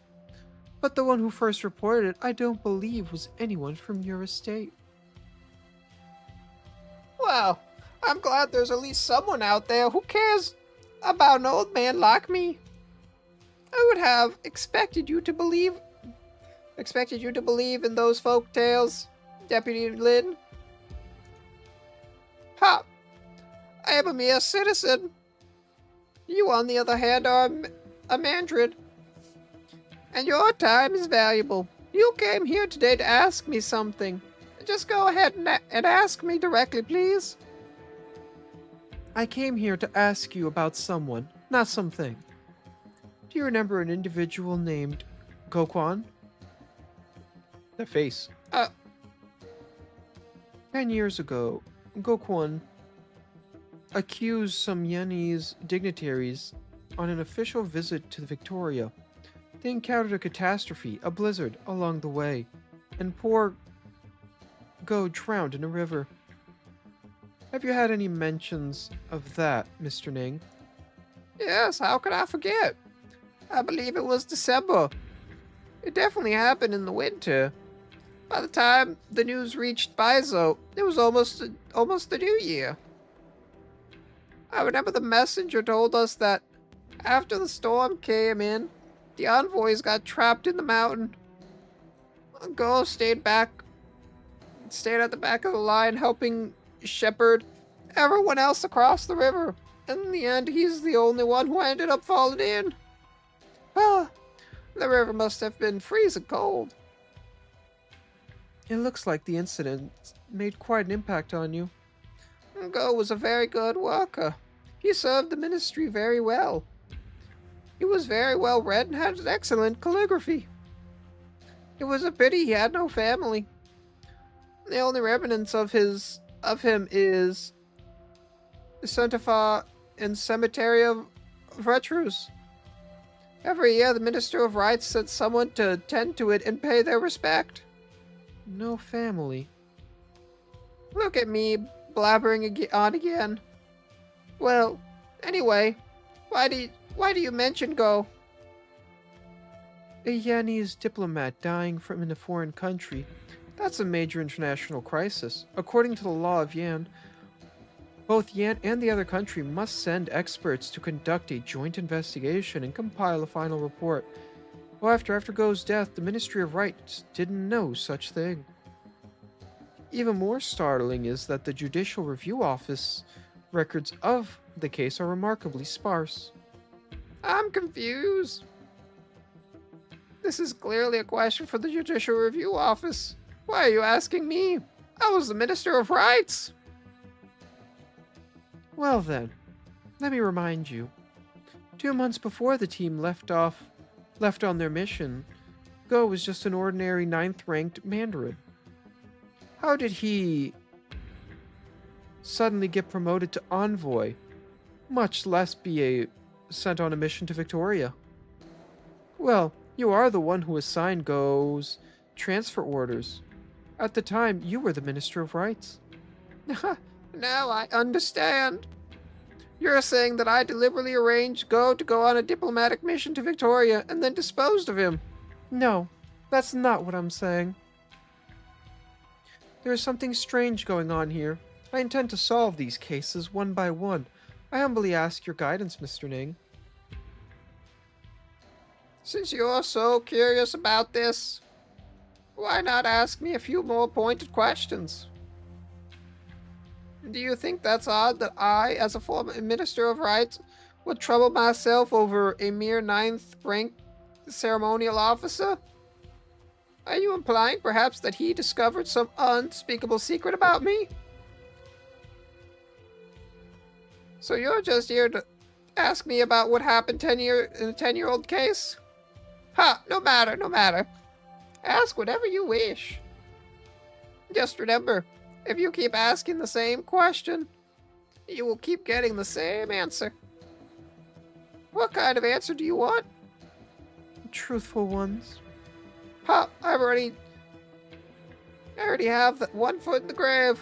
[SPEAKER 1] But the one who first reported it, I don't believe was anyone from your estate. Well, I'm glad there's at least someone out there who cares about an old man like me. I would have expected you to believe in those folk tales, Deputy Lin. Ha! I am a mere citizen. You, on the other hand, are a Mandrid. And your time is valuable. You came here today to ask me something. Just go ahead and ask me directly, please. I came here to ask you about someone, not something. Do you remember an individual named Gokwon? The face. 10 years ago, Gokwan accused some Yenese dignitaries on an official visit to Victoria. They encountered a catastrophe, a blizzard, along the way, and poor Go drowned in a river. Have you had any mentions of that, Mr. Ning? Yes, how could I forget? I believe it was December. It definitely happened in the winter. By the time the news reached Baizo, it was almost the new year. I remember the messenger told us that after the storm came in, the envoys got trapped in the mountain. Go stayed at the back of the line helping shepherd everyone else across the river. And in the end, he's the only one who ended up falling in. Ah, the river must have been freezing cold. It looks like the incident made quite an impact on you. Go was a very good worker. He served the ministry very well. He was very well read and had an excellent calligraphy. It was a pity he had no family. The only remnants of him is the Santa and Cemetery of Vetrus. Every year, the Minister of Rights sent someone to tend to it and pay their respect. No family. Look at me, blabbering on again. Well, anyway, why do you mention Go? A Yanese diplomat dying in a foreign country. That's a major international crisis. According to the law of Yan, both Yan and the other country must send experts to conduct a joint investigation and compile a final report. Well, after Go's death, the Ministry of Rights didn't know such thing. Even more startling is that the Judicial Review Office records of the case are remarkably sparse. I'm confused. This is clearly a question for the Judicial Review Office. Why are you asking me? I was the Minister of Rights. Well then, let me remind you. 2 months before the team left on their mission, Go was just an ordinary 9th-ranked Mandarin. How did he suddenly get promoted to envoy, much less be sent on a mission to Victoria? Well, you are the one who assigned Go's transfer orders. At the time, you were the Minister of Rights. Now I understand. You're saying that I deliberately arranged Go to go on a diplomatic mission to Victoria and then disposed of him. No, that's not what I'm saying. There is something strange going on here. I intend to solve these cases one by one. I humbly ask your guidance, Mr. Ning. Since you're so curious about this, why not ask me a few more pointed questions? Do you think that's odd that I, as a former Minister of Rights, would trouble myself over a mere 9th-ranked ceremonial officer? Are you implying perhaps that he discovered some unspeakable secret about me? So you're just here to ask me about what happened in a 10-year-old case? Ha! No matter. Ask whatever you wish. Just remember, if you keep asking the same question, you will keep getting the same answer. What kind of answer do you want? Truthful ones. Ha! I already have that one foot in the grave.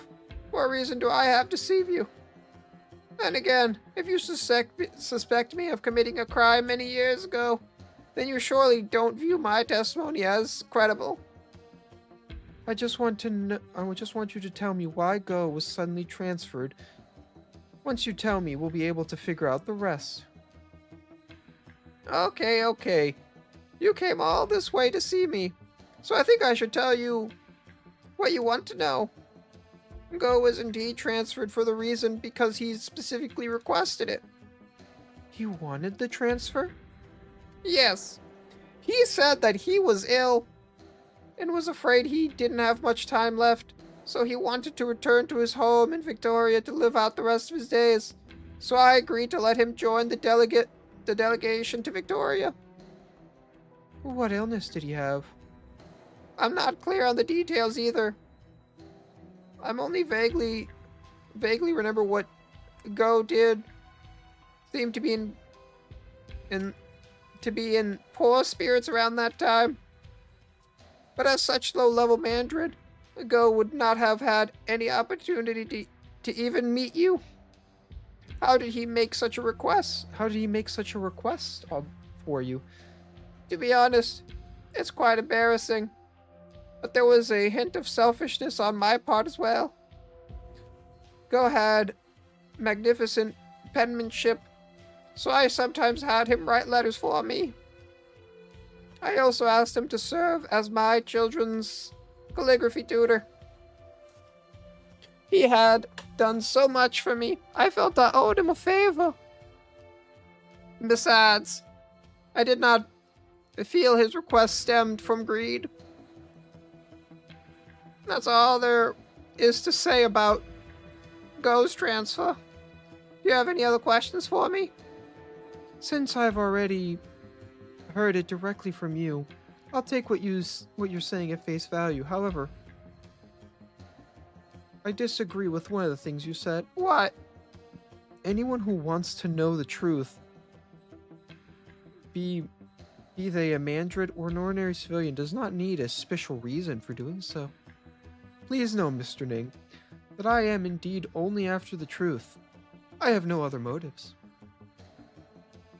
[SPEAKER 1] What reason do I have to deceive you? And again, if you suspect me of committing a crime many years ago, then you surely don't view my testimony as credible. I just want you to tell me why Go was suddenly transferred. Once you tell me, we'll be able to figure out the rest. Okay. You came all this way to see me, so I think I should tell you what you want to know. Go was indeed transferred for the reason because he specifically requested it. He wanted the transfer? Yes. He said that he was ill and was afraid he didn't have much time left, so he wanted to return to his home in Victoria to live out the rest of his days. So I agreed to let him join the delegation to Victoria. What illness did he have? I'm not clear on the details either. I'm only vaguely remember what Go did. Seemed to be in poor spirits around that time. But as such low-level Mandrid, Go would not have had any opportunity to even meet you. How did he make such a request? How did he make such a request for you? To be honest, it's quite embarrassing. But there was a hint of selfishness on my part as well. Go had magnificent penmanship, so I sometimes had him write letters for me. I also asked him to serve as my children's calligraphy tutor. He had done so much for me, I felt I owed him a favor. Besides, I did not feel his request stemmed from greed. That's all there is to say about Go's transfer. Do you have any other questions for me? Since I've already heard it directly from you, I'll take what you're saying at face value. However, I disagree with one of the things you said. What? Anyone who wants to know the truth, be they a Mandrid or an ordinary civilian, does not need a special reason for doing so. Please know, Mr. Ning, that I am indeed only after the truth. I have no other motives.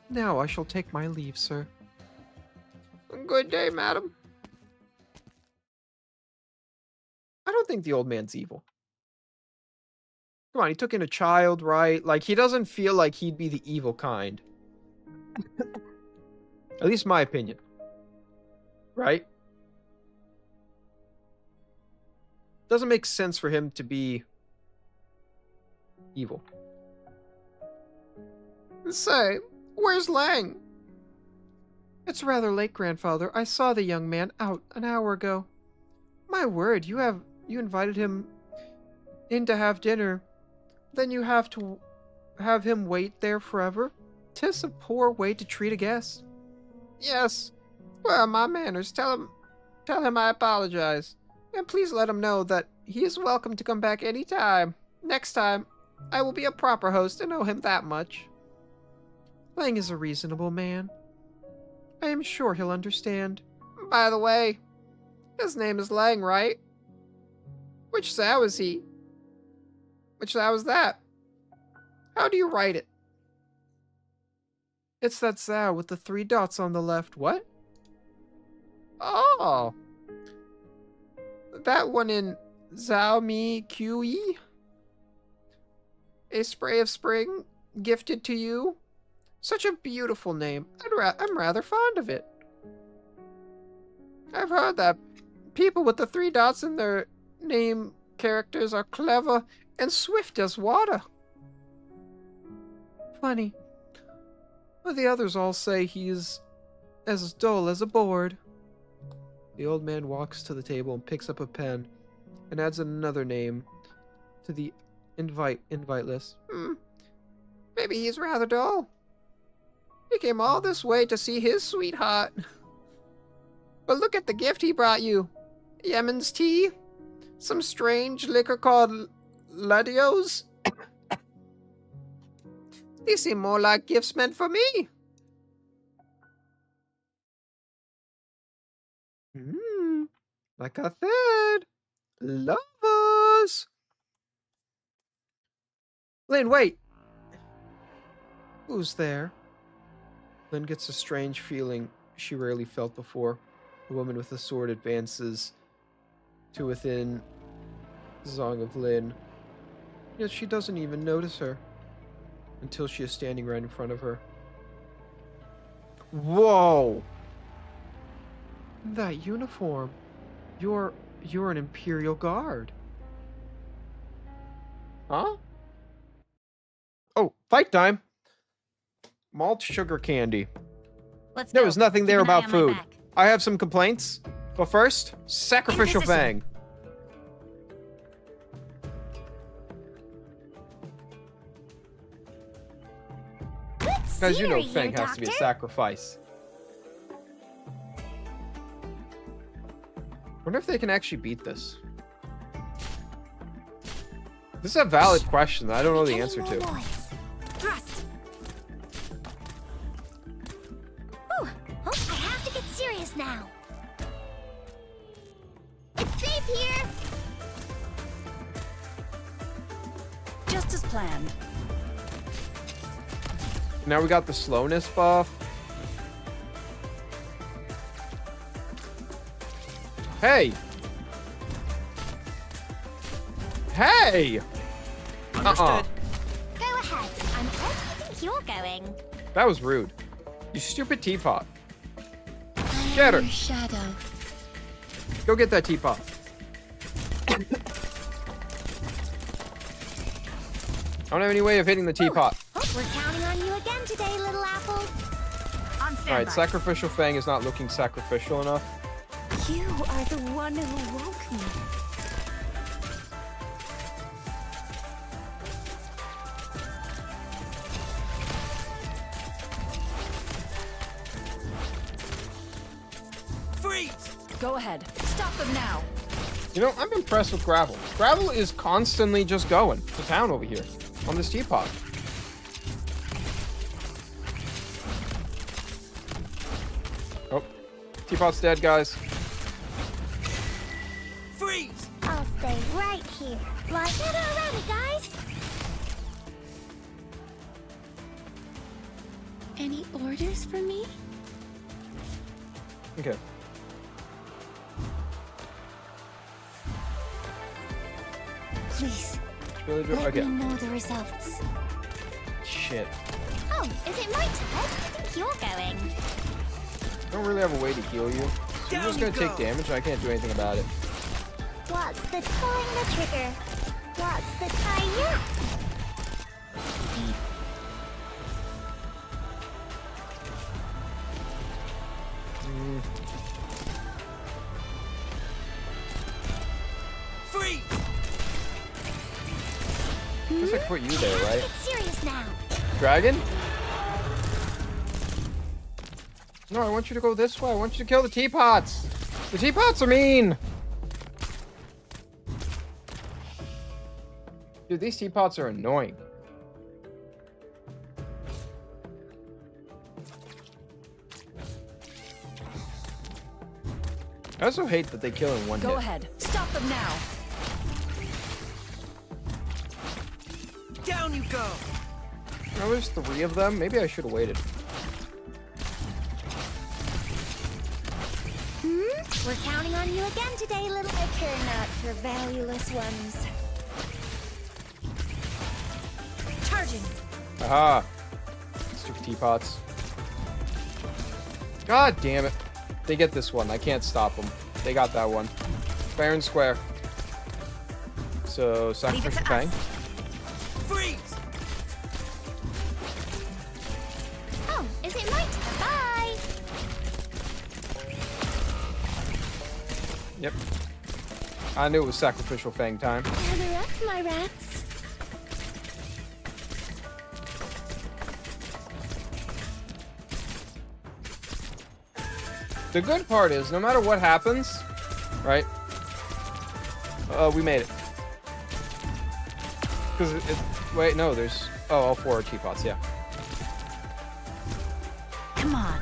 [SPEAKER 1] Now I shall take my leave, sir. Good day, madam. I don't think the old man's evil. Come on, he took in a child, right? Like, he doesn't feel like he'd be the evil kind. At least my opinion. Right? Doesn't make sense for him to be evil. Say, where's Lang? It's rather late, grandfather. I saw the young man out an hour ago. My word, you invited him in to have dinner. Then you have to have him wait there forever? 'Tis a poor way to treat a guest. Yes. Where are my manners? Tell him I apologize. And please let him know that he is welcome to come back any time. Next time, I will be a proper host and know him that much. Lang is a reasonable man. I am sure he'll understand. By the way, his name is Lang, right? Which Zhao is he? Which Zhao is that? How do you write it? It's that Zhao with the 3 dots on the left. What? Oh. That one in Zhao Mi QE? A spray of spring gifted to you? Such a beautiful name. I'm rather fond of it. I've heard that people with the 3 dots in their name characters are clever and swift as water. Funny. But the others all say he's as dull as a board. The old man walks to the table and picks up a pen and adds another name to the invite list. Maybe he's rather dull. He came all this way to see his sweetheart. But look at the gift he brought you. Yemen's tea? Some strange liquor called Ladios? These seem more like gifts meant for me. Like I said, lovers. Lynn, wait. Who's there? Lynn gets a strange feeling she rarely felt before. The woman with the sword advances to within Zong of Lynn. Yet she doesn't even notice her until she is standing right in front of her. Whoa! That uniform. You're an Imperial Guard. Huh? Oh, fight time! Malt sugar candy.
[SPEAKER 3] Let's
[SPEAKER 1] There
[SPEAKER 3] go.
[SPEAKER 1] was nothing
[SPEAKER 3] Keep
[SPEAKER 1] there
[SPEAKER 3] an eye
[SPEAKER 1] about
[SPEAKER 3] on my
[SPEAKER 1] food.
[SPEAKER 3] back.
[SPEAKER 1] I have some complaints. But first, Sacrificial
[SPEAKER 3] position.
[SPEAKER 1] Fang. Guys, you know
[SPEAKER 3] seeing
[SPEAKER 1] Fang
[SPEAKER 3] you,
[SPEAKER 1] has to be a
[SPEAKER 3] Doctor.
[SPEAKER 1] sacrifice. Wonder if they can actually beat this. This is a valid question that I don't know the
[SPEAKER 3] Any
[SPEAKER 1] answer
[SPEAKER 3] more
[SPEAKER 1] to.
[SPEAKER 3] noise? Thrust. Ooh, oh, I have to get serious now. It's safe here.
[SPEAKER 2] Just as planned.
[SPEAKER 1] Now we got the slowness buff. Hey! Hey!
[SPEAKER 5] Understood.
[SPEAKER 3] Go ahead. I'm where do you think you're going?
[SPEAKER 1] That was rude. You stupid teapot. Get her.
[SPEAKER 3] Shadow.
[SPEAKER 1] Go get that teapot. I don't have any way of hitting the teapot.
[SPEAKER 3] Oh, we're counting on you again today, little apple. On standby.
[SPEAKER 1] Alright, Sacrificial Fang is not looking sacrificial enough.
[SPEAKER 3] You are the one who woke me.
[SPEAKER 5] Freeze!
[SPEAKER 2] Go ahead. Stop them now.
[SPEAKER 1] You know, I'm impressed with Gravel. Gravel is constantly just going to town over here on this teapot. Oh, teapot's dead, guys.
[SPEAKER 5] Freeze!
[SPEAKER 3] I'll stay right here. Like it already, guys. Any orders for me?
[SPEAKER 1] Okay.
[SPEAKER 3] Please,
[SPEAKER 1] Really do?
[SPEAKER 3] let
[SPEAKER 1] Okay.
[SPEAKER 3] me know the results.
[SPEAKER 1] Shit.
[SPEAKER 3] Oh, is it my turn? Where do you think you're going?
[SPEAKER 1] I don't really have a way to heal you. So you're just gonna take damage and I can't do anything about it.
[SPEAKER 3] What's the pulling the trigger? What's the tie-up?
[SPEAKER 5] Freeze!
[SPEAKER 1] Guess I can put you there, right?
[SPEAKER 3] Get serious now.
[SPEAKER 1] Dragon? No, I want you to go this way. I want you to kill the teapots. The teapots are mean. Dude, these teapots are annoying. I also hate that they kill in one
[SPEAKER 2] Go
[SPEAKER 1] hit.
[SPEAKER 2] ahead. Stop them now.
[SPEAKER 5] Down you go!
[SPEAKER 1] Now there's 3 of them. Maybe I should have waited.
[SPEAKER 3] We're counting on you again today, little. I care not for valueless ones.
[SPEAKER 2] Charging.
[SPEAKER 1] Aha! Stupid teapots. God damn it. They get this one. I can't stop them. They got that one. Fair and square. So, Sacrificial Fang.
[SPEAKER 5] Freeze!
[SPEAKER 3] Oh, is it my turn? Bye.
[SPEAKER 1] Yep. I knew it was Sacrificial Fang time.
[SPEAKER 3] Gather up, my rats.
[SPEAKER 1] The good part is, no matter what happens, right? We made it. Because wait, no, there's... Oh, all 4 are teapots, yeah.
[SPEAKER 2] Come on.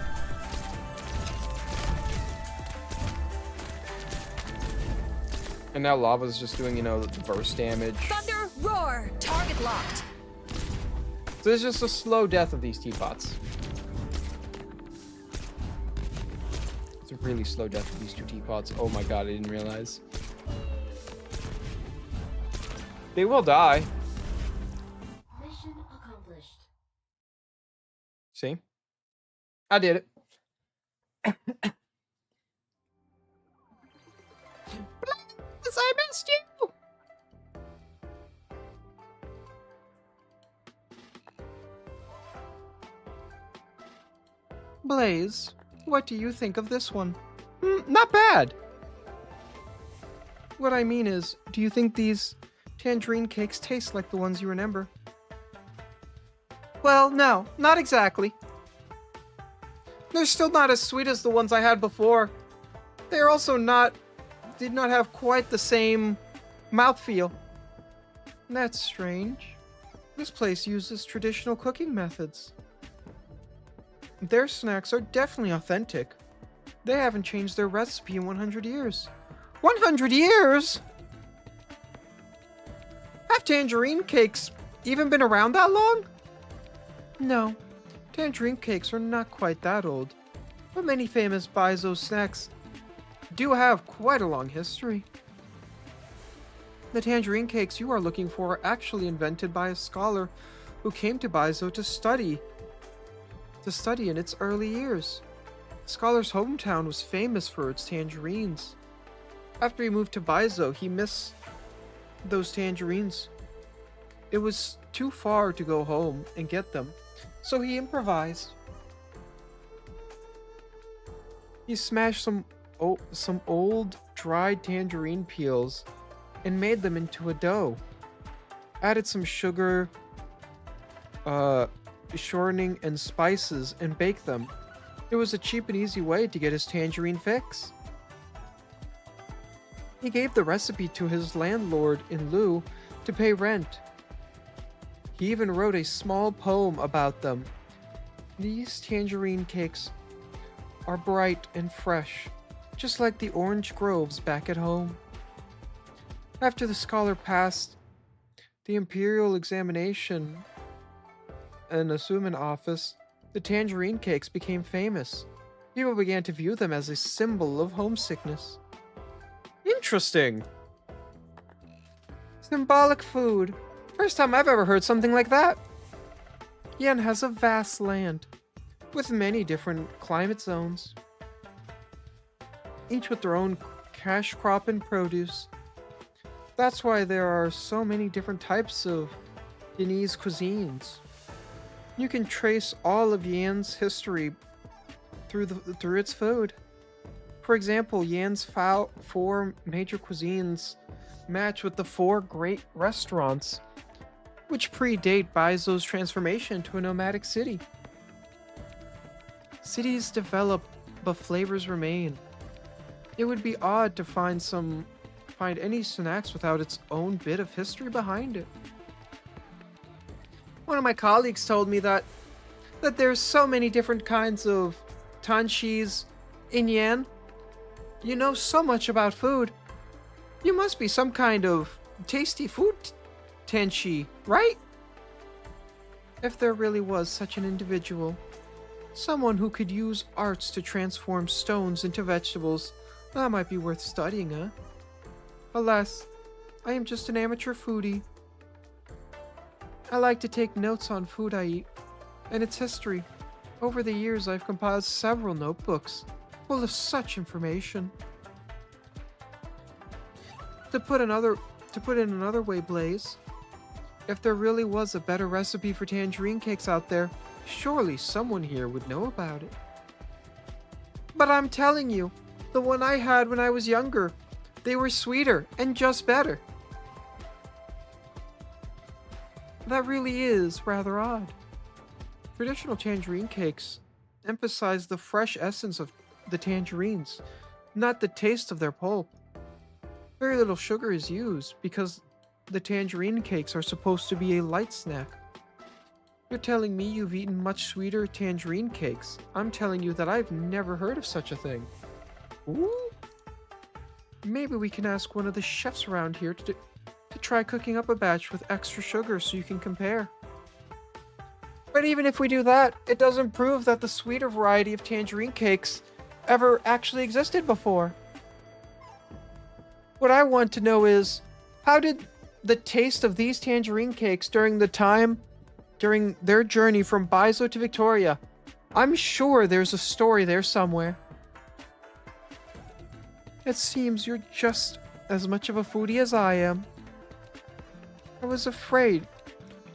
[SPEAKER 1] And now Lava's just doing, you know, the burst damage.
[SPEAKER 2] Thunder, roar. Target locked.
[SPEAKER 1] So there's just a slow death of these teapots. It's a really slow death of these 2 teapots. Oh my god, I didn't realize. They will die.
[SPEAKER 4] Mission accomplished.
[SPEAKER 1] See? I did it. Blaze, I missed you! Blaze, what do you think of this one? Not bad. What I mean is, do you think these tangerine cakes taste like the ones you remember? Well, no, not exactly. They're still not as sweet as the ones I had before. They are also did not have quite the same mouthfeel. That's strange. This place uses traditional cooking methods. Their snacks are definitely authentic. They haven't changed their recipe in 100 years. 100 years?! Have tangerine cakes even been around that long? No, tangerine cakes are not quite that old, but many famous Baizo snacks do have quite a long history. The tangerine cakes you are looking for are actually invented by a scholar who came to Baizo to study in its early years. The scholar's hometown was famous for its tangerines. After he moved to Baizo, he missed those tangerines. It was too far to go home and get them, so he improvised. He smashed some old dried tangerine peels and made them into a dough. Added some sugar, shortening, and spices and baked them. It was a cheap and easy way to get his tangerine fix. He gave the recipe to his landlord in lieu to pay rent. He even wrote a small poem about them. These tangerine cakes are bright and fresh, just like the orange groves back at home. After the scholar passed the imperial examination in a Suman office, the tangerine cakes became famous. People began to view them as a symbol of homesickness. Interesting. Symbolic food. First time I've ever heard something like that. Yen has a vast land with many different climate zones, each with their own cash crop and produce. That's why there are so many different types of Yanese cuisines. You can trace all of Yan's history through its food. For example, Yan's four major cuisines match with the 4 great restaurants, which predate Baizo's transformation to a nomadic city. Cities develop, but flavors remain. It would be odd to find any snacks without its own bit of history behind it. One of my colleagues told me that there's so many different kinds of tanshis in Yan. You know so much about food. You must be some kind of tasty food tanshi, right? If there really was such an individual, someone who could use arts to transform stones into vegetables, that might be worth studying, huh? Alas, I am just an amateur foodie. I like to take notes on food I eat and its history. Over the years, I've compiled several notebooks full of such information. To put it in another way, Blaze, if there really was a better recipe for tangerine cakes out there, surely someone here would know about it. But I'm telling you, the one I had when I was younger, they were sweeter and just better. That really is rather odd. Traditional tangerine cakes emphasize the fresh essence of the tangerines, not the taste of their pulp. Very little sugar is used because the tangerine cakes are supposed to be a light snack. You're telling me you've eaten much sweeter tangerine cakes. I'm telling you that I've never heard of such a thing. Ooh. Maybe we can ask one of the chefs around here to try cooking up a batch with extra sugar so you can compare. But even if we do that, it doesn't prove that the sweeter variety of tangerine cakes ever actually existed before. What I want to know is, how did the taste of these tangerine cakes during their journey from Baizo to Victoria? I'm sure there's a story there somewhere. It seems you're just as much of a foodie as I am. I was afraid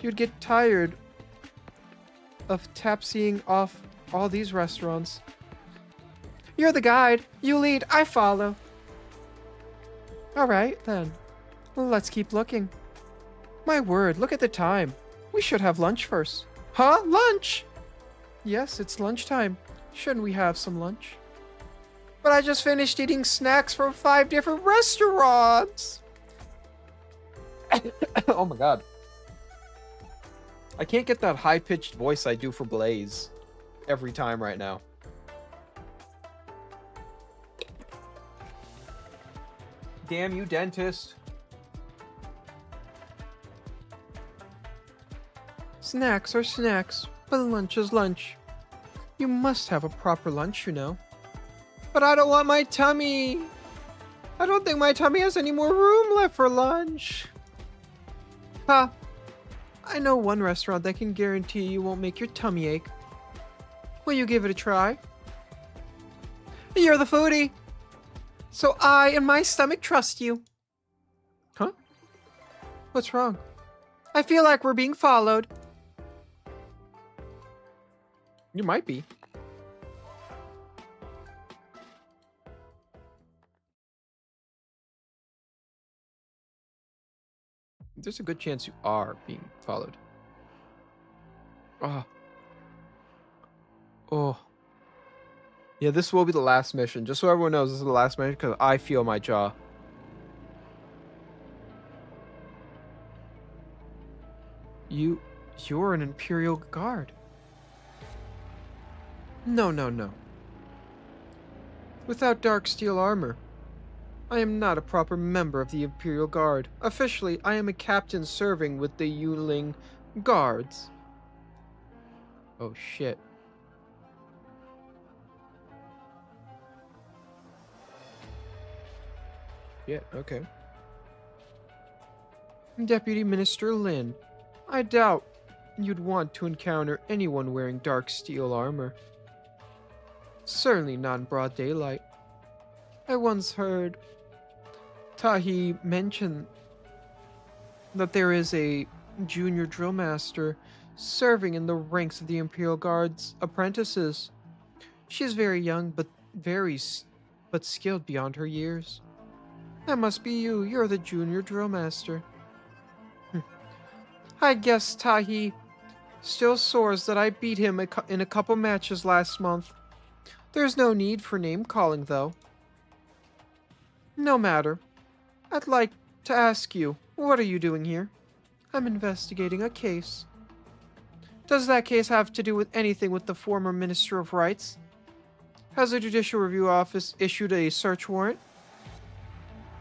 [SPEAKER 1] you'd get tired of tapseeing off all these restaurants. You're the guide. You lead, I follow. Alright, then. Let's keep looking. My word, look at the time. We should have lunch first. Huh? Lunch? Yes, it's lunchtime. Shouldn't we have some lunch? But I just finished eating snacks from 5 different restaurants. Oh my god. I can't get that high-pitched voice I do for Blaze every time right now. Damn you, dentist. Snacks are snacks, but lunch is lunch. You must have a proper lunch, you know. But I don't want my tummy. I don't think my tummy has any more room left for lunch. Ha! I know one restaurant that can guarantee you won't make your tummy ache. Will you give it a try? You're the foodie! So I and my stomach trust you. Huh? What's wrong? I feel like we're being followed. You might be. There's a good chance you are being followed. Oh. Oh. Yeah, this will be the last mission. Just so everyone knows, this is the last mission because I feel my jaw. You're an Imperial Guard. No, no, no. Without dark steel armor, I am not a proper member of the Imperial Guard. Officially, I am a captain serving with the Yuling Guards. Oh shit. Yeah, okay. Deputy Minister Lin, I doubt you'd want to encounter anyone wearing dark steel armor. Certainly not in broad daylight. I once heard Tahi mention that there is a junior drill master serving in the ranks of the Imperial Guard's apprentices. She is very young, but skilled beyond her years. That must be you. You're the junior drill master. I guess Tahi still sores that I beat him in a couple matches last month. There's no need for name-calling, though. No matter. I'd like to ask you, what are you doing here? I'm investigating a case. Does that case have to do with anything with the former Minister of Rights? Has the Judicial Review Office issued a search warrant?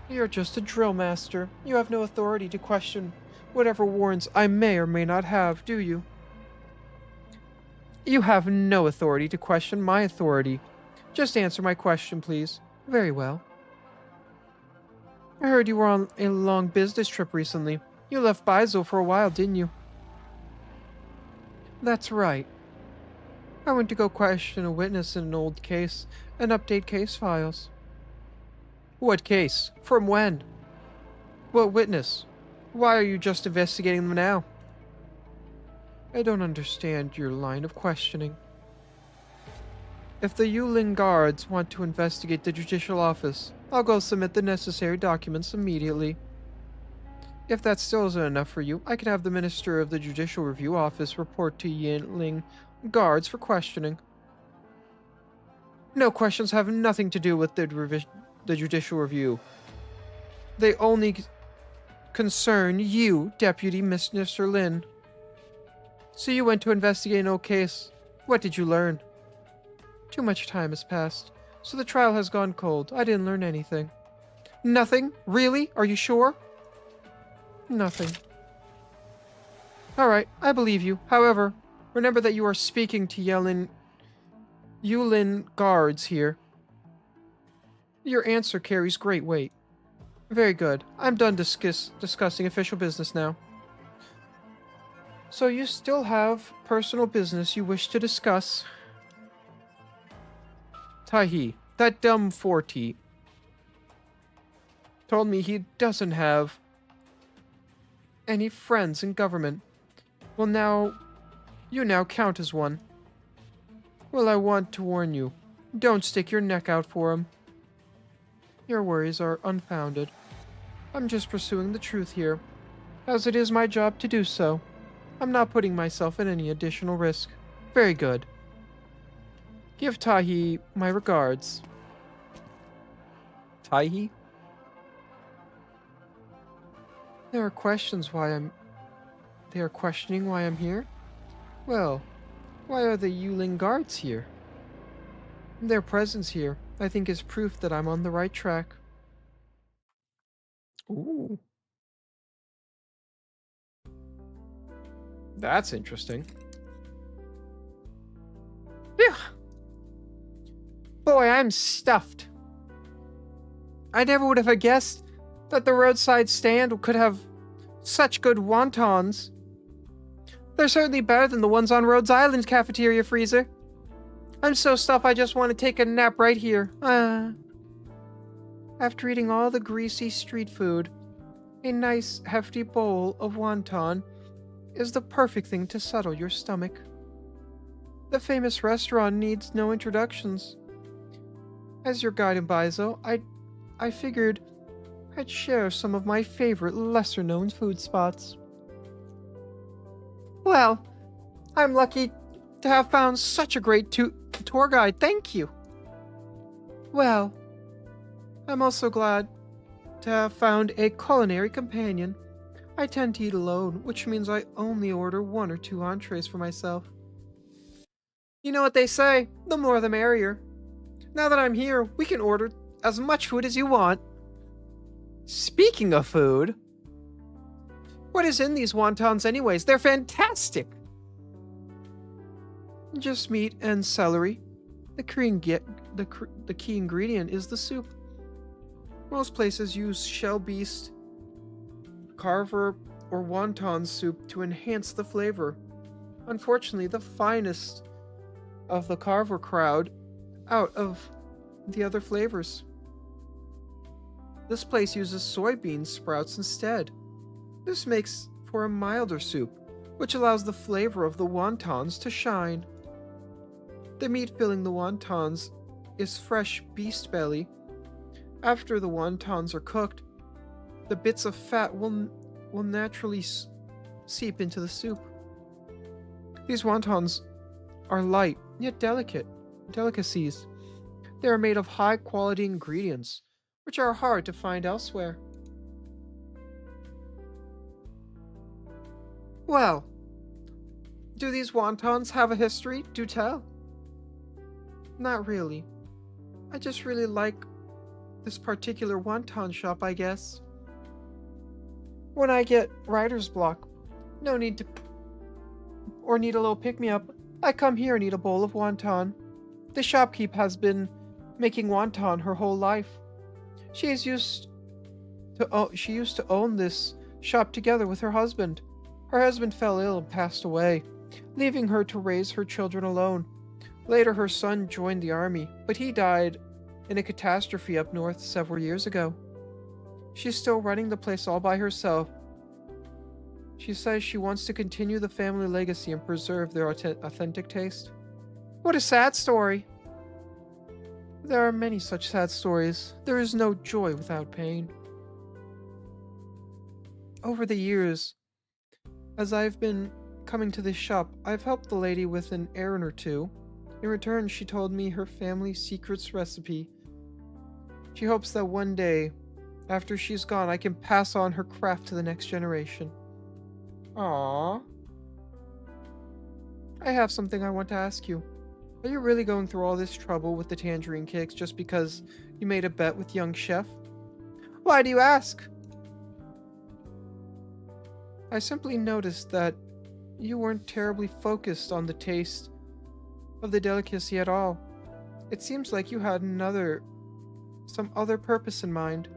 [SPEAKER 1] You're just a drill master. You have no authority to question whatever warrants I may or may not have, do you? You have no authority to question my authority. Just answer my question, please. Very well. I heard you were on a long business trip recently. You left Baizo for a while, didn't you? That's right. I went to go question a witness in an old case and update case files. What case? From when? What witness? Why are you just investigating them now? I don't understand your line of questioning. If the Yuling Guards want to investigate the Judicial Office, I'll go submit the necessary documents immediately. If that still isn't enough for you, I can have the Minister of the Judicial Review Office report to Yuling Guards for questioning. No, questions have nothing to do with the Judicial Review. They only concern you, Deputy Minister Lin. So you went to investigate an old case. What did you learn? Too much time has passed, so the trial has gone cold. I didn't learn anything. Nothing? Really? Are you sure? Nothing. Alright, I believe you. However, remember that you are speaking to Yuling Guards here. Your answer carries great weight. Very good. I'm done discussing official business now. So you still have personal business you wish to discuss? Tahi, that dumb Forty, told me he doesn't have any friends in government. Well, you now count as one. Well, I want to warn you, don't stick your neck out for him. Your worries are unfounded. I'm just pursuing the truth here, as it is my job to do so. I'm not putting myself in any additional risk. Very good. Give Tahi my regards. Tahi? There are questions why I'm... They are questioning why I'm here? Well, why are the Yuling guards here? Their presence here, I think, is proof that I'm on the right track. Ooh. That's interesting. Phew. Boy, I'm stuffed. I never would have guessed that the roadside stand could have such good wontons. They're certainly better than the ones on Rhodes Island cafeteria freezer. I'm so stuffed I just want to take a nap right here. After eating all the greasy street food, a nice hefty bowl of wonton is the perfect thing to settle your stomach. The famous restaurant needs no introductions. As your guide in Baizo, I figured I'd share some of my favorite lesser-known food spots. Well, I'm lucky to have found such a great tour guide, thank you. Well, I'm also glad to have found a culinary companion. I tend to eat alone, which means I only order 1 or 2 entrees for myself. You know what they say, the more the merrier. Now that I'm here, we can order as much food as you want. Speaking of food, what is in these wontons anyways? They're fantastic! Just meat and celery. The key ingredient is the soup. Most places use shell beast, carver, or wonton soup to enhance the flavor. Unfortunately, the finest of the carver crowd out of the other flavors. This place uses soybean sprouts instead. This makes for a milder soup, which allows the flavor of the wontons to shine. The meat filling the wontons is fresh beast belly. After the wontons are cooked, the bits of fat will naturally seep into the soup. These wontons are light yet delicacies. They are made of high-quality ingredients, which are hard to find elsewhere. Well, do these wontons have a history? Do tell. Not really. I just really like this particular wonton shop, I guess. When I get writer's block, no need to... or need a little pick-me-up, I come here and eat a bowl of wonton. The shopkeep has been making wonton her whole life. She used to own this shop together with her husband. Her husband fell ill and passed away, leaving her to raise her children alone. Later, her son joined the army, but he died in a catastrophe up north several years ago. She's still running the place all by herself. She says she wants to continue the family legacy and preserve their authentic taste. What a sad story. There are many such sad stories. There is no joy without pain. Over the years, as I've been coming to this shop, I've helped the lady with an errand or two. In return, she told me her family secret's recipe. She hopes that one day, after she's gone, I can pass on her craft to the next generation. Aww. I have something I want to ask you. Are you really going through all this trouble with the tangerine cakes just because you made a bet with young chef? Why do you ask? I simply noticed that you weren't terribly focused on the taste of the delicacy at all. It seems like you had some other purpose in mind.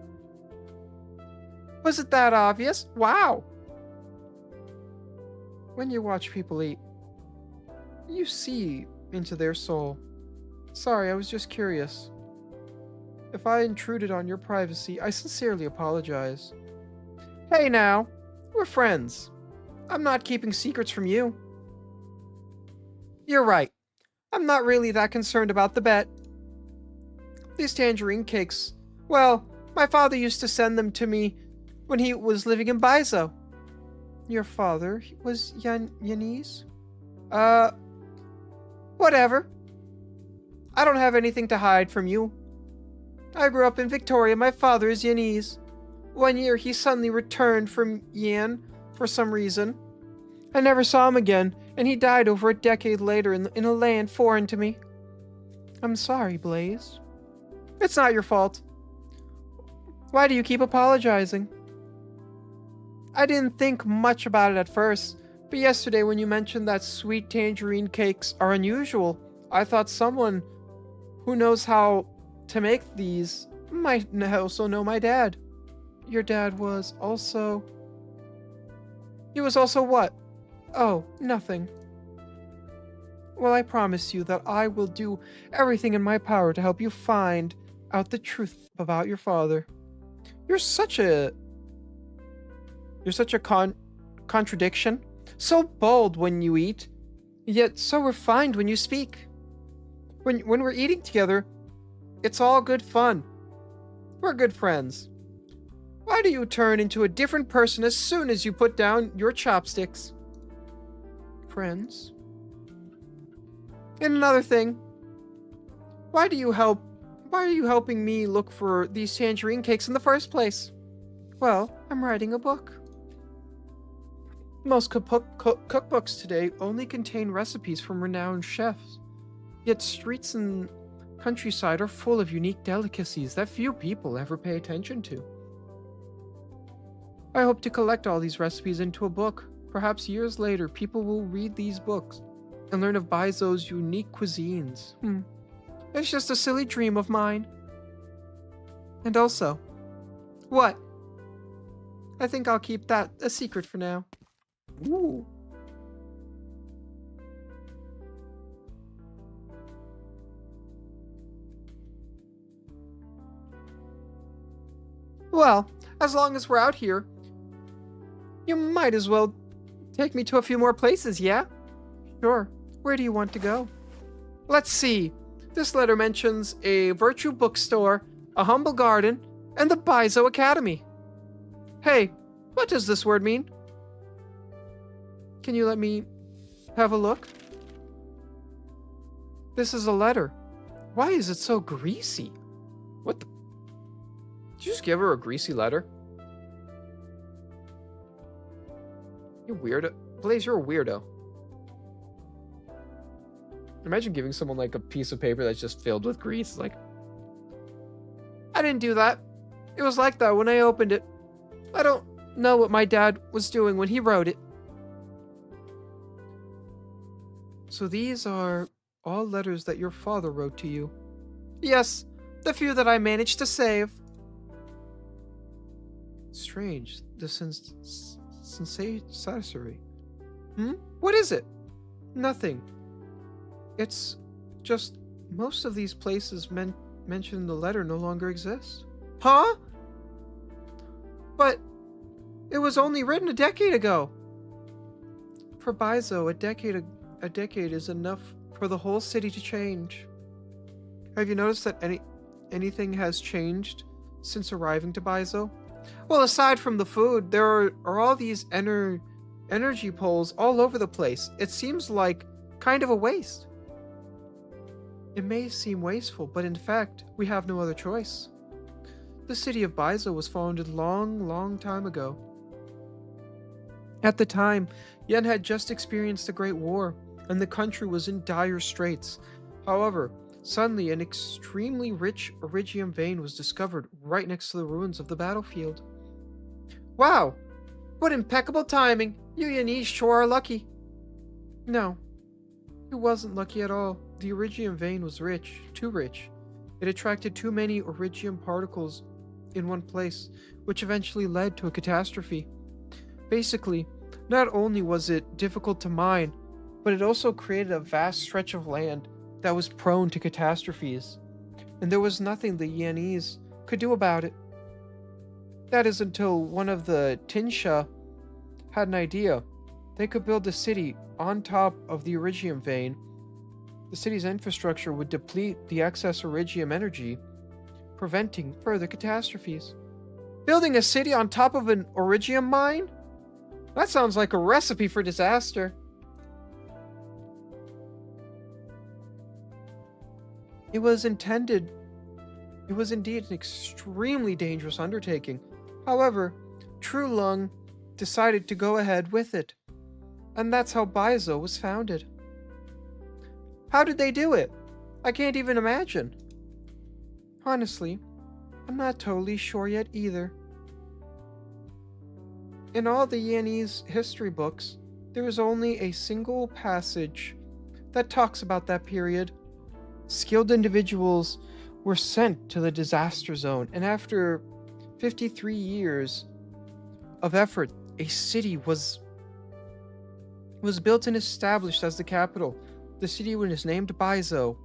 [SPEAKER 1] Was it that obvious? Wow! When you watch people eat, you see into their soul. Sorry, I was just curious. If I intruded on your privacy, I sincerely apologize. Hey now, we're friends. I'm not keeping secrets from you. You're right. I'm not really that concerned about the bet. These tangerine cakes, well, my father used to send them to me when he was living in Baizo. Your father was Yanese? Whatever. I don't have anything to hide from you. I grew up in Victoria. My father is Yanese. one year he suddenly returned from Yan for some reason. I never saw him again, and he died over a decade later in a land foreign to me. I'm sorry, Blaze. It's not your fault. Why do you keep apologizing? I didn't think much about it at first, but yesterday when you mentioned that sweet tangerine cakes are unusual, I thought someone who knows how to make these might also know my dad. Your dad was also... He was also what? Oh, nothing. Well, I promise you that I will do everything in my power to help you find out the truth about your father. You're such a contradiction. So bold when you eat, yet so refined when you speak. When we're eating together, it's all good fun. We're good friends. Why do you turn into a different person as soon as you put down your chopsticks? Friends. And another thing. Why are you helping me look for these tangerine cakes in the first place? Well, I'm writing a book. Most cookbooks today only contain recipes from renowned chefs. Yet streets and countryside are full of unique delicacies that few people ever pay attention to. I hope to collect all these recipes into a book. Perhaps years later, people will read these books and learn of Baizo's unique cuisines. It's just a silly dream of mine. And also, what? I think I'll keep that a secret for now. Ooh. Well, as long as we're out here, you might as well take me to a few more places, yeah? Sure. Where do you want to go? Let's see. This letter mentions a Virtue bookstore, a humble garden, and the Baizo Academy. Hey, what does this word mean? Can you let me have a look? This is a letter. Why is it so greasy? What the? Did you just give her a greasy letter? You weirdo. Blaze, you're a weirdo. Imagine giving someone like a piece of paper that's just filled with grease. Like, I didn't do that. It was like that when I opened it. I don't know what my dad was doing when he wrote it. So these are all letters that your father wrote to you. Yes, the few that I managed to save. Strange. The sensory. What is it? Nothing. It's just most of these places mentioned in the letter no longer exist. Huh? But it was only written a decade ago. For Baizo, a decade is enough for the whole city to change. Have you noticed that anything has changed since arriving to Baizo? Well, aside from the food, there are all these energy poles all over the place. It seems like kind of a waste. It may seem wasteful, but in fact, we have no other choice. The city of Baizo was founded long time ago. At the time, Yen had just experienced the Great War, and the country was in dire straits. However, suddenly an extremely rich Iridium vein was discovered right next to the ruins of the battlefield. Wow! What impeccable timing! You Yanese sure are lucky. No, it wasn't lucky at all. The Iridium vein was rich, too rich. It attracted too many Iridium particles in one place, which eventually led to a catastrophe. Basically, not only was it difficult to mine, but it also created a vast stretch of land that was prone to catastrophes, and there was nothing the Yanese could do about it. That is until one of the Tinsha had an idea. They could build a city on top of the Iridium vein. The city's infrastructure would deplete the excess Iridium energy, preventing further catastrophes. Building a city on top of an Iridium mine? That sounds like a recipe for disaster. It was indeed an extremely dangerous undertaking, However, Trulung decided to go ahead with it, and that's how Baizo was founded. How did they do it? I can't even imagine. Honestly, I'm not totally sure yet either. In all the Yanese history books, there is only a single passage that talks about that period. Skilled individuals were sent to the disaster zone, and after 53 years of effort, a city was built and established as the capital. The city was named Baizo,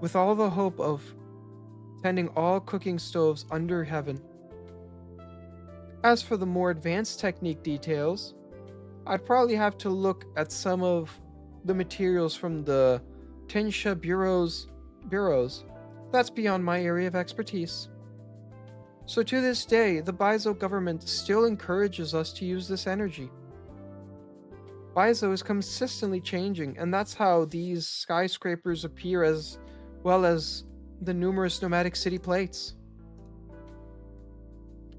[SPEAKER 1] with all the hope of tending all cooking stoves under heaven. As for the more advanced technique details, I'd probably have to look at some of the materials from the Tensha bureaus. That's beyond my area of expertise. So to this day, the Baizo government still encourages us to use this energy. Baizo is consistently changing, and that's how these skyscrapers appear, as well as the numerous nomadic city plates.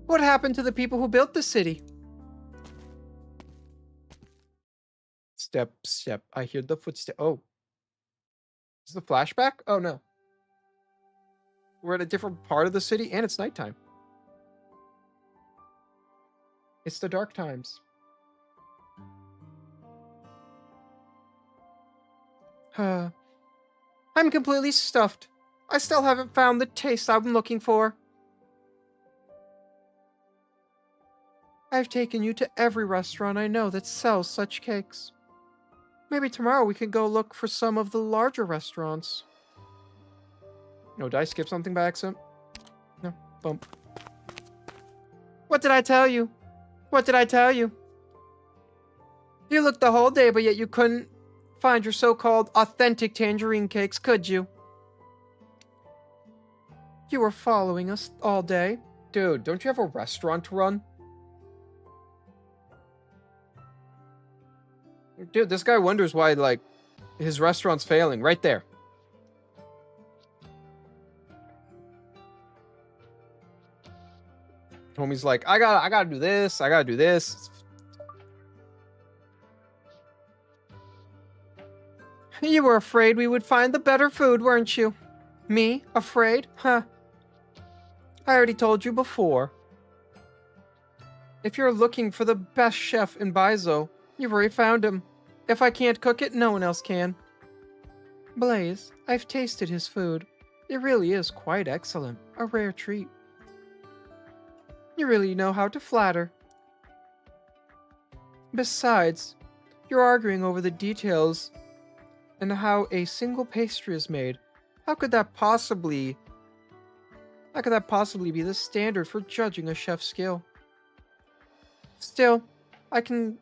[SPEAKER 1] What happened to the people who built the city? Step. I hear the footstep. Oh. Is the flashback? Oh no. We're at a different part of the city, and it's nighttime. It's the dark times. I'm completely stuffed. I still haven't found the taste I'm looking for. I've taken you to every restaurant I know that sells such cakes. Maybe tomorrow we can go look for some of the larger restaurants. No, did I skip something by accident? No, bump. What did I tell you? What did I tell you? You looked the whole day, but yet you couldn't find your so-called authentic tangerine cakes, could you? You were following us all day. Dude, don't you have a restaurant to run? Dude, this guy wonders why, like, his restaurant's failing right there. Homie's like, I gotta do this, I gotta do this. You were afraid we would find the better food, weren't you? Me? Afraid? Huh. I already told you before. If you're looking for the best chef in Baizo, you've already found him. If I can't cook it, no one else can. Blaze, I've tasted his food. It really is quite excellent. A rare treat. You really know how to flatter. Besides, you're arguing over the details and how a single pastry is made. How could that possibly be the standard for judging a chef's skill? Still, I can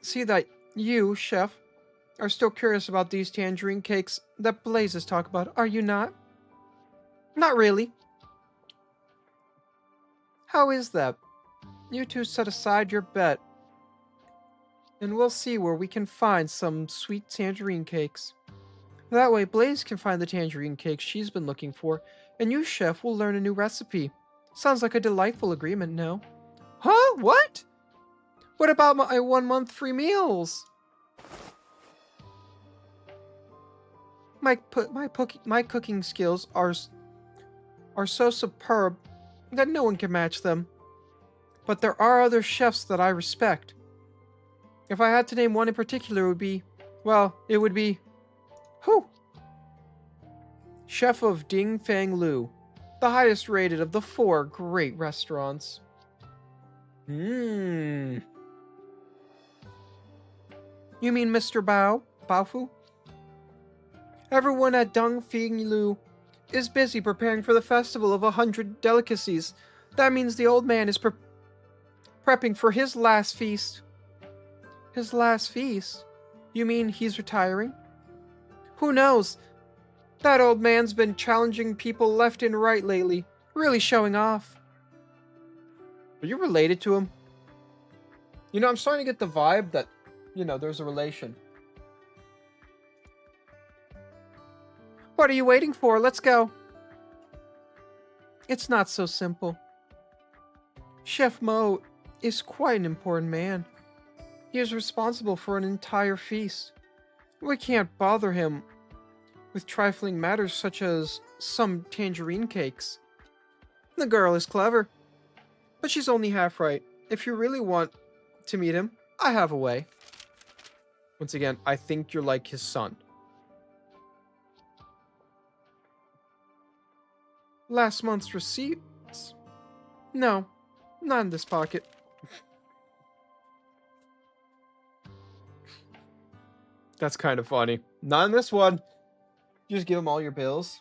[SPEAKER 1] see that you, chef, are still curious about these tangerine cakes that Blazes talk about, are you not? Not really. How is that? You two set aside your bet, and we'll see where we can find some sweet tangerine cakes. That way, Blaze can find the tangerine cakes she's been looking for, and you, chef, will learn a new recipe. Sounds like a delightful agreement, no? Huh? What? What about my 1 month free meals? My cooking skills are so superb that no one can match them. But there are other chefs that I respect. If I had to name one in particular, it would be who? Chef of Ding Fang Lu, the highest rated of the 4 great restaurants. You mean Mr. Baofu? Everyone at Ding Fang Lu is busy preparing for the festival of 100 delicacies. That means the old man is prepping for his last feast. His last feast? You mean he's retiring? Who knows? That old man's been challenging people left and right lately, really showing off. Are you related to him? You know, I'm starting to get the vibe that, there's a relation. What are you waiting for? Let's go. It's not so simple. Chef Mo is quite an important man. He is responsible for an entire feast. We can't bother him with trifling matters such as some tangerine cakes. The girl is clever, but she's only half right. If you really want to meet him, I have a way. Once again, I think you're like his son. Last month's receipts? No, not in this pocket. That's kind of funny. Not in this one. You just give him all your bills.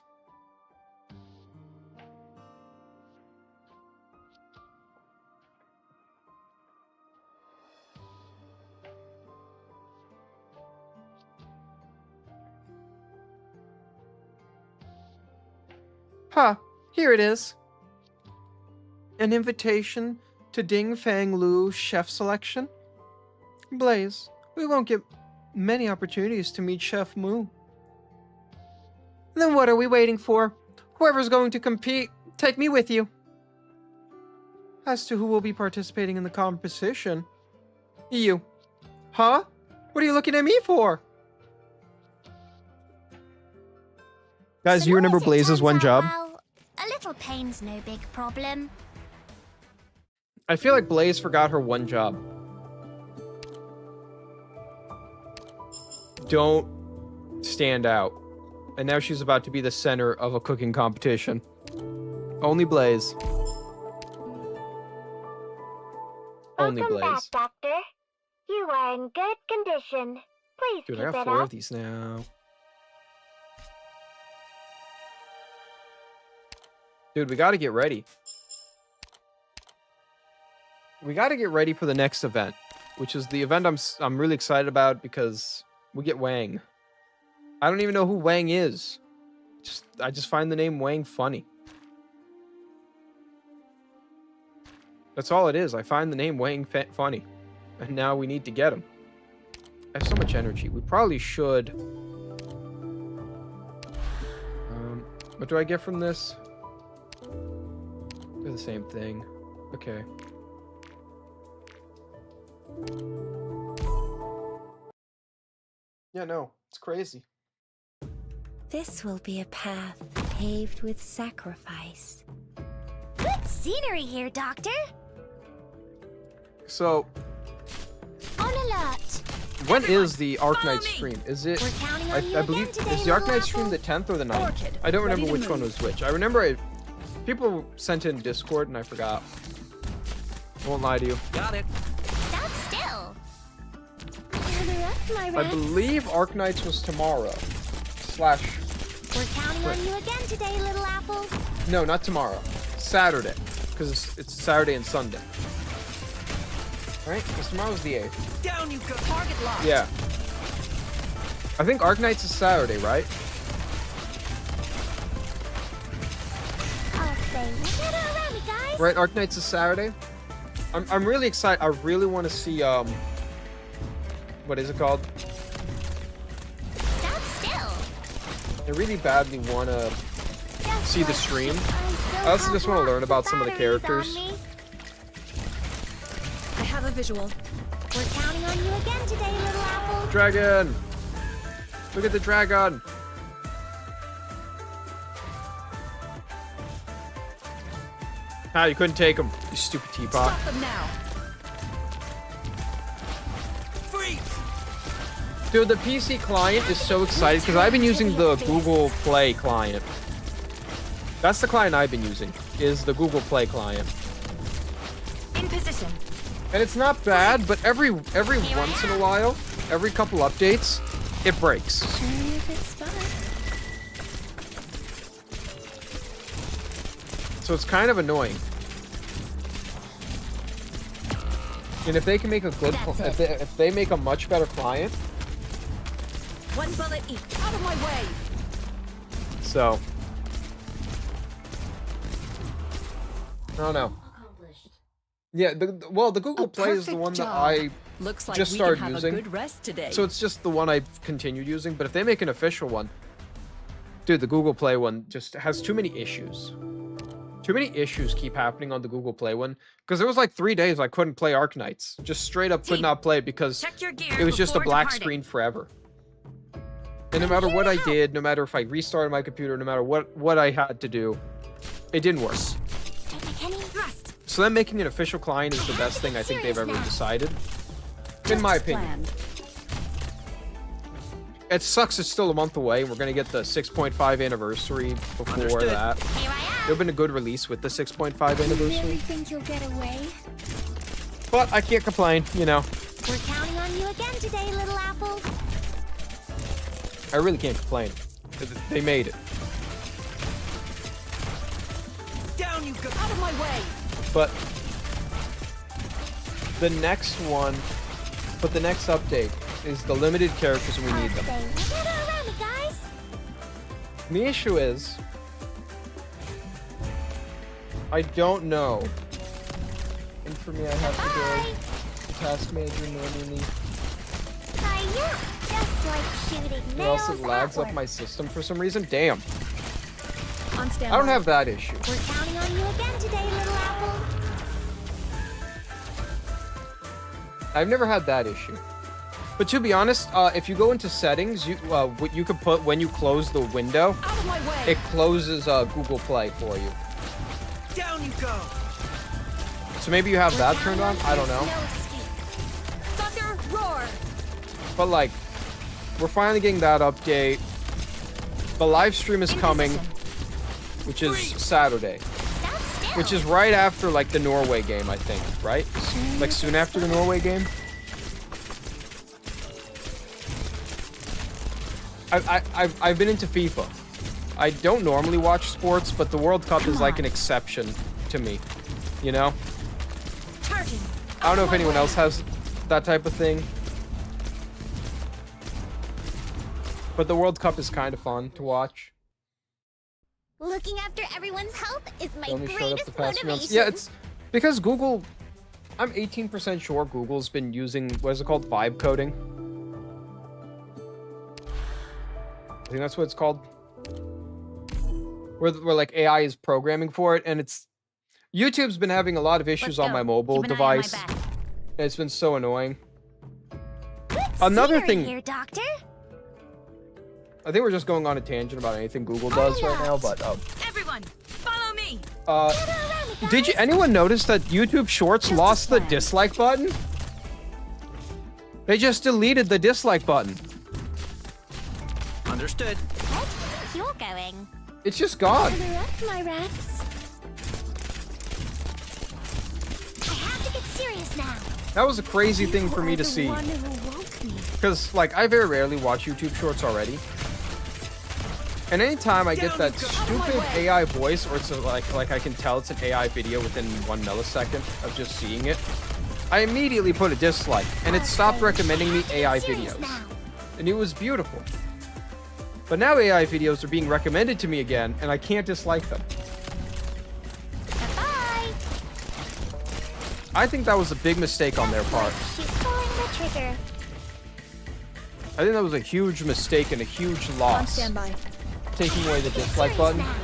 [SPEAKER 1] Huh, here it is. An invitation to Ding Fang Lu chef selection. Blaze, we won't get many opportunities to meet Chef Mu. Then what are we waiting for? Whoever's going to compete, take me with you. As to who will be participating in the competition, you. Huh? What are you looking at me for? Guys, do you remember Blaze's one job?
[SPEAKER 3] Well, a little pain's no big problem.
[SPEAKER 1] I feel like Blaze forgot her one job. Don't stand out. And now she's about to be the center of a cooking competition. Only Blaze. Only
[SPEAKER 3] Welcome
[SPEAKER 1] Blaze.
[SPEAKER 3] back, Doctor. You are in good condition. Please
[SPEAKER 1] Dude,
[SPEAKER 3] keep
[SPEAKER 1] I got
[SPEAKER 3] it
[SPEAKER 1] 4
[SPEAKER 3] up.
[SPEAKER 1] of these now. Dude, we gotta get ready. We gotta get ready for the next event, which is the event I'm really excited about because we get Wang. I don't even know who Wang is. I just find the name Wang funny. That's all it is. I find the name Wang funny. And now we need to get him. I have so much energy. We probably should... what do I get from this? They're the same thing. Okay. Yeah, no. It's crazy.
[SPEAKER 2] This will be a path paved with sacrifice.
[SPEAKER 3] Good scenery here, Doctor.
[SPEAKER 1] So,
[SPEAKER 3] On alert.
[SPEAKER 1] when is the Arknight
[SPEAKER 5] me.
[SPEAKER 1] stream? Is it...
[SPEAKER 3] We're counting on you
[SPEAKER 1] I
[SPEAKER 3] again
[SPEAKER 1] believe...
[SPEAKER 3] today,
[SPEAKER 1] Is the
[SPEAKER 3] little
[SPEAKER 1] Arknight stream
[SPEAKER 3] apple.
[SPEAKER 1] the 10th or the 9th?
[SPEAKER 7] Orchid,
[SPEAKER 1] I don't
[SPEAKER 7] ready
[SPEAKER 1] remember
[SPEAKER 7] to
[SPEAKER 1] which one
[SPEAKER 7] move.
[SPEAKER 1] was which. I remember people sent in Discord and I forgot. I won't lie to you.
[SPEAKER 5] Got it.
[SPEAKER 3] Stop still. Gather up, my
[SPEAKER 1] I
[SPEAKER 3] rats.
[SPEAKER 1] believe Arknights was tomorrow. Slash...
[SPEAKER 3] We're counting on you again today, little apple.
[SPEAKER 1] No, not tomorrow. Saturday. Because it's Saturday and Sunday. Right? Because tomorrow's the 8th.
[SPEAKER 5] Down you go.
[SPEAKER 7] Target locked.
[SPEAKER 1] Yeah. I think Arknights is Saturday, right?
[SPEAKER 3] I'll stay. Gather around me, guys.
[SPEAKER 1] Right, Arknights is Saturday. I'm really excited. I really want to see what is it called?
[SPEAKER 3] Stop still.
[SPEAKER 1] I really badly want to
[SPEAKER 3] Guess
[SPEAKER 1] see the
[SPEAKER 3] what?
[SPEAKER 1] stream.
[SPEAKER 3] I
[SPEAKER 1] I also just want to learn about some of the characters.
[SPEAKER 7] I have a visual.
[SPEAKER 3] We're counting on you again today, little apple.
[SPEAKER 1] Dragon! Look at the dragon! Ah, you couldn't take him, you stupid teapot.
[SPEAKER 7] Stop them now.
[SPEAKER 5] Freeze.
[SPEAKER 1] Dude, the PC client is so excited because I've been using the Google Play client. That's the client I've been using, is the Google Play client.
[SPEAKER 7] In position.
[SPEAKER 1] And it's not bad, but every once in a while, every couple updates, it breaks.
[SPEAKER 2] Show me if it's fun.
[SPEAKER 1] So it's kind of annoying. And if they can make a good, if they make a much better client,
[SPEAKER 7] One bullet each. Out of my way.
[SPEAKER 1] so I don't know.
[SPEAKER 4] Accomplished.
[SPEAKER 1] Yeah, well, the Google
[SPEAKER 7] A
[SPEAKER 1] Play is the
[SPEAKER 7] perfect
[SPEAKER 1] one that
[SPEAKER 7] job.
[SPEAKER 1] I
[SPEAKER 7] Looks like
[SPEAKER 1] just
[SPEAKER 7] we
[SPEAKER 1] started
[SPEAKER 7] can have
[SPEAKER 1] using.
[SPEAKER 7] a good rest today.
[SPEAKER 1] So it's just the one I've continued using. But if they make an official one, dude, the Google Play one just has too many issues. Too many issues keep happening on the Google Play one. Because there was like 3 days I couldn't play Arknights. Just straight up could not play because
[SPEAKER 7] Check your gear
[SPEAKER 1] it was just a
[SPEAKER 7] before
[SPEAKER 1] black
[SPEAKER 7] departing.
[SPEAKER 1] screen forever. And no matter what I did, no matter if I restarted my computer, no matter what I had to do, it didn't work.
[SPEAKER 7] Thrust.
[SPEAKER 1] So them making an official client is the best thing I think they've ever decided. In my opinion. It sucks it's still a month away, and we're gonna get the 6.5 anniversary before
[SPEAKER 5] Understood.
[SPEAKER 1] that.
[SPEAKER 3] Here I
[SPEAKER 1] It
[SPEAKER 3] am.
[SPEAKER 1] would have been a good release with the 6.5 anniversary.
[SPEAKER 3] think you'll get away?
[SPEAKER 1] But I can't complain, you know.
[SPEAKER 3] We're counting on you again today, little apple.
[SPEAKER 1] I really can't complain. They made it.
[SPEAKER 5] Down you go.
[SPEAKER 7] Out of my way.
[SPEAKER 1] But the next one, the next update is the limited characters when we need them.
[SPEAKER 3] Gather around me, guys.
[SPEAKER 1] And the issue is, I don't know. And for me, I have to
[SPEAKER 3] Bye.
[SPEAKER 1] go task manager normally.
[SPEAKER 3] Hiya. Just like shooting
[SPEAKER 1] It
[SPEAKER 3] nails
[SPEAKER 1] also lags
[SPEAKER 3] outward.
[SPEAKER 1] up my system for some reason. Damn.
[SPEAKER 7] On standby.
[SPEAKER 1] I don't have that issue.
[SPEAKER 3] We're counting on you again today, little apple.
[SPEAKER 1] I've never had that issue. But to be honest, if you go into settings, what you could put when you close the window,
[SPEAKER 7] Out of my way.
[SPEAKER 1] it closes Google Play for you.
[SPEAKER 5] Down you go.
[SPEAKER 1] So maybe you have that turned on? I don't know.
[SPEAKER 3] No escape.
[SPEAKER 7] Thunder roar.
[SPEAKER 1] But like, we're finally getting that update. The live stream is coming, which is Saturday.
[SPEAKER 3] Stop still.
[SPEAKER 1] Which is right after like the Norway game, I think, right? Like soon after the Norway game. I've been into FIFA. I don't normally watch sports, but the World Cup is like an exception to me. You know?
[SPEAKER 7] Charging.
[SPEAKER 1] I don't know if anyone else has that type of thing. But the World Cup is kind of fun to watch.
[SPEAKER 3] Looking after everyone's health is my
[SPEAKER 1] They only showed up the
[SPEAKER 3] greatest
[SPEAKER 1] past few months.
[SPEAKER 3] motivation.
[SPEAKER 1] Yeah, it's because Google. I'm 18% sure Google's been using what is it called, vibe coding. I think that's what it's called. Where like AI is programming for it, and it's YouTube's been having a lot of issues on my mobile
[SPEAKER 3] Keep an eye on my
[SPEAKER 1] device.
[SPEAKER 3] back.
[SPEAKER 1] And it's been so annoying.
[SPEAKER 3] Good
[SPEAKER 1] Another
[SPEAKER 3] scenery
[SPEAKER 1] thing-
[SPEAKER 3] here, Doctor.
[SPEAKER 1] I think we're just going on a tangent about anything Google does right now, but
[SPEAKER 7] Everyone, follow me.
[SPEAKER 1] did you anyone notice that YouTube Shorts
[SPEAKER 3] Just a
[SPEAKER 1] lost the
[SPEAKER 3] plan.
[SPEAKER 1] dislike button? They just deleted the dislike button.
[SPEAKER 5] Understood.
[SPEAKER 3] Where do you think you're going?
[SPEAKER 1] It's just gone.
[SPEAKER 3] Gather up, my rats. I have to get serious now.
[SPEAKER 1] That was a crazy thing
[SPEAKER 3] You
[SPEAKER 1] for me
[SPEAKER 3] are
[SPEAKER 1] to
[SPEAKER 3] the
[SPEAKER 1] see.
[SPEAKER 3] one who woke me.
[SPEAKER 1] Because, like, I very rarely watch YouTube Shorts already. And anytime I get that stupid AI voice, or it's like I can tell it's an AI video within 1 millisecond of just seeing it, I immediately put a dislike, and it stopped recommending me AI
[SPEAKER 3] Serious
[SPEAKER 1] videos.
[SPEAKER 3] now.
[SPEAKER 1] And it was beautiful. But now AI videos are being recommended to me again, and I can't dislike them.
[SPEAKER 3] Bye.
[SPEAKER 1] I think that was a big mistake on their part.
[SPEAKER 3] She's pulling the trigger.
[SPEAKER 1] I think that was a huge mistake and a huge
[SPEAKER 7] On
[SPEAKER 1] loss,
[SPEAKER 7] standby.
[SPEAKER 1] taking away the dislike
[SPEAKER 3] Serious
[SPEAKER 1] button.
[SPEAKER 3] now.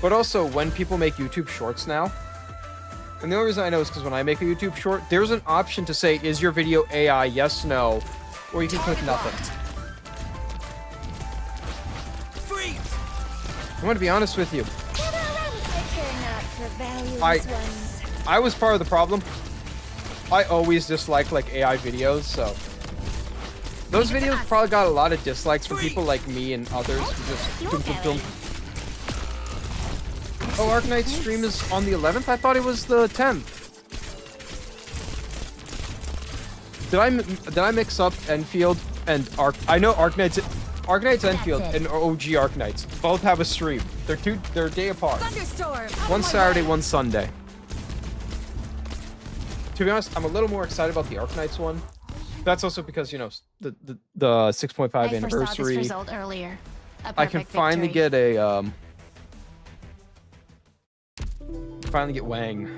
[SPEAKER 1] But also, when people make YouTube Shorts now, and the only reason I know is because when I make a YouTube Short, there's an option to say, is your video AI, yes, no, or you can click nothing.
[SPEAKER 5] Freeze.
[SPEAKER 1] I'm going to be honest with you.
[SPEAKER 3] Gather around me. They're not for valueless
[SPEAKER 1] I-
[SPEAKER 3] ones.
[SPEAKER 1] I was part of the problem. I always dislike like AI videos, so those videos probably got a lot of dislikes from people like me and others who just dum, dum, dum. Oh, Arknight's stream is on the 11th? I thought it was the 10th. Did I mix up Enfield and I know Arknight's Enfield
[SPEAKER 3] it.
[SPEAKER 1] and OG Arknights both have a stream. They're a day apart.
[SPEAKER 7] Thunderstorm. Out of
[SPEAKER 1] One
[SPEAKER 7] my
[SPEAKER 1] Saturday,
[SPEAKER 7] way.
[SPEAKER 1] one Sunday. To be honest, I'm a little more excited about the Arknights one. That's also because, you know, the 6.5 anniversary.
[SPEAKER 3] Earlier.
[SPEAKER 1] I can finally get a finally get Wang.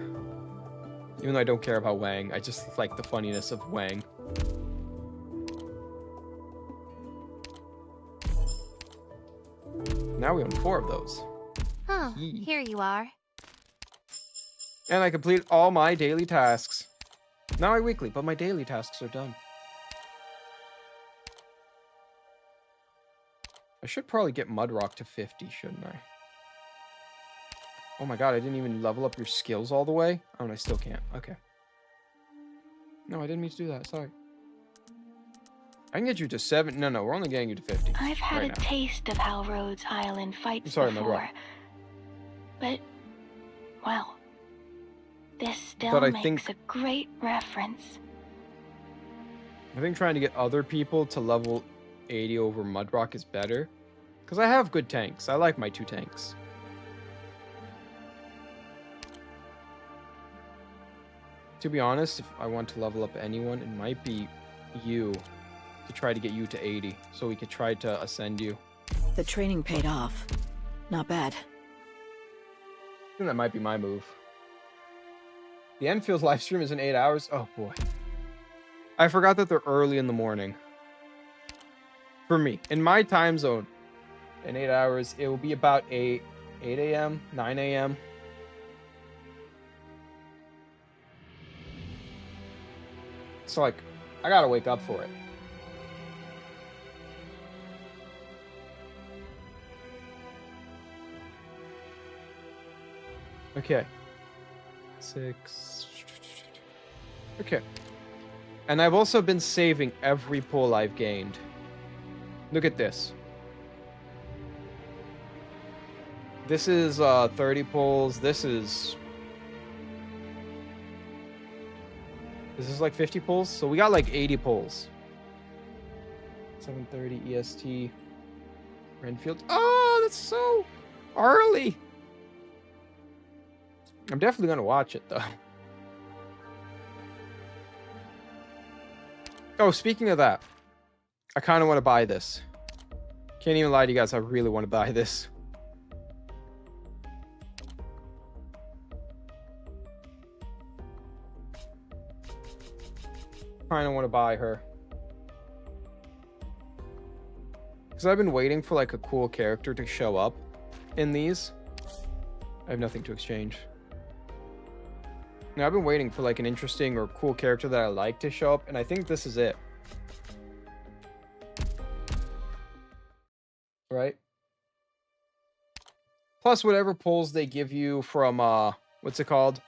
[SPEAKER 1] Even though I don't care about Wang, I just like the funniness of Wang. Now we own 4 of those.
[SPEAKER 3] Huh. Oh, here you are.
[SPEAKER 1] And I completed all my daily tasks. Not my weekly, but my daily tasks are done. I should probably get Mudrock to 50, shouldn't I? Oh my god, I didn't even level up your skills all the way? Oh, and I still can't. Okay. No, I didn't mean to do that. Sorry. I can get you to 7. No, we're only getting you to 50.
[SPEAKER 8] I've had
[SPEAKER 1] right
[SPEAKER 8] a
[SPEAKER 1] now.
[SPEAKER 8] taste of how Rhodes Island fights
[SPEAKER 1] Sorry, my
[SPEAKER 8] before.
[SPEAKER 1] bro.
[SPEAKER 8] But, well, this still
[SPEAKER 1] But I
[SPEAKER 8] makes
[SPEAKER 1] think-
[SPEAKER 8] a great reference.
[SPEAKER 1] I think trying to get other people to level 80 over Mudrock is better. Because I have good tanks. I like my 2 tanks. To be honest, if I want to level up anyone, it might be you. To try to get you to 80. So we could try to ascend you.
[SPEAKER 7] The training paid off. Not bad.
[SPEAKER 1] I think that might be my move. The Enfield's live stream is in 8 hours. Oh boy. I forgot that they're early in the morning. For me. In my time zone. In 8 hours, it will be about 8 a.m., 9 a.m. So like, I gotta wake up for it. Okay. 6. Okay. And I've also been saving every pull I've gained. Look at this. This is 30 pulls. This is like 50 pulls. So we got like 80 pulls. 7:30 EST. Renfield. Oh, that's so early. I'm definitely gonna watch it though. Oh, speaking of that, I kind of want to buy this. Can't even lie to you guys, I really want to buy this. Kind of want to buy her. Because I've been waiting for like a cool character to show up in these. I have nothing to exchange. Now, I've been waiting for like an interesting or cool character that I like to show up, and I think this is it. Right? Plus, whatever pulls they give you from, what's it called?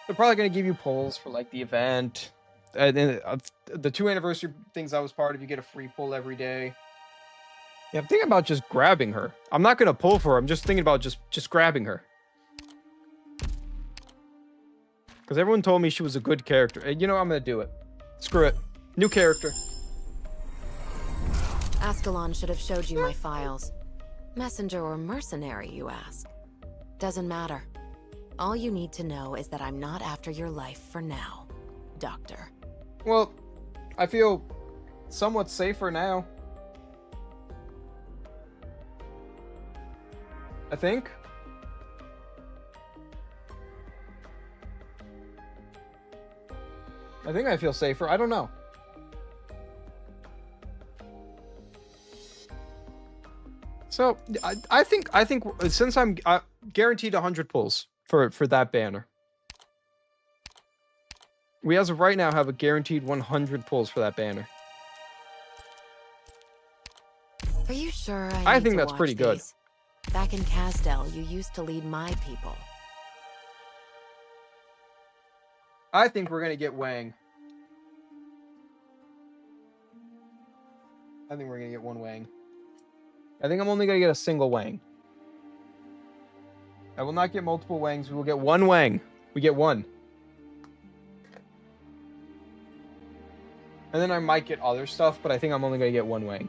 [SPEAKER 1] They're probably going to give you pulls for like the event. And then the 2 anniversary things I was part of, you get a free pull every day. Yeah, I'm thinking about just grabbing her. I'm not going to pull for her. I'm just thinking about just grabbing her. Because everyone told me she was a good character. And you know, I'm going to do it. Screw it. New character.
[SPEAKER 2] Ascalon should have showed you my files. Messenger or mercenary, you ask? Doesn't matter. All you need to know is that I'm not after your life for now, Doctor.
[SPEAKER 1] Well, I feel somewhat safer now. I think. I feel safer. I don't know. So I think since I'm guaranteed 100 pulls for that banner. We as of right now have a guaranteed 100 pulls for that banner.
[SPEAKER 2] Are you sure
[SPEAKER 1] I
[SPEAKER 2] need
[SPEAKER 1] think
[SPEAKER 2] to
[SPEAKER 1] that's
[SPEAKER 2] watch
[SPEAKER 1] pretty good.
[SPEAKER 2] these? Back in Casdell, you used to lead my people.
[SPEAKER 1] I think we're gonna get Wang. I think we're gonna get one Wang. I think I'm only gonna get a single Wang. I will not get multiple Wangs. We will get one Wang. We get one. And then I might get other stuff, but I think I'm only gonna get one Wang.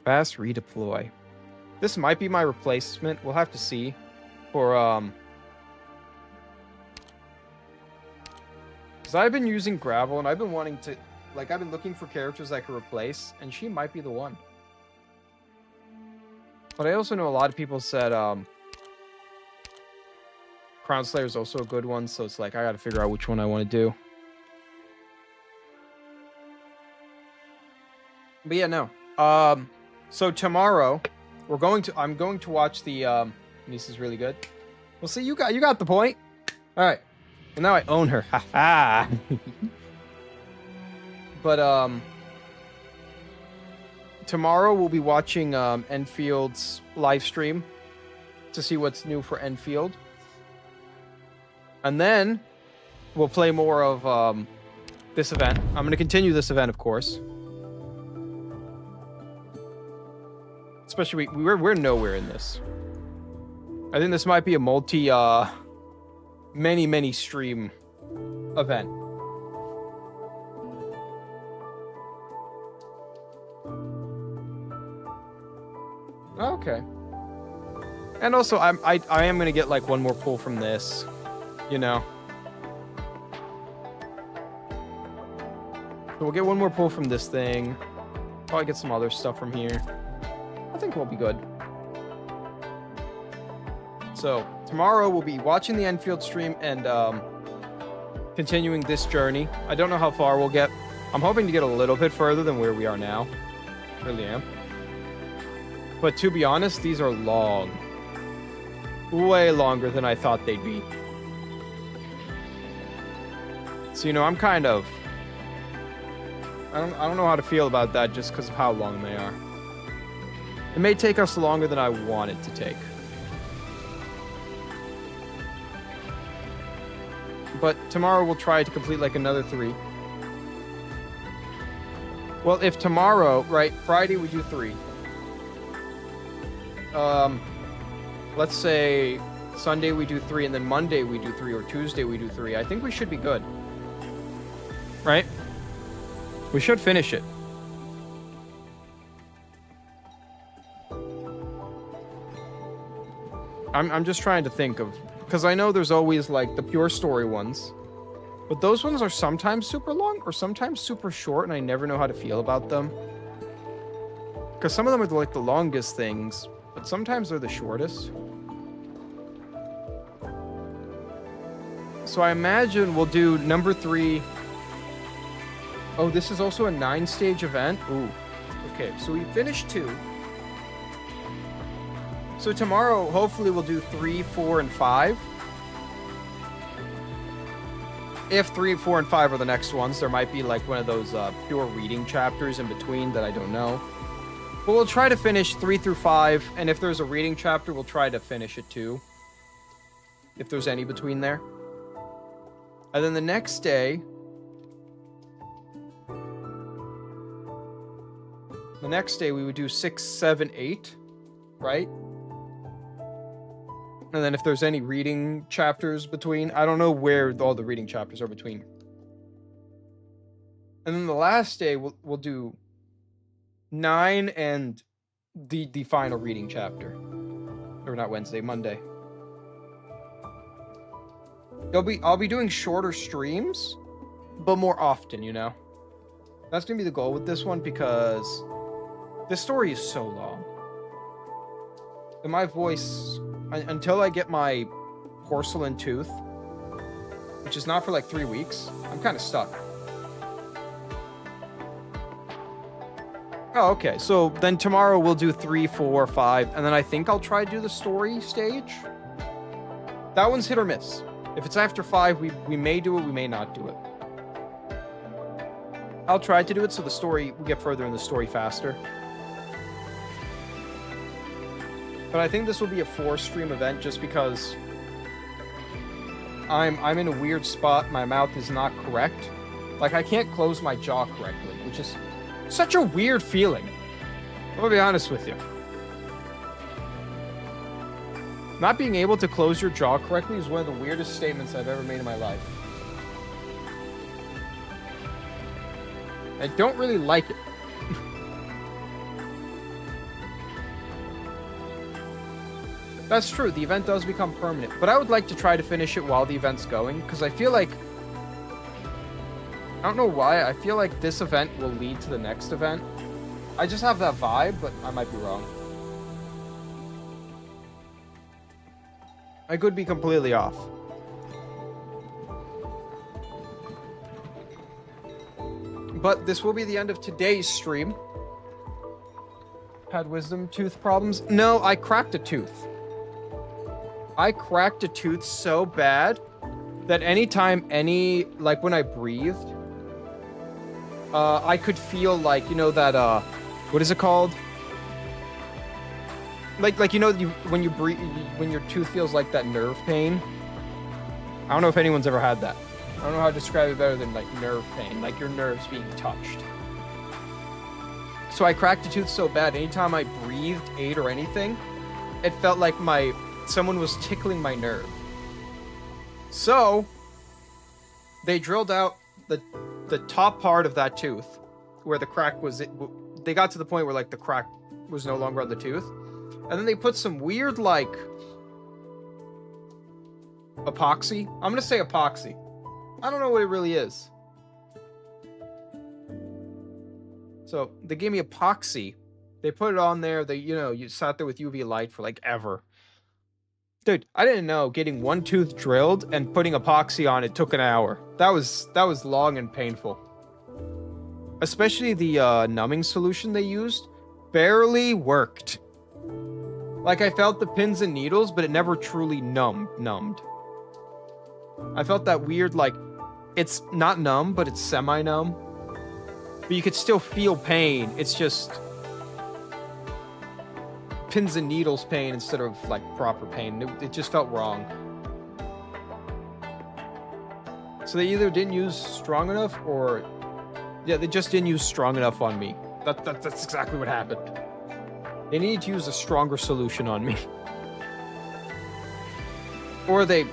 [SPEAKER 1] Fast redeploy. This might be my replacement. We'll have to see. For because I've been using Gravel and I've been wanting to, like, I've been looking for characters I could replace, and she might be the one. But I also know a lot of people said Crown Slayer is also a good one, so it's like I gotta figure out which one I want to do. But yeah, no. So tomorrow, I'm going to watch the Niece is really good. Well, see, you got the point. All right. Well, now I own her. Ha ha. But tomorrow we'll be watching Enfield's live stream to see what's new for Enfield. And then we'll play more of this event. I'm going to continue this event, of course. Especially we're nowhere in this. I think this might be a multi many stream event. Okay. And also I am going to get like one more pull from this, you know. So we'll get one more pull from this thing. Probably get some other stuff from here. I think we'll be good. So tomorrow we'll be watching the Enfield stream and continuing this journey. I don't know how far we'll get. I'm hoping to get a little bit further than where we are now. Really am. But to be honest, these are long. Way longer than I thought they'd be. So, you know, I'm kind of... I don't know how to feel about that just because of how long they are. It may take us longer than I want it to take. But tomorrow we'll try to complete like another 3. Well, if tomorrow, right, Friday we do 3. Let's say Sunday we do 3 and then Monday we do 3 or Tuesday we do 3. I think we should be good. Right? We should finish it. I'm just trying to think of, because I know there's always like the pure story ones, but those ones are sometimes super long or sometimes super short, and I never know how to feel about them. Because some of them are like the longest things, but sometimes they're the shortest. So I imagine we'll do number 3. Oh, this is also a 9-stage event. Ooh. Okay, so we finished 2. So tomorrow, hopefully we'll do 3, 4, and 5. If 3, 4, and 5 are the next ones, there might be like one of those pure reading chapters in between that I don't know. But we'll try to finish 3 through 5, and if there's a reading chapter, we'll try to finish it too. If there's any between there. And then the next day... The next day we would do 6, 7, 8, right? And then if there's any reading chapters between, I don't know where all the reading chapters are between. And then the last day we'll do 9 and the final reading chapter. Or not Wednesday, Monday. I'll be doing shorter streams, but more often, you know. That's gonna be the goal with this one because this story is so long. And my voice, until I get my porcelain tooth, which is not for like 3 weeks, I'm kind of stuck. Oh, okay. So then tomorrow we'll do 3, 4, 5, and then I think I'll try to do the story stage. That one's hit or miss. If it's after 5, we may do it, we may not do it. I'll try to do it so the story, we get further in the story faster. But I think this will be a 4-stream event just because I'm in a weird spot. My mouth is not correct. Like, I can't close my jaw correctly, which is such a weird feeling. I'll be honest with you. Not being able to close your jaw correctly is one of the weirdest statements I've ever made in my life. I don't really like it. That's true, the event does become permanent, but I would like to try to finish it while the event's going, because I feel like... I don't know why, I feel like this event will lead to the next event. I just have that vibe, but I might be wrong. I could be completely off. But this will be the end of today's stream. had wisdom tooth problems. No, I cracked a tooth. I cracked a tooth so bad that anytime like when I breathed, I could feel like, you know, that, what is it called? Like you know, when you breathe, when your tooth feels like that nerve pain. I don't know if anyone's ever had that. I don't know how to describe it better than like nerve pain, like your nerves being touched. So I cracked a tooth so bad, anytime I breathed, ate, or anything, it felt like someone was tickling my nerve. So they drilled out the top part of that tooth, where the crack was. They got to the point where like the crack was no longer on the tooth, and then they put some weird like epoxy. I'm gonna say epoxy. I don't know what it really is. So they gave me epoxy. They put it on there. You sat there with UV light for like ever. Dude, I didn't know getting one tooth drilled and putting epoxy on it took an hour. That was long and painful. Especially the numbing solution they used barely worked. Like I felt the pins and needles, but it never truly numbed. I felt that weird, like, it's not numb, but it's semi-numb. But you could still feel pain. It's just pins and needles pain instead of, like, proper pain. It just felt wrong. So they either didn't use strong enough or... Yeah, they just didn't use strong enough on me. That's exactly what happened. They needed to use a stronger solution on me. Or they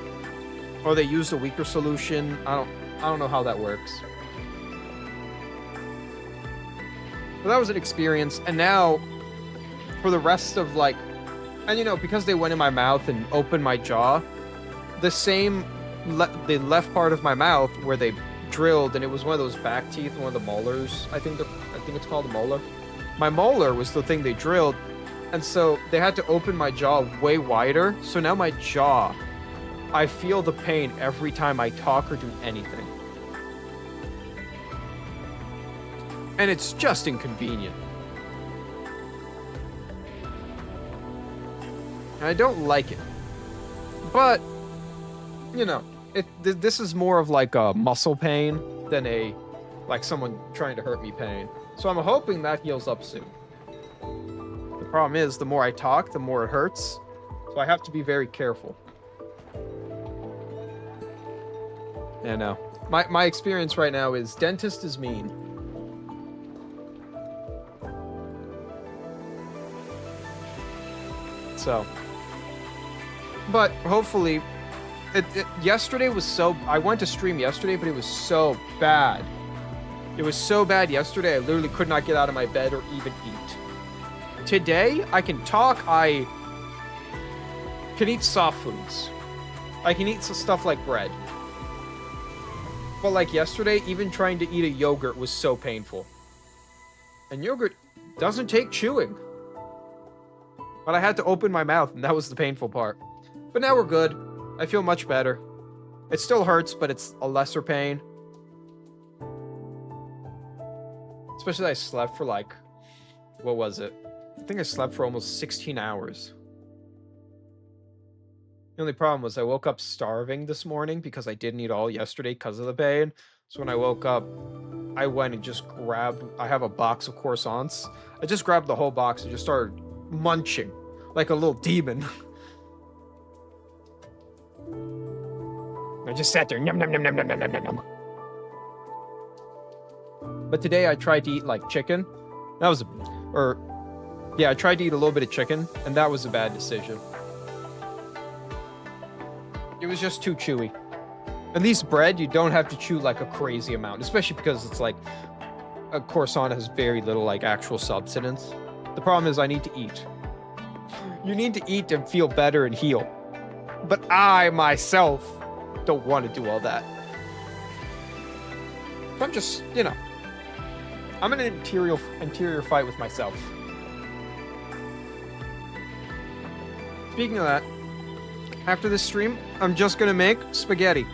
[SPEAKER 1] used a weaker solution. I don't know how that works. But that was an experience, and now for the rest of like, and you know, because they went in my mouth and opened my jaw, the left part of my mouth where they drilled, and it was one of those back teeth, one of the molars. I think it's called a molar. My molar was the thing they drilled, and so they had to open my jaw way wider. So now my jaw, I feel the pain every time I talk or do anything. And it's just inconvenient. And I don't like it. But, you know, this is more of like a muscle pain than like someone trying to hurt me pain. So I'm hoping that heals up soon. The problem is, the more I talk, the more it hurts. So I have to be very careful. Yeah, no. My experience right now is dentist is mean. So, but hopefully, yesterday was so, I went to stream yesterday, but it was so bad. It was so bad yesterday, I literally could not get out of my bed or even eat. Today, I can talk, I can eat soft foods. I can eat some stuff like bread. But like yesterday, even trying to eat a yogurt was so painful. And yogurt doesn't take chewing. But I had to open my mouth, and that was the painful part. But now we're good. I feel much better. It still hurts, but it's a lesser pain. Especially I slept for like, what was it? I think I slept for almost 16 hours. The only problem was I woke up starving this morning because I didn't eat all yesterday because of the pain. So when I woke up, I went and just grabbed, I have a box of croissants. I just grabbed the whole box and just started munching like a little demon. I just sat there, num num num num num num num num. But today I tried to eat like chicken. That was, I tried to eat a little bit of chicken, and that was a bad decision. It was just too chewy. At least bread, you don't have to chew like a crazy amount, especially because it's like a croissant has very little like actual substance. The problem is I need to eat. You need to eat and feel better and heal. But I myself don't want to do all that. I'm just, you know, I'm in an interior fight with myself. Speaking of that, after this stream, I'm just gonna make spaghetti.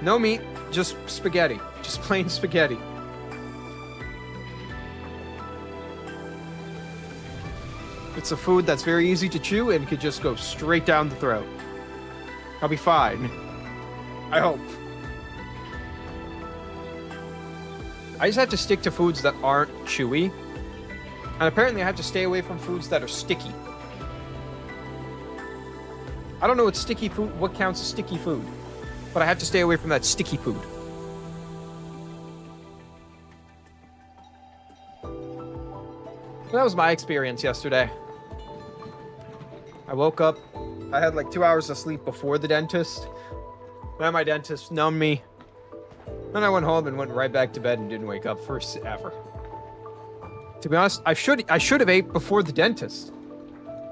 [SPEAKER 1] No meat, just spaghetti. Just plain spaghetti. It's a food that's very easy to chew and could just go straight down the throat. I'll be fine. I hope. I just have to stick to foods that aren't chewy. And apparently I have to stay away from foods that are sticky. I don't know what sticky food, what counts as sticky food. But I have to stay away from that sticky food. That was my experience yesterday. I woke up. I had like 2 hours of sleep before the dentist. Then my dentist numbed me. Then I went home and went right back to bed and didn't wake up for ever. To be honest, I should have ate before the dentist.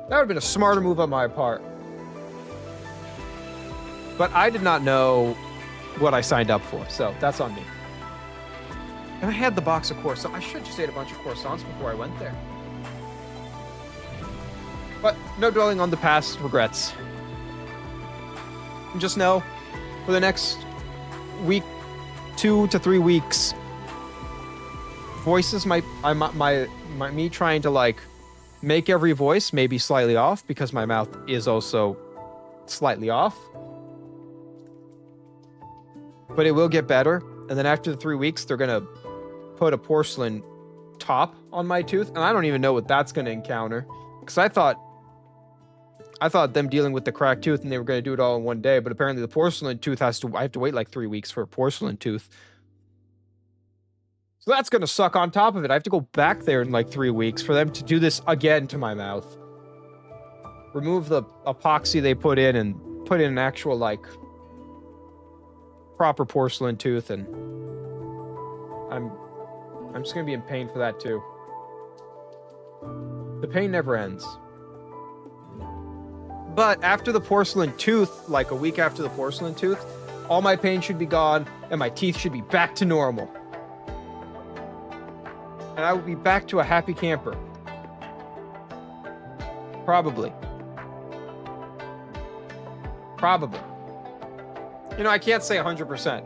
[SPEAKER 1] That would have been a smarter move on my part. But I did not know what I signed up for, so that's on me. And I had the box of croissants. I should just ate a bunch of croissants before I went there. But no dwelling on the past regrets. Just know, for the next week, 2 to 3 weeks, voices me trying to like make every voice maybe slightly off because my mouth is also slightly off. But it will get better. And then after the 3 weeks, they're going to put a porcelain top on my tooth. And I don't even know what that's going to encounter. Because I thought them dealing with the cracked tooth and they were going to do it all in one day. But apparently the porcelain tooth I have to wait like 3 weeks for a porcelain tooth. So that's going to suck on top of it. I have to go back there in like 3 weeks for them to do this again to my mouth. Remove the epoxy they put in and put in an actual like proper porcelain tooth, and I'm just gonna be in pain for that too. The pain never ends. But after the porcelain tooth, like a week after the porcelain tooth, all my pain should be gone and my teeth should be back to normal. And I will be back to a happy camper. Probably. You know, I can't say 100%.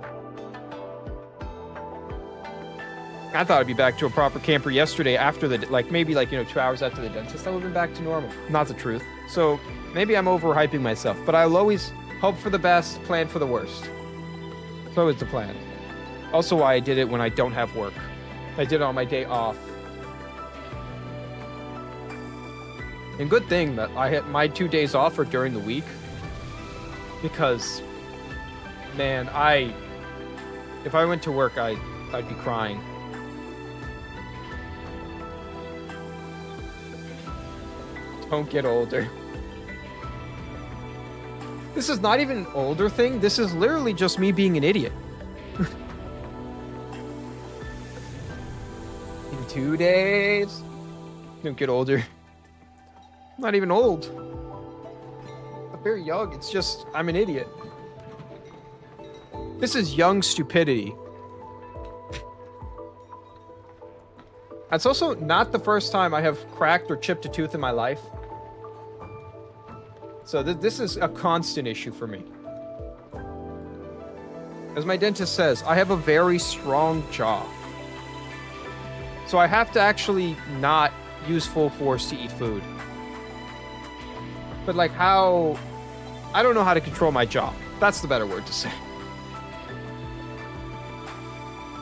[SPEAKER 1] I thought I'd be back to a proper camper yesterday after the, like, maybe, like, you know, 2 hours after the dentist. I would have been back to normal. Not the truth. So, maybe I'm overhyping myself. But I'll always hope for the best, plan for the worst. It's always the plan. Also why I did it when I don't have work. I did it on my day off. And good thing that I had my 2 days off are during the week. Because, man, if I went to work, I'd be crying. Don't get older. This is not even an older thing. This is literally just me being an idiot. In 2 days. Don't get older. I'm not even old. I'm very young. It's just, I'm an idiot. This is young stupidity. That's also not the first time I have cracked or chipped a tooth in my life. So this is a constant issue for me. As my dentist says, I have a very strong jaw. So I have to actually not use full force to eat food. But like how... I don't know how to control my jaw. That's the better word to say.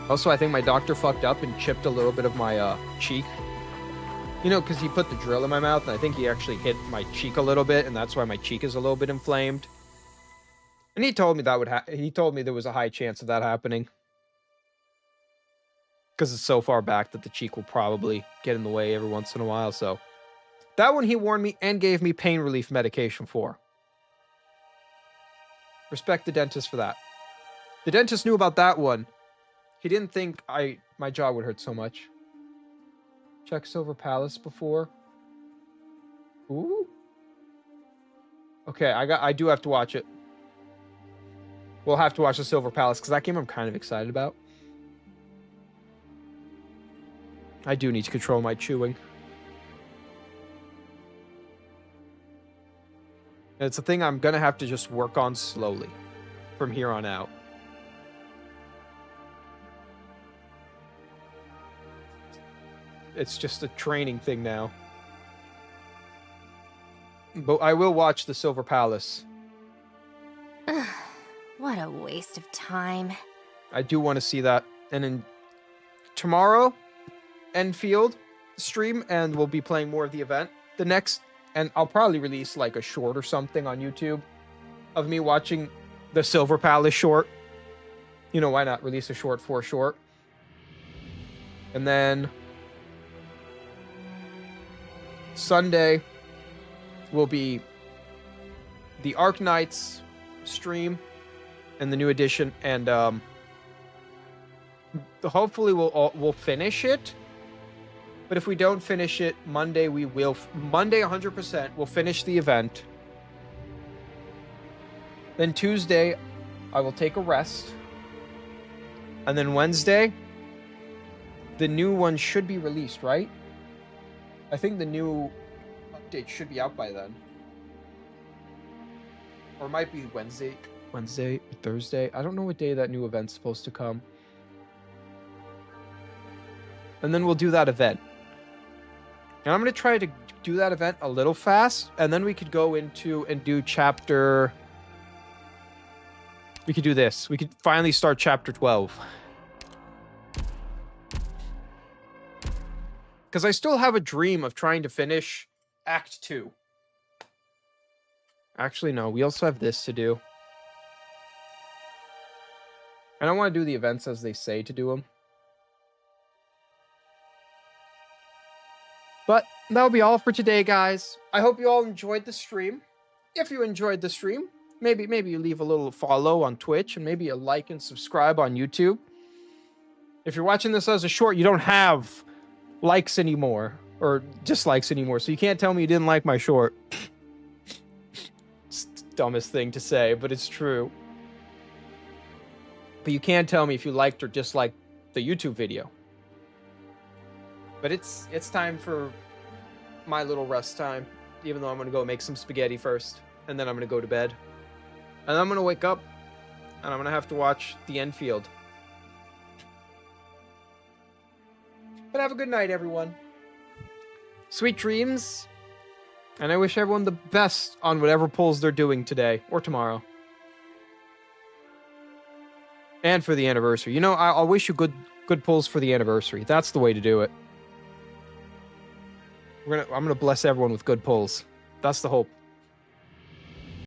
[SPEAKER 1] Also, I think my doctor fucked up and chipped a little bit of my cheek. You know, because he put the drill in my mouth, and I think he actually hit my cheek a little bit, and that's why my cheek is a little bit inflamed. And he told me that he told me there was a high chance of that happening. Because it's so far back that the cheek will probably get in the way every once in a while, so... That one he warned me and gave me pain relief medication for. Respect the dentist for that. The dentist knew about that one. He didn't think my jaw would hurt so much. Check Silver Palace before. Ooh. Okay, I do have to watch it. We'll have to watch the Silver Palace, because that game I'm kind of excited about. I do need to control my chewing. And it's a thing I'm going to have to just work on slowly from here on out. It's just a training thing now. But I will watch the Silver Palace.
[SPEAKER 3] What a waste of time.
[SPEAKER 1] I do want to see that. And then tomorrow, Enfield stream, and we'll be playing more of the event. The next, and I'll probably release like a short or something on YouTube of me watching the Silver Palace short. You know, why not release a short for a short? And then Sunday will be the Arc Knights stream and the new edition, and hopefully we'll finish it. But if we don't finish it, Monday we will. Monday 100% we'll finish the event. Then Tuesday I will take a rest. And then Wednesday the new one should be released, right? I think the new update should be out by then. Or it might be Wednesday, Thursday. I don't know what day that new event's supposed to come. And then we'll do that event. And I'm going to try to do that event a little fast, and then we could go into and do chapter... We could do this. We could finally start chapter 12. Because I still have a dream of trying to finish Act 2. Actually, no. We also have this to do. And I want to do the events as they say to do them. But that'll be all for today, guys. I hope you all enjoyed the stream. If you enjoyed the stream, maybe you leave a little follow on Twitch, and maybe a like and subscribe on YouTube. If you're watching this as a short, you don't have likes anymore, or dislikes anymore, so you can't tell me you didn't like my short. It's the dumbest thing to say, but it's true. But you can tell me if you liked or disliked the YouTube video. But it's time for my little rest time, even though I'm going to go make some spaghetti first, and then I'm going to go to bed. And I'm going to wake up, and I'm going to have to watch the Enfield. But have a good night, everyone. Sweet dreams, and I wish everyone the best on whatever pulls they're doing today, or tomorrow. And for the anniversary. You know, I'll wish you good pulls for the anniversary. That's the way to do it. I'm gonna bless everyone with good pulls. That's the hope.